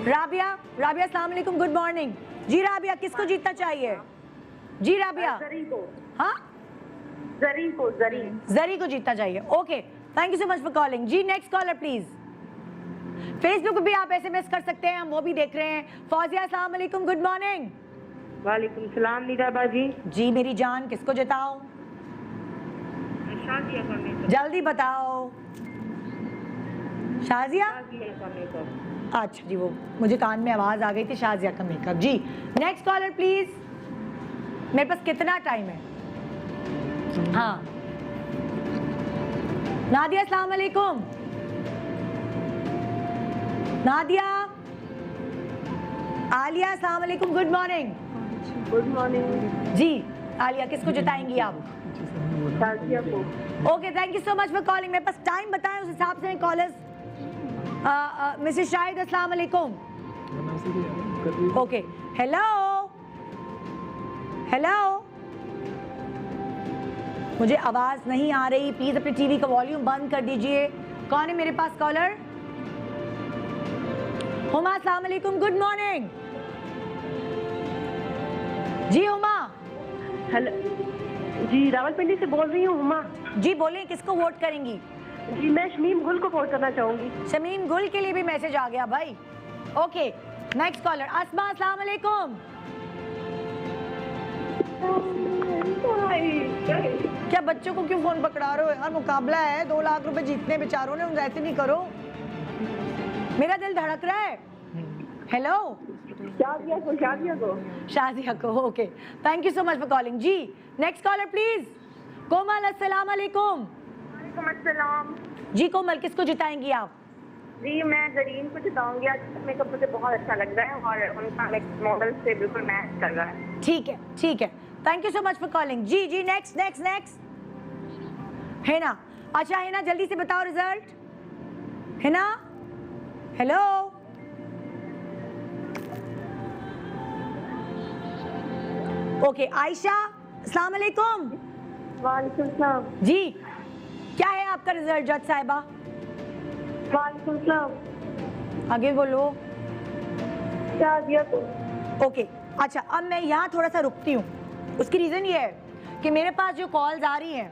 Rabia, Rabia अस्सलाम वालेकुम, गुड मॉर्निंग जी। राबिया, किसको जीतना चाहिए जी? राबिया, जरी को। हाँ, जरी को, जरी जरी को जीतना चाहिए। Okay, thank you so much for calling जी। Next caller please. फेसबुक पे भी आप एसएमएस कर सकते हैं, हम वो भी देख रहे हैं। फौजिया अस्सलाम वालेकुम, गुड मॉर्निंग। वालेकुम सलाम निदा बाजी। जी मेरी जान, किसको जिताऊं? शाजिया का मेकअप। जल्दी बताओ। शाजिया? शाजिया का मेकअप। अच्छा जी, वो मुझे कान में आवाज आ गई थी, शाजिया का मेकअप जी। Next caller please. मेरे पास कितना टाइम है? हाँ, नादिया अस्सलाम वालेकुम। नादिया। आलिया अस्सलाम वालेकुम, गुड मॉर्निंग। गुड मॉर्निंग जी। आलिया, किसको जिताएंगी आप? शाजिया को। Okay, thank you so much for calling. मेरे पास टाइम बताएं, उस हिसाब से कॉलर्स। मिसेस शाहिद अस्सलाम वालेकुम। ओके, हेलो हेलो, मुझे आवाज नहीं आ रही, प्लीज अपने टीवी का वॉल्यूम बंद कर दीजिए। कौन है मेरे पास कॉलर? हुमा अस्सलाम वालेकुम, गुड मॉर्निंग जी। हुमा। हेलो जी, रावलपिंडी से बोल रही हूँ हुमा। जी बोलें, किसको वोट करेंगी? जी मैं शमीम गुल को वोट करना चाहूंगी। शमीम गुल के लिए भी मैसेज आ गया भाई। ओके, नेक्स्ट कॉलर अस्मा अस्सलाम वालेकुम। क्या बच्चों को क्यों फोन पकड़ा रहे हो यार? मुकाबला है, 2 लाख रुपए जीतने बेचारों ने, ऐसे नहीं करो, मेरा दिल धड़क रहा है। हेलो, शाजिया को, शाजिया को। शाजिया को। Okay, thank you so much for calling जी। Next caller please. कोमल अस्सलाम वालेकुम। वालेकुम अस्सलाम जी। कोमल, किसको जिताएंगी आप? जी मैं जरीन को जिताऊंगी। आज मेकअप मुझे बहुत अच्छा लग रहा है और उनका मॉडल से बिल्कुल मैच कर रहा है। ठीक है, ठीक है, thank you so much for calling जी। जी, नेक्स्ट नेक्स्ट नेक्स्ट। है ना? अच्छा है ना, जल्दी से बताओ रिजल्ट। है ना? Hello, okay. आयशा अस्सलाम वालेकुम। वालेकुम सलाम जी, क्या है आपका रिजल्ट जज साहिबा? वालेकुम सलाम। आगे बोलो। शाजिया को। ओके, अच्छा अब मैं यहाँ थोड़ा सा रुकती हूँ। उसकी रीज़न ये है कि मेरे पास जो कॉल्स आ रही हैं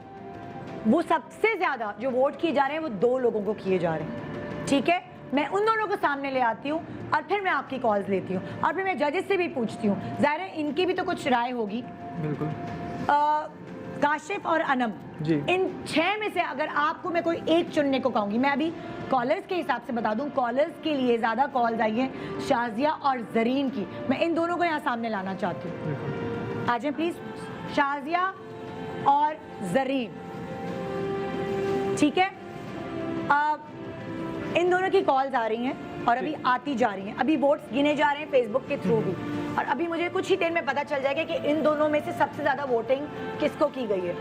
वो सबसे ज़्यादा जो वोट किए जा रहे हैं वो 2 लोगों को किए जा रहे हैं। ठीक है, मैं उन दोनों को सामने ले आती हूँ और फिर मैं आपकी कॉल्स लेती हूँ और फिर मैं जजेस से भी पूछती हूँ। ज़ाहिर है इनकी भी तो कुछ राय होगी। बिल्कुल। काशिफ और अनम, जी। इन 6 में से अगर आपको मैं कोई एक चुनने को कहूंगी, मैं अभी कॉलर्स के हिसाब से बता दूं, कॉलर्स के लिए ज़्यादा कॉल्स आई हैं शाजिया और जरीन की, मैं इन दोनों को यहाँ सामने लाना चाहती हूँ। आ जाए प्लीज, शाजिया और जरीन, ठीक है। इन दोनों की कॉल्स आ रही हैं और अभी आती जा रही हैं, अभी वोट्स गिने जा रहे हैं फेसबुक के थ्रू भी, और अभी मुझे कुछ ही देर में पता चल जाएगा कि इन दोनों में से सबसे ज़्यादा वोटिंग किसको की गई है।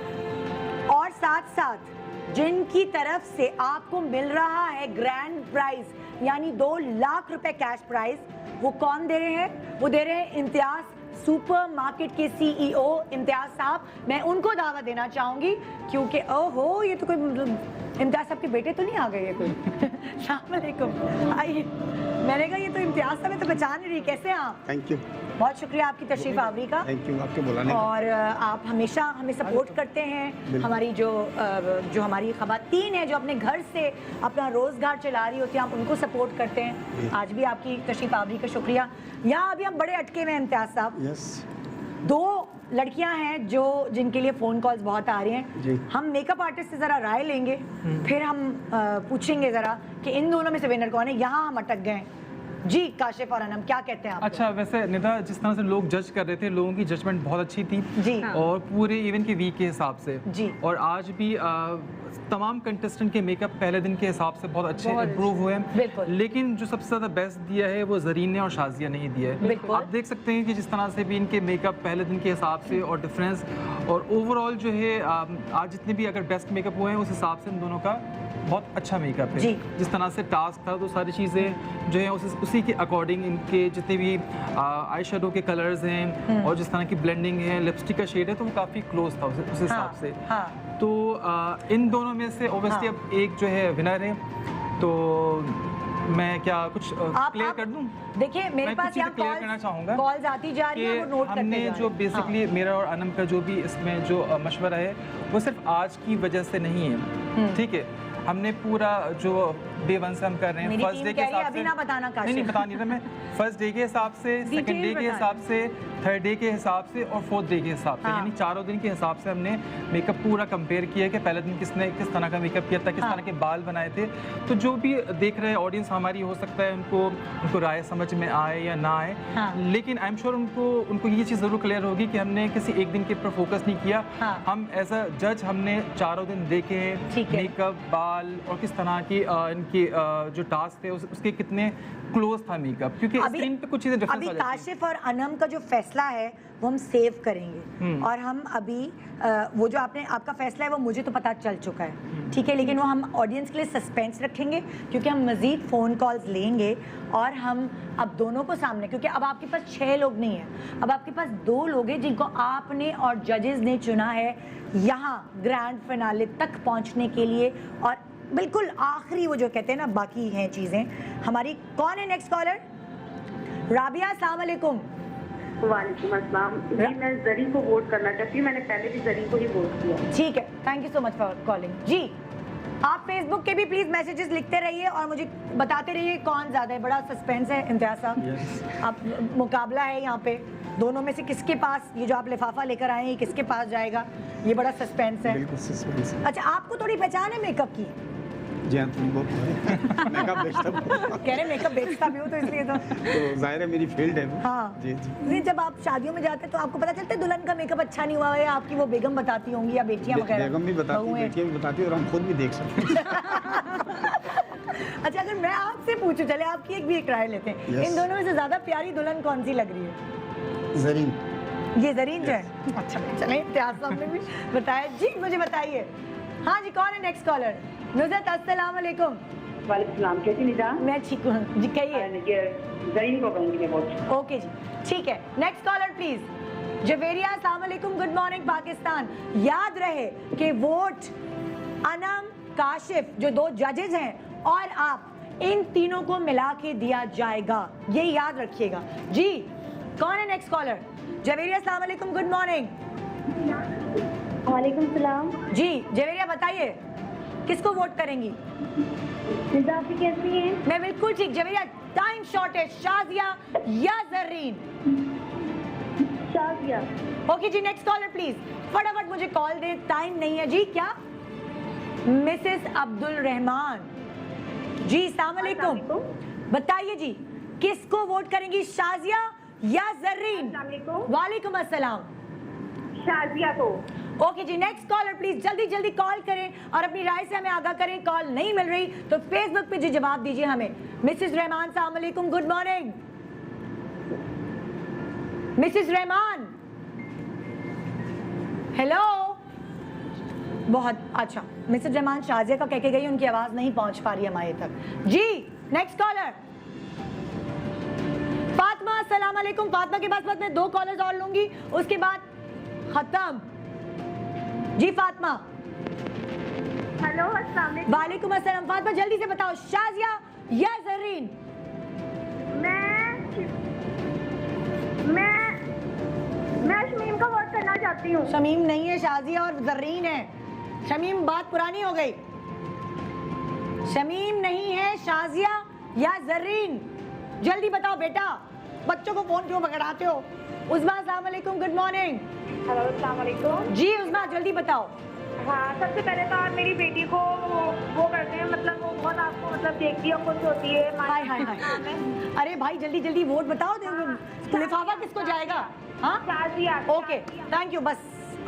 और साथ साथ जिनकी तरफ से आपको मिल रहा है ग्रैंड प्राइज, यानी 2 लाख रुपए कैश प्राइज, वो कौन दे रहे हैं? वो दे रहे हैं इम्तियाज सुपरमार्केट के CEO इम्तियाज साहब। मैं उनको दावा देना चाहूंगी क्योंकि ओहो, ये तो कोई इम्तियाज साहब के बेटे तो नहीं आ गए ये कोई? अस्सलाम वालेकुम, आइए। मैंने कहा ये तो इम्तियाज साहब है, तो पहचान नहीं रही, कैसे हैं आप? थैंक यू, बहुत शुक्रिया आपकी तशरीफ आवरी का। थैंक यू आपके बुलाने का। और आप हमेशा हमें सपोर्ट करते हैं। हमारी जो हमारी ख़वातीन है जो अपने घर से अपना रोज़गार चला रही होती हैं, आप उनको सपोर्ट करते हैं। आज भी आपकी तशरीफ आवरी का शुक्रिया। यहाँ अभी हम बड़े अटके में हैं इम्तियाज साहब। यस, 2 लड़कियां हैं जो जिनके लिए फ़ोन कॉल्स बहुत आ रही हैं जी। हम मेकअप आर्टिस्ट से ज़रा राय लेंगे, फिर हम पूछेंगे ज़रा कि इन दोनों में से विनर कौन है। यहाँ हम अटक गए जी। काशिफ और अनम, क्या कहते हैं आप? अच्छा, वैसे निदा, जिस तरह से लोग जज कर रहे थे, लोगों की जजमेंट बहुत अच्छी थी जी। और पूरे इवेंट के वीक के हिसाब से जी। और आज भी तमाम कंटेस्टेंट के मेकअप पहले दिन के हिसाब से बहुत अच्छे इम्प्रूव हुए बिल्कुल। हैं। लेकिन जो सबसे ज़्यादा बेस्ट दिया है वो जरीन ने और शाजिया ने ही दिया है। बिल्कुल। आप देख सकते हैं कि जिस तरह से भी इनके मेकअप पहले दिन के हिसाब से और डिफरेंस और ओवरऑल जो है आज जितने भी अगर बेस्ट मेकअप हुए हैं उस हिसाब से इन दोनों का बहुत अच्छा मेकअप है। जिस तरह से टास्क था तो सारी चीज़ें जो है उसी के अकॉर्डिंग इनके जितने भी आई शेडो के कलर्स हैं और जिस तरह की ब्लेंडिंग है, लिपस्टिक का शेड है, तो वो काफ़ी क्लोज था उस हिसाब से। तो इन दोनों में से ओब्वियसली अब एक जो है विनर है, तो मैं क्या कुछ क्लियर कर दूं? देखिए मेरे पास यहाँ क्लियर करना चाहूंगा कॉल्स आती जा रही है, वो नोट करते हमने जो बेसिकली मेरा और अनम का जो भी इसमें जो मशवरा है वो सिर्फ आज की वजह से नहीं है, ठीक है। हमने पूरा जो डे 1 से हम कर रहे हैं, फर्स्ट डे के हिसाब से, अभी ना बताना काशिफ। नहीं बता नहीं रहा मैं, फर्स्ट डे के हिसाब से, सेकंड डे के हिसाब से, थर्ड डे के हिसाब से और फोर्थ डे के हिसाब से, यानी 4 दिन के हिसाब से हमने मेकअप पूरा कंपेयर किया कि पहले दिन किसने किस तरह का मेकअप किया था, किस तरह के बाल बनाए थे। तो जो भी देख रहे हैं ऑडियंस हमारी, हो सकता है उनको राय समझ में आए या ना आए, लेकिन आई एम श्योर उनको ये चीज़ ज़रूर क्लियर होगी कि हमने किसी एक दिन के ऊपर फोकस नहीं किया। हम एज अ जज हमने 4 दिन देखे मेकअप, बाल और किस तरह की इनकी जो टास्क थे उसके कितने क्लोज था मेकअप, क्योंकि स्क्रीन पे कुछ चीजें डिफरेंस आ जाती हैं। काशिफ और अनम का जो फैसला है वो हम सेव करेंगे और हम अभी वो जो आपका फैसला है वो मुझे तो पता चल चुका है, ठीक है, लेकिन वो हम ऑडियंस के लिए सस्पेंस रखेंगे क्योंकि हम मजीद फ़ोन कॉल्स लेंगे और हम अब दोनों को सामने, क्योंकि अब आपके पास 6 लोग नहीं हैं, अब आपके पास 2 लोग हैं जिनको आपने और जजेस ने चुना है यहाँ ग्रैंड फिनाले तक पहुँचने के लिए। और बिल्कुल आखिरी वो जो कहते हैं ना बाकी हैं चीज़ें हमारी। कौन है नेक्स्ट कॉलर? राबिया, अस्सलाम वालेकुम। वालेकुम अस्सलाम जी, मैं जरी को वोट करना चाहती हूँ, मैंने पहले भी जरी को ही वोट किया। ठीक है, thank you so much for calling जी। आप फेसबुक के भी प्लीज मैसेजेस लिखते रहिए और मुझे बताते रहिए कौन ज़्यादा है। बड़ा सस्पेंस है इम्तियाज साहब, अब मुकाबला है यहाँ पे, दोनों में से किसके पास ये जो आप लिफाफा लेकर आए हैं किसके पास जाएगा, ये बड़ा सस्पेंस है। बिल्कुल सस्पेंस है। अच्छा, आपको थोड़ी पहचान है मेकअप की? जी हाँ, थोड़ी बहुत मेकअप बेचता हूँ। कह रहे मेकअप बेचता भी हो तो इसलिए तो जाहिर है मेरी फील्ड है। हाँ जी जी। जब आप शादियों में जाते हैं तो आपको पता चलता है दुल्हन का मेकअप अच्छा नहीं हुआ है, आपकी वो बेगम बताती होंगी या बेटियां वगैरह? बेगम भी बताती, बेटियां भी बताती और हम खुद भी देख सकते हैं। अच्छा, अगर मैं आपसे पूछूं, चले आपकी एक राय लेते हैं, इन दोनों में से ज्यादा प्यारी दुल्हन कौन सी लग रही है? जरीन। ये जरीन जो है? अच्छा, चले इम्तियाज साहब ने भी बताया जी, मुझे बताइए। हाँ जी, कौन है नेक्स्ट कॉलर? नुज़रत, अस्सलाम वालेकुम। वालेकुम सलाम, कैसी निदा? मैं ठीक हूँ जी, कहिए। जरीन को कहूँगी मैं वोट। ओके जी, ठीक है। Next caller please. जवेरिया, अस्सलाम वालेकुम, गुड मॉर्निंग पाकिस्तान। याद रहे कि वोट अनम, काशिफ जो 2 जजेस हैं और आप, इन तीनों को मिला के दिया जाएगा, ये याद रखिएगा जी। कौन है नेक्स्ट कॉलर? जवेरिया, अस्सलाम वालेकुम, गुड मॉर्निंग। वालेकुम सलाम जी। जवेरिया बताइए किसको वोट करेंगी? निदा, आप कैसी हैं? मैं बिल्कुल ठीक। जवेरिया, टाइम शॉर्ट है, शाजिया या जरीन? शाजिया। ओके जी, नेक्स्ट कॉलर प्लीज, फटाफट मुझे कॉल दे, टाइम नहीं है जी। क्या मिसेस अब्दुल रहमान जी, अस्सलाम वालेकुम, बताइए जी किसको वोट करेंगी, शाजिया या जर्रीन? वालेकुम अस्सलाम। शाजिया को। ओके जी, नेक्स्ट कॉलर प्लीज, जल्दी जल्दी कॉल करें और अपनी राय से हमें आगाह करें। कॉल नहीं मिल रही तो फेसबुक पे जी जवाब दीजिए हमें। मिसेस रहमान, अस्सलाम वालेकुम, good morning. Mrs Rahman, hello. बहुत अच्छा, मिसेस रहमान शाजिया का कह के गई, उनकी आवाज नहीं पहुंच पा रही हमारे तक जी। नेक्स्ट कॉलर फातिमा, अस्सलाम वालेकुम। फातिमा के पास मैं 2 कॉलर्स और लूंगी, उसके बाद खत्म जी। फातिमा, हेलो, अस्सलाम वालेकुम। वालेकुम अस्सलाम। फातिमा जल्दी से बताओ, शाजिया या जर्रीन? मैं शमीम का वोट करना चाहती हूँ। शमीम नहीं है, शाजिया और जर्रीन है। शमीम, बात पुरानी हो गई। शमीम नहीं है, शाजिया या जर्रीन? जल्दी बताओ बेटा, बच्चों को फोन क्यों पकड़ाते हो? उस्मा, अस्सलाम वालेकुम, गुड मॉर्निंग। हेलो, अस्सलाम वालेकुम जी उस्मा, जल्दी बताओ। हाँ, सबसे पहले तो आप मेरी बेटी को वो करते हैं, मतलब वो बहुत आपको मतलब देखती है, खुश होती है। हाय हाय हाय, अरे भाई जल्दी जल्दी वोट बताओ, लिफाफा किसको जाएगा? हाँ, ओके, थैंक यू। बस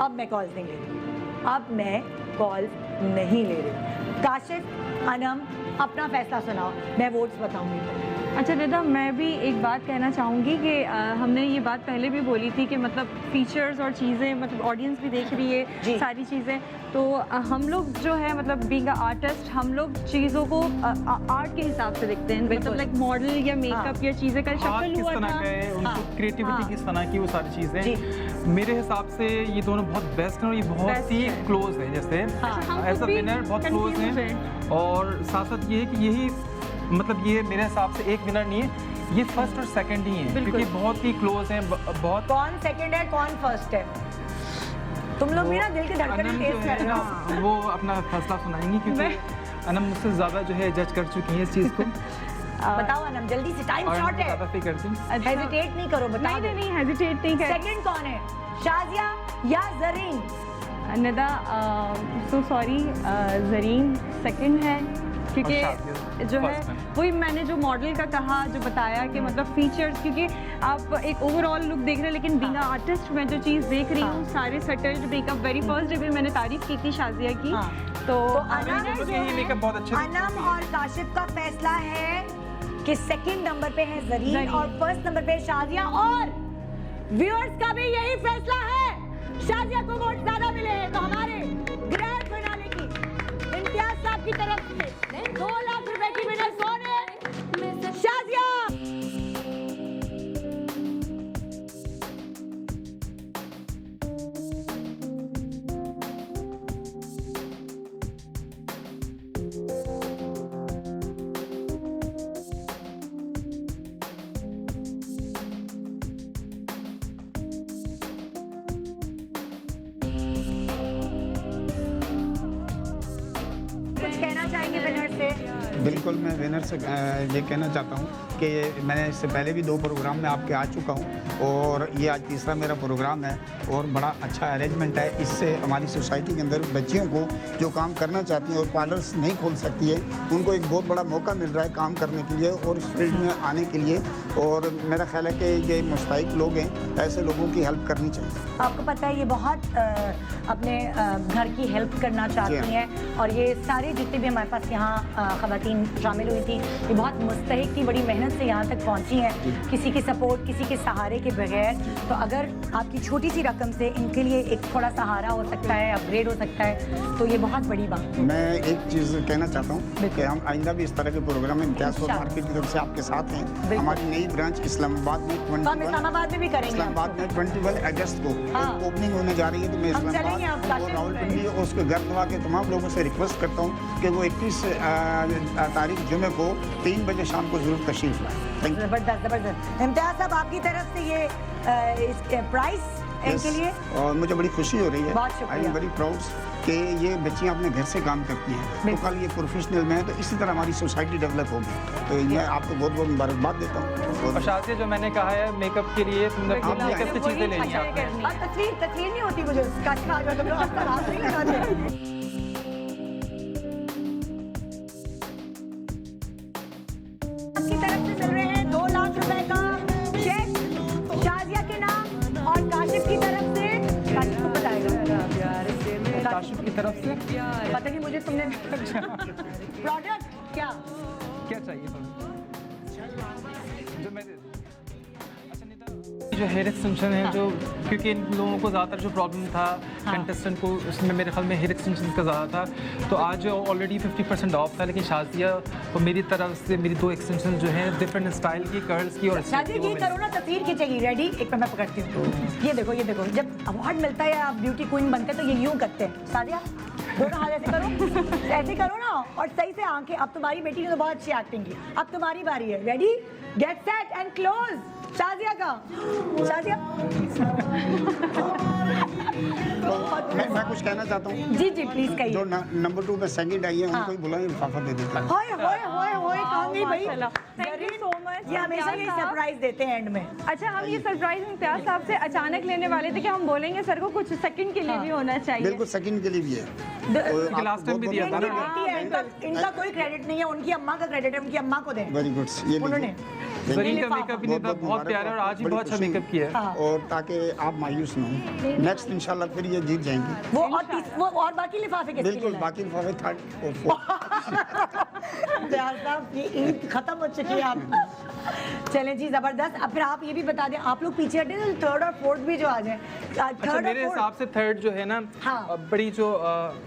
अब मैं कॉल्स नहीं ले रही, अब मैं कॉल्स नहीं ले रही। काशिफ, अनम, अपना फैसला सुनाओ, मैं वोट्स बताऊंगी। अच्छा निदा, मैं भी एक बात कहना चाहूँगी कि हमने ये बात पहले भी बोली थी कि मतलब फीचर्स और चीज़ें, मतलब ऑडियंस भी देख रही है सारी चीज़ें, तो हम लोग जो है मतलब बीइंग अ आर्टिस्ट, हम लोग चीज़ों को आर्ट के हिसाब से देखते हैं, मतलब लाइक मॉडल या मेकअप या चीज़ें का शक्ल हुआ था, उनको क्रिएटिविटी किस तरह की, वो सारी चीज़ें मेरे हिसाब से ये दोनों बहुत बेस्ट हैं और ये बहुत ही क्लोज है। जैसे एज अ विनर बहुत क्लोज हैं, और साथ साथ ये है कि यही मतलब ये मेरे हिसाब से एक विनर नहीं है, ये फर्स्ट और सेकंड ही है, क्योंकि बहुत ही क्लोज हैं। बहुत कौन सेकंड है कौन फर्स्ट है, तुम लोग भी ना दिल के धड़कन टेस्ट कर रहे हो। वो अपना फैसला सुनाएंगी, क्योंकि अनम मुझसे ज़्यादा जो है जज कर चुकी है इस चीज़ को। बताओ अनम, जल्दी से, टाइम शॉर्ट है, हेजिटेट नहीं करो, बताओ। नहीं हेजिटेट नहीं कर। सेकंड कौन है, शाजिया या Zareen? Nida, so sorry, Zareen second है, क्योंकि जो है वही मैंने जो मॉडल का कहा, जो बताया कि मतलब फीचर्स, क्योंकि आप एक ओवरऑल लुक देख रहे हैं, लेकिन बीइंग आर्टिस्ट मैं जो चीज़ देख रही हूँ, सारे settled makeup, very first day भी मैंने तारीफ की थी शाजिया की, तो अनम और काशिफ का फैसला है कि सेकंड नंबर पे है जरीन और फर्स्ट नंबर पे शाजिया, और व्यूअर्स का भी यही फैसला है, शाजिया को वोट ज्यादा मिले हैं। तो हमारे ग्रैंड फिनाले की इम्तियाज साहब की तरफ से 2 लाख रुपए की विनर कौन है? शाजिया। बिल्कुल, मैं विनर से ये कहना चाहता हूँ कि मैंने इससे पहले भी 2 प्रोग्राम में आपके आ चुका हूँ और ये आज तीसरा मेरा प्रोग्राम है और बड़ा अच्छा अरेंजमेंट है। इससे हमारी सोसाइटी के अंदर बच्चियों को जो काम करना चाहती हैं और पार्लर्स नहीं खोल सकती है, उनको एक बहुत बड़ा मौका मिल रहा है काम करने के लिए और इस फील्ड में आने के लिए, और मेरा ख्याल है कि ये मुस्तहिक लोग हैं, ऐसे लोगों की हेल्प करनी चाहिए। आपको पता है ये बहुत अपने घर की हेल्प करना चाहती हैं, और ये सारे जितने भी हमारे पास यहाँ ख़वातीन शामिल हुई थी, ये बहुत मुस्तहिक थी, बड़ी मेहनत से यहाँ तक पहुँची हैं, किसी की सपोर्ट, किसी के सहारे के बगैर। तो अगर आपकी छोटी सी रकम से इनके लिए एक थोड़ा सहारा हो सकता है, अपग्रेड हो सकता है, तो ये बहुत बड़ी बात है। मैं एक चीज़ कहना चाहता हूँ कि हम आइंदा भी इस तरह के प्रोग्राम में इम्तियाज़ और मार्केट की तरफ से आपके साथ हैं। हमारी नई ब्रांच इस्लामाबाद में इस्लामाबाद में भी करेंगे, इस्लामाबाद में 21 अगस्त को ओपनिंग होने जा रही है, तो मैं इस्लामाबाद और रावलपिंडी और उसके गर्दवा के तमाम लोगों से रिक्वेस्ट करता हूँ कि वो 21 तारीख जुमे को 3 बजे शाम को जरूर तशरीफ लाएं। जबरदस्त जबरदस्त। इम्तियाज साहब, आपकी तरफ से ये प्राइस इनके लिए और मुझे बड़ी खुशी हो रही है। बहुत शुक्रिया। आई एम वेरी प्राउड कि ये बच्चियाँ अपने घर से काम करती हैं, तो कल ये प्रोफेशनल में है, तो इसी तरह हमारी सोसाइटी डेवलप होगी। तो मैं आपको बहुत बहुत मुबारकबाद देता हूँ। और शादी जो मैंने कहा है मेकअप के लिए तुमने मेकअप की चीज़ें लेनी है आपने। तस्वीर नहीं होती मुझे की तरफ से मिल रहे हैं 2 लाख रुपए का चेक शाजिया के नाम, और काशिफ की तरफ से, काशिफ को बताएगा, काशिफ की तरफ से पता नहीं मुझे, तुमने प्रोडक्ट क्या चाहिए जो मैं दे दूँ? अच्छा निता, जो हेयर एक्सटेंशन है जो, क्योंकि इन लोगों को ज़्यादातर जो प्रॉब्लम था कंटेस्टेंट को, उसमें मेरे ख्याल में हेयर एक्सटेंशन का ज़्यादा था, तो आज ऑलरेडी 50% ऑफ था, लेकिन शाजिया तो मेरी तरफ से मेरी 2 एक्सटेंशन जो हैं डिफरेंट स्टाइल की, कर्ल्स की और शाजिया ये करो ना, तस्वीर खींचेगी, रेडी? एक मैं पकड़ती हूँ, ये देखो जब अवार्ड मिलता है या आप ब्यूटी क्वीन बनते हैं तो ये यूँ करते हैं। शाजिया दोनों हाथ ऐसे करो ना, और सही से आंखें। अब तुम्हारी बेटी ने तो बहुत अच्छी एक्टिंग की, अब तुम्हारी बारी है। Ready, get set and close. Shazia का, शाजिया मैं कुछ कहना चाहता हूँ। जी प्लीज कहिए। जो नंबर 2 में सेकंड आई है उनको ही बुलाएं, लिफाफा दे देता है। होए कहाँ गई भाई? Thank you so much. ये हमेशा ये सरप्राइज देते हैं एंड में। अच्छा, हम ये सरप्राइज इम्तियाज साहब से अचानक लेने वाले थे कि हम बोलेंगे सर को कुछ सेकंड के लिए भी होना चाहिए। बिल्कुल सेकंड के लिए भी है। लास्ट टाइम भी दिया था ना। इनका कोई क्रेडिट नहीं है, उनकी अम्मा का क्रेडिट है, उनकी अम्मा को दें। Very good. ये उन्होंने जरीन का मेकअप नहीं था, बहुत प्यारा, और आज भी बहुत अच्छा मेकअप किया है। और ताकि आप मायूस ना हो, नेक्स्ट इंशाल्लाह फिर ये जीत जाएंगी। वो और बाकी लिफाफे किसके लिए? बिल्कुल, बाकी लिफाफे 3rd और 4th। साहब ये ईद खत्म हो चुकी है आप। चलें जी, जबरदस्त। अब फिर आप ये भी बता दें, आप लोग पीछे हटे तो 3rd और 4th भी जो आ जाए। अच्छा, मेरे हिसाब से 3rd जो है ना, बड़ी जो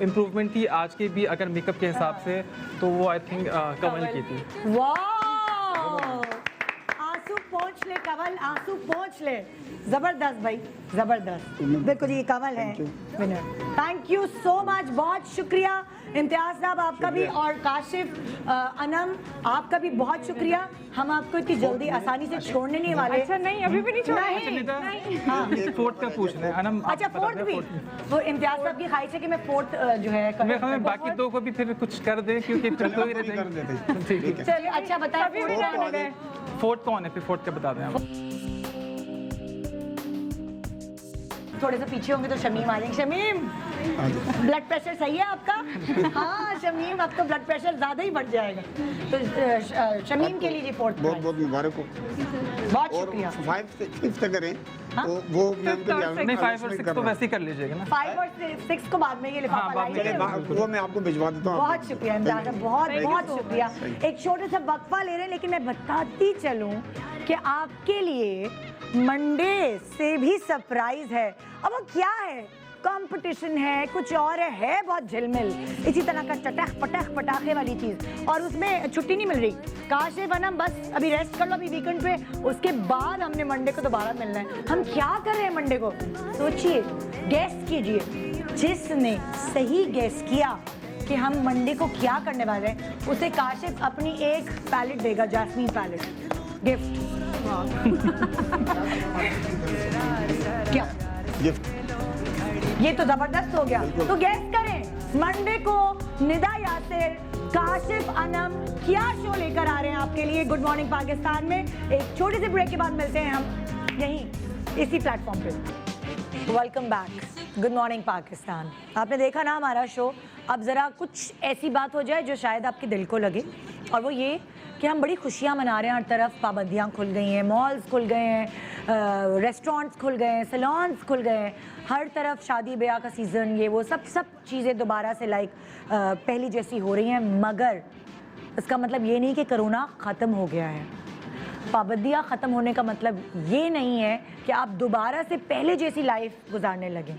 इम्प्रूवमेंट थी आज की भी अगर मेकअप के हिसाब से, तो वो आई थिंक कमल की थी। आंसू पोंछ ले कमल, आंसू पोंछ ले। जबरदस्त भाई, जबरदस्त। बिल्कुल, ये कमल है winner. Thank you so much, बहुत शुक्रिया इम्तियाज साहब आपका भी, और काशिफ, अनम आपका भी बहुत शुक्रिया। हम आपको इतनी जल्दी आसानी से छोड़ने नहीं वाले। अच्छा, नहीं अभी भी नहीं छोड़ेंगे। 4th का पूछना है अनम। अच्छा, 4th भी वो इम्तियाज साहब की ख्वाहिश है कि मैं 4th जो है बाकी 2 को भी फिर कुछ कर दे, क्योंकि चलते ही रहते। ठीक है, चलिए। अच्छा बताइए, 4th कौन है? फिर 4th का बता दें आप। थोड़े से पीछे होंगे तो शमीम आ जाएंगे। शमीम, ब्लड प्रेशर सही है आपका? हाँ शमीम, अब तो ब्लड प्रेशर ज्यादा ही बढ़ जाएगा। तो शमीम के लिए 4th बहुत बहुत मुबारक हो। बहुत शुक्रिया। 5th तक करें तो वो नहीं, 5 और 6 तो वैसे ही कर लीजिएगा ना। 5 और 6 को बाद में ये लिफाफा लाइए। वो मैं आपको भिजवा देता हूँ। बहुत शुक्रिया इम्तियाज, बहुत शुक्रिया। एक छोटे सा वक्फा ले रहे हैं, लेकिन मैं बताती चलूं कि आपके लिए मंडे से भी सरप्राइज है। अब वो क्या है? कंपटीशन है, कुछ और है बहुत झिलमिल, इसी तरह का चटख पटख पटाखे वाली चीज, और उसमें छुट्टी नहीं मिल रही। काशिफ, अनम, बस अभी रेस्ट कर लो अभी वीकेंड पे, उसके बाद हमने मंडे को दोबारा मिलना है। हम क्या कर रहे हैं मंडे को? सोचिए, गेस कीजिए। जिसने सही गेस किया कि हम मंडे को क्या करने वाले हैं, उसे काशिफ अपनी एक पैलेट देगा, जैस्मीन पैलेट गिफ्ट। क्या गिफ्ट? ये तो जबरदस्त हो गया। तो गेस करें, मंडे को निदा यासिर, काशिफ, अनम क्या शो लेकर आ रहे हैं आपके लिए गुड मॉर्निंग पाकिस्तान में। एक छोटे से ब्रेक के बाद मिलते हैं हम यहीं इसी प्लेटफॉर्म पे। Welcome back, good morning Pakistan. आपने देखा ना हमारा शो। अब ज़रा कुछ ऐसी बात हो जाए जो शायद आपके दिल को लगे, और वो ये कि हम बड़ी खुशियाँ मना रहे हैं। हर तरफ पाबंदियाँ खुल गई हैं, मॉल्स खुल गए हैं, रेस्टोरेंट्स खुल गए हैं, सैलून्स खुल गए हैं, हर तरफ शादी ब्याह का सीज़न, ये वो सब चीज़ें दोबारा से पहली जैसी हो रही हैं। मगर इसका मतलब ये नहीं कि कोरोना ख़त्म हो गया है। पाबंदियाँ ख़त्म होने का मतलब ये नहीं है कि आप दोबारा से पहले जैसी लाइफ गुजारने लगें।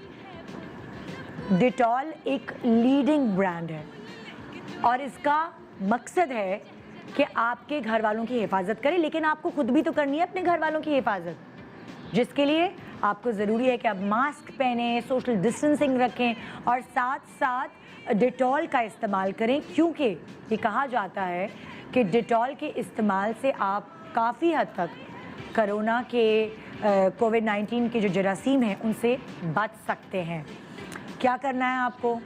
डिटॉल एक लीडिंग ब्रांड है, और इसका मकसद है कि आपके घर वालों की हिफाजत करें, लेकिन आपको खुद भी तो करनी है अपने घर वालों की हिफाजत, जिसके लिए आपको ज़रूरी है कि आप मास्क पहनें, सोशल डिस्टेंसिंग रखें, और साथ साथ डिटॉल का इस्तेमाल करें, क्योंकि ये कहा जाता है कि डिटॉल के इस्तेमाल से आप काफ़ी हद तक कोरोना के कोविड-19 के जो जरासीम हैं उनसे बच सकते हैं। क्या करना है आपको?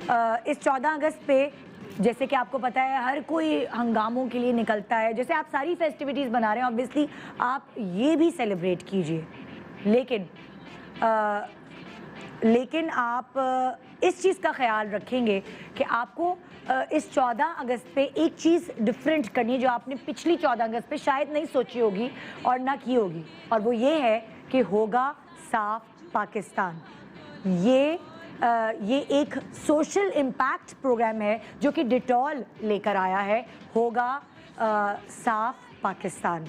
इस 14 अगस्त पे जैसे कि आपको पता है हर कोई हंगामों के लिए निकलता है, जैसे आप सारी फेस्टिविटीज़ बना रहे हैं, ऑब्वियसली आप ये भी सेलिब्रेट कीजिए, लेकिन आप इस चीज़ का ख्याल रखेंगे कि आपको इस 14 अगस्त पे एक चीज़ डिफरेंट करनी है जो आपने पिछली 14 अगस्त पे शायद नहीं सोची होगी और ना की होगी, और वो ये है कि होगा साफ पाकिस्तान। ये एक सोशल इम्पैक्ट प्रोग्राम है जो कि डिटॉल लेकर आया है, होगा साफ पाकिस्तान।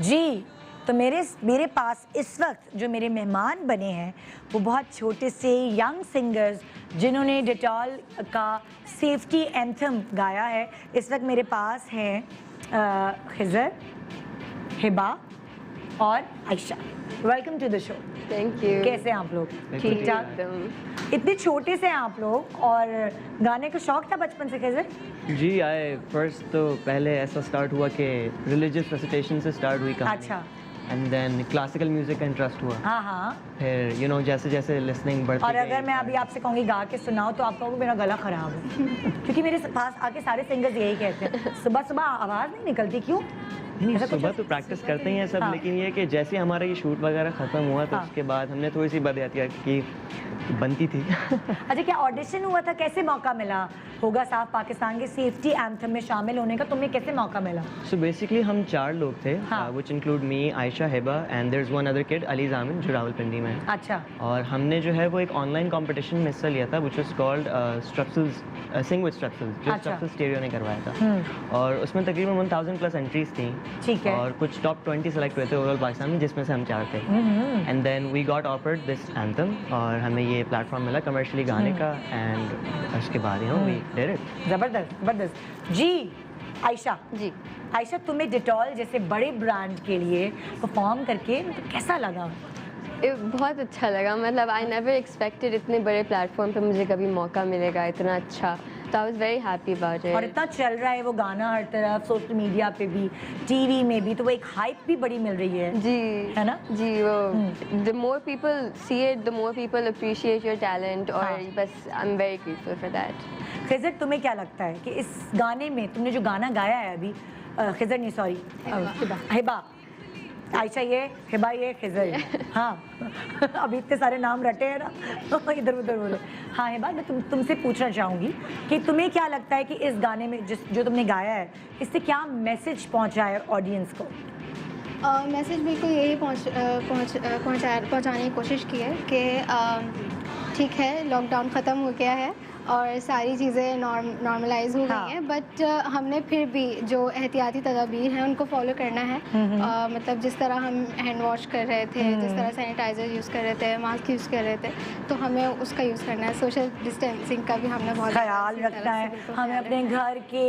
जी, तो मेरे पास इस वक्त जो मेरे मेहमान बने हैं वो बहुत छोटे से यंग सिंगर्स जिन्होंने डिटॉल का सेफ्टी एंथम गाया है। इस वक्त मेरे पास हैं खिज़र, हिबा और Ayesha. Welcome to the show. Thank you. कैसे हैं आप लोग? ठीक ठाक। इतने छोटे से हैं आप लोग और गाने का शौक था बचपन से खिज़र? जी, आए फर्स्ट तो पहले ऐसा स्टार्ट हुआ कि रिलीजियस रेसिटेशन से स्टार्ट हुई कहानी। अच्छा। एंड देन क्लासिकल म्यूजिक का इंटरेस्ट हुआ। हाँ। फिर जैसे जैसे लिसनिंग बढ़ती और अगर मैं अभी आपसे कहूँगी गा के सुनाओ तो आप कहोगे मेरा गला खराब है क्योंकि मेरे पास आके सारे सिंगर्स यही कहते हैं सुबह सुबह आवाज़ नहीं निकलती, क्यों? सुबह तो प्रैक्टिस करते ही हैं सब। हाँ। लेकिन ये कि जैसे हमारा ये शूट वगैरह ख़त्म हुआ तो उसके बाद हमने थोड़ी सी बदहतियात की बनती थी। अच्छा, क्या ऑडिशन हुआ था? कैसे मौका मिला होगा साफ पाकिस्तान के सेफ्टी एंथम में शामिल होने का? तुम्हें कैसे मौका मिला? सो बेसिकली हम 4 लोग थे, which include me, Ayesha, Hiba and there is one other kid Ali Jamin जो रावलपिंडी में है। अच्छा। और हमने जो है वो एक ऑनलाइन कंपटीशन में हिस्सा लिया था which was called Strepsils, sing with Strepsils, जो स्ट्रप्सल्स स्टीरियो ने करवाया था। और उसमें तकरीबन 1000 प्लस एंट्रीज थी। ठीक है। और कुछ टॉप 20 सेलेक्ट हुए थे ओवरऑल पाकिस्तान में, जिसमें से हम 4 थे। And then we got offered this anthem और हमें ये प्लेटफॉर्म मिला कमर्शियली गाने का। एंड उसके बाद वी डिड इट। जबरदस्त। जी आयशा। जी आयशा, तुम्हें डिटॉल जैसे बड़े ब्रांड के लिए परफॉर्म करके कैसा लगा? बहुत अच्छा लगा। मतलब आई नेवर एक्सपेक्टेड इतने बड़े प्लेटफॉर्म पे मुझे कभी मौका मिलेगा इतना अच्छा, तो I was very happy about it. और इतना चल रहा है वो गाना हर तरफ, सोशल मीडिया पे भी, टीवी में भी, तो वो एक हाइप भी बड़ी मिल रही है। जी, है ना? जी, वो the more people see it the more people appreciate your talent, और बस I am very grateful for that. Khizar, तुम्हें क्या लगता है कि इस गाने में तुमने जो गाना गाया है अभी, खिज़र नहीं सॉरी हिबा, आयशा ये, हिबा ये, खिज़र ये, हाँ अभी इतने सारे नाम रटे हैं ना इधर उधर बोले। हाँ हिबा, मैं तुमसे पूछना चाहूँगी कि तुम्हें क्या लगता है कि इस गाने में जो तुमने गाया है इससे क्या मैसेज पहुँचा है ऑडियंस को? मैसेज बिल्कुल यही पहुँचाने की कोशिश की है कि ठीक है, लॉकडाउन ख़त्म हो गया है और सारी चीज़ें नॉर्मलाइज हो गई हैं, बट हमने फिर भी जो एहतियाती तदाबीर हैं उनको फॉलो करना है। मतलब जिस तरह हम हैंड वॉश कर रहे थे, जिस तरह सैनिटाइज़र यूज़ कर रहे थे, मास्क यूज़ कर रहे थे, तो हमें उसका यूज़ करना है। सोशल डिस्टेंसिंग का भी हमने बहुत ख्याल रखना है। हमें अपने घर के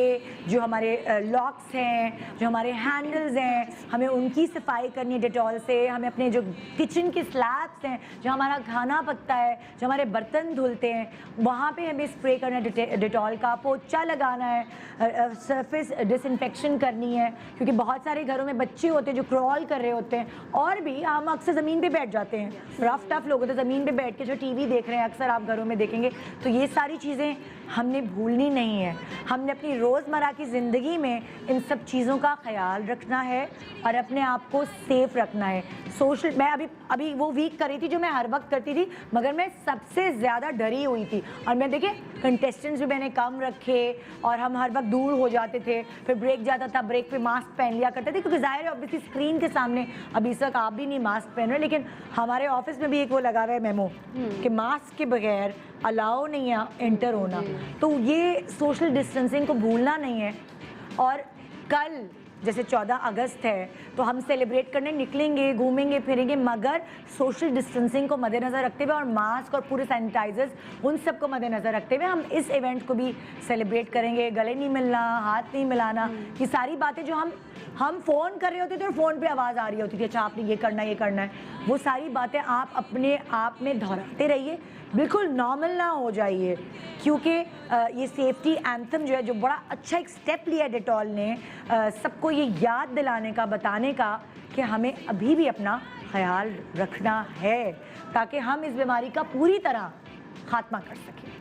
जो हमारे लॉक्स हैं, जो हमारे हैंडल्स हैं, हमें उनकी सफाई करनी है डिटॉल से। हमें अपने जो किचन के स्लैब्स हैं, जो हमारा खाना पकता है, जो हमारे बर्तन धुलते हैं, वहाँ पे हमें स्प्रे करना है डिटॉल का, पोछा लगाना है, सरफेस डिसइंफेक्शन करनी है, क्योंकि बहुत सारे घरों में बच्चे होते हैं जो क्रॉल कर रहे होते हैं, और भी हम अक्सर ज़मीन पे बैठ जाते हैं, रफ टफ लोग होते हैं ज़मीन पे बैठ के जो टीवी देख रहे हैं, अक्सर आप घरों में देखेंगे। तो ये सारी चीज़ें हमने भूलनी नहीं है। हमने अपनी रोज़मर्रा की ज़िंदगी में इन सब चीज़ों का ख्याल रखना है और अपने आप को सेफ रखना है। सोशल, मैं अभी वो वीक कर रही थी जो मैं हर वक्त करती थी, मगर मैं सबसे ज़्यादा डरी हुई थी। और मैं देखिए कंटेस्टेंट्स भी मैंने कम रखे और हम हर वक्त दूर हो जाते थे, फिर ब्रेक जाता था, ब्रेक पे मास्क पहन लिया करते थे, क्योंकि जाहिर है ऑब्वियसली स्क्रीन के सामने अभी इस वक्त आप भी नहीं मास्क पहन रहे, लेकिन हमारे ऑफिस में भी एक वो लगा हुआ है मेमो कि मास्क के बगैर अलाउ नहीं है एंटर होना। तो ये सोशल डिस्टेंसिंग को भूलना नहीं है। और कल जैसे 14 अगस्त है तो हम सेलिब्रेट करने निकलेंगे, घूमेंगे फिरेंगे, मगर सोशल डिस्टेंसिंग को मद्देनज़र रखते हुए और मास्क और पूरे सैनिटाइजर्स उन सब को मद्देनज़र रखते हुए हम इस इवेंट को भी सेलिब्रेट करेंगे। गले नहीं मिलना, हाथ नहीं मिलाना, ये सारी बातें जो हम फ़ोन कर रहे होते थे और फ़ोन पे आवाज़ आ रही होती थी, अच्छा आपने ये करना है, ये करना है, वो सारी बातें आप अपने आप में दोहराते रहिए, बिल्कुल नॉर्मल ना हो जाइए, क्योंकि ये सेफ्टी एंथम जो है, जो बड़ा अच्छा एक स्टेप लिया डिटॉल ने सबको ये याद दिलाने का, बताने का कि हमें अभी भी अपना ख्याल रखना है ताकि हम इस बीमारी का पूरी तरह खात्मा कर सकें।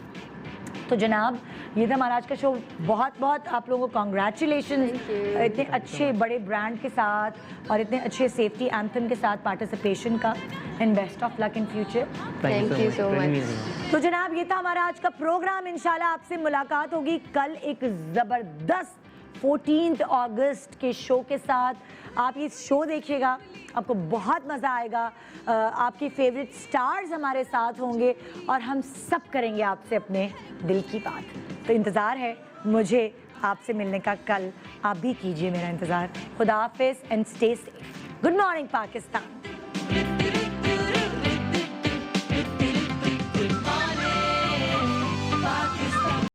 तो जनाब ये था हमारा आज का शो। बहुत बहुत आप लोगों को कॉन्ग्रेचुलेशन इतने अच्छे बड़े ब्रांड के साथ और इतने अच्छे सेफ्टी एंथम के साथ पार्टिसिपेशन का, and best of luck in future. Thank you so much. तो जनाब ये था हमारा आज का प्रोग्राम। इंशाल्लाह आपसे मुलाकात होगी कल एक ज़बरदस्त 14 अगस्त के शो के साथ। आप ये शो देखिएगा, आपको बहुत मज़ा आएगा। आपके फेवरेट स्टार्स हमारे साथ होंगे और हम सब करेंगे आपसे अपने दिल की बात। तो इंतज़ार है मुझे आपसे मिलने का कल। आप भी कीजिए मेरा इंतज़ार। खुदा हाफिज़ and stay safe. Good morning Pakistan.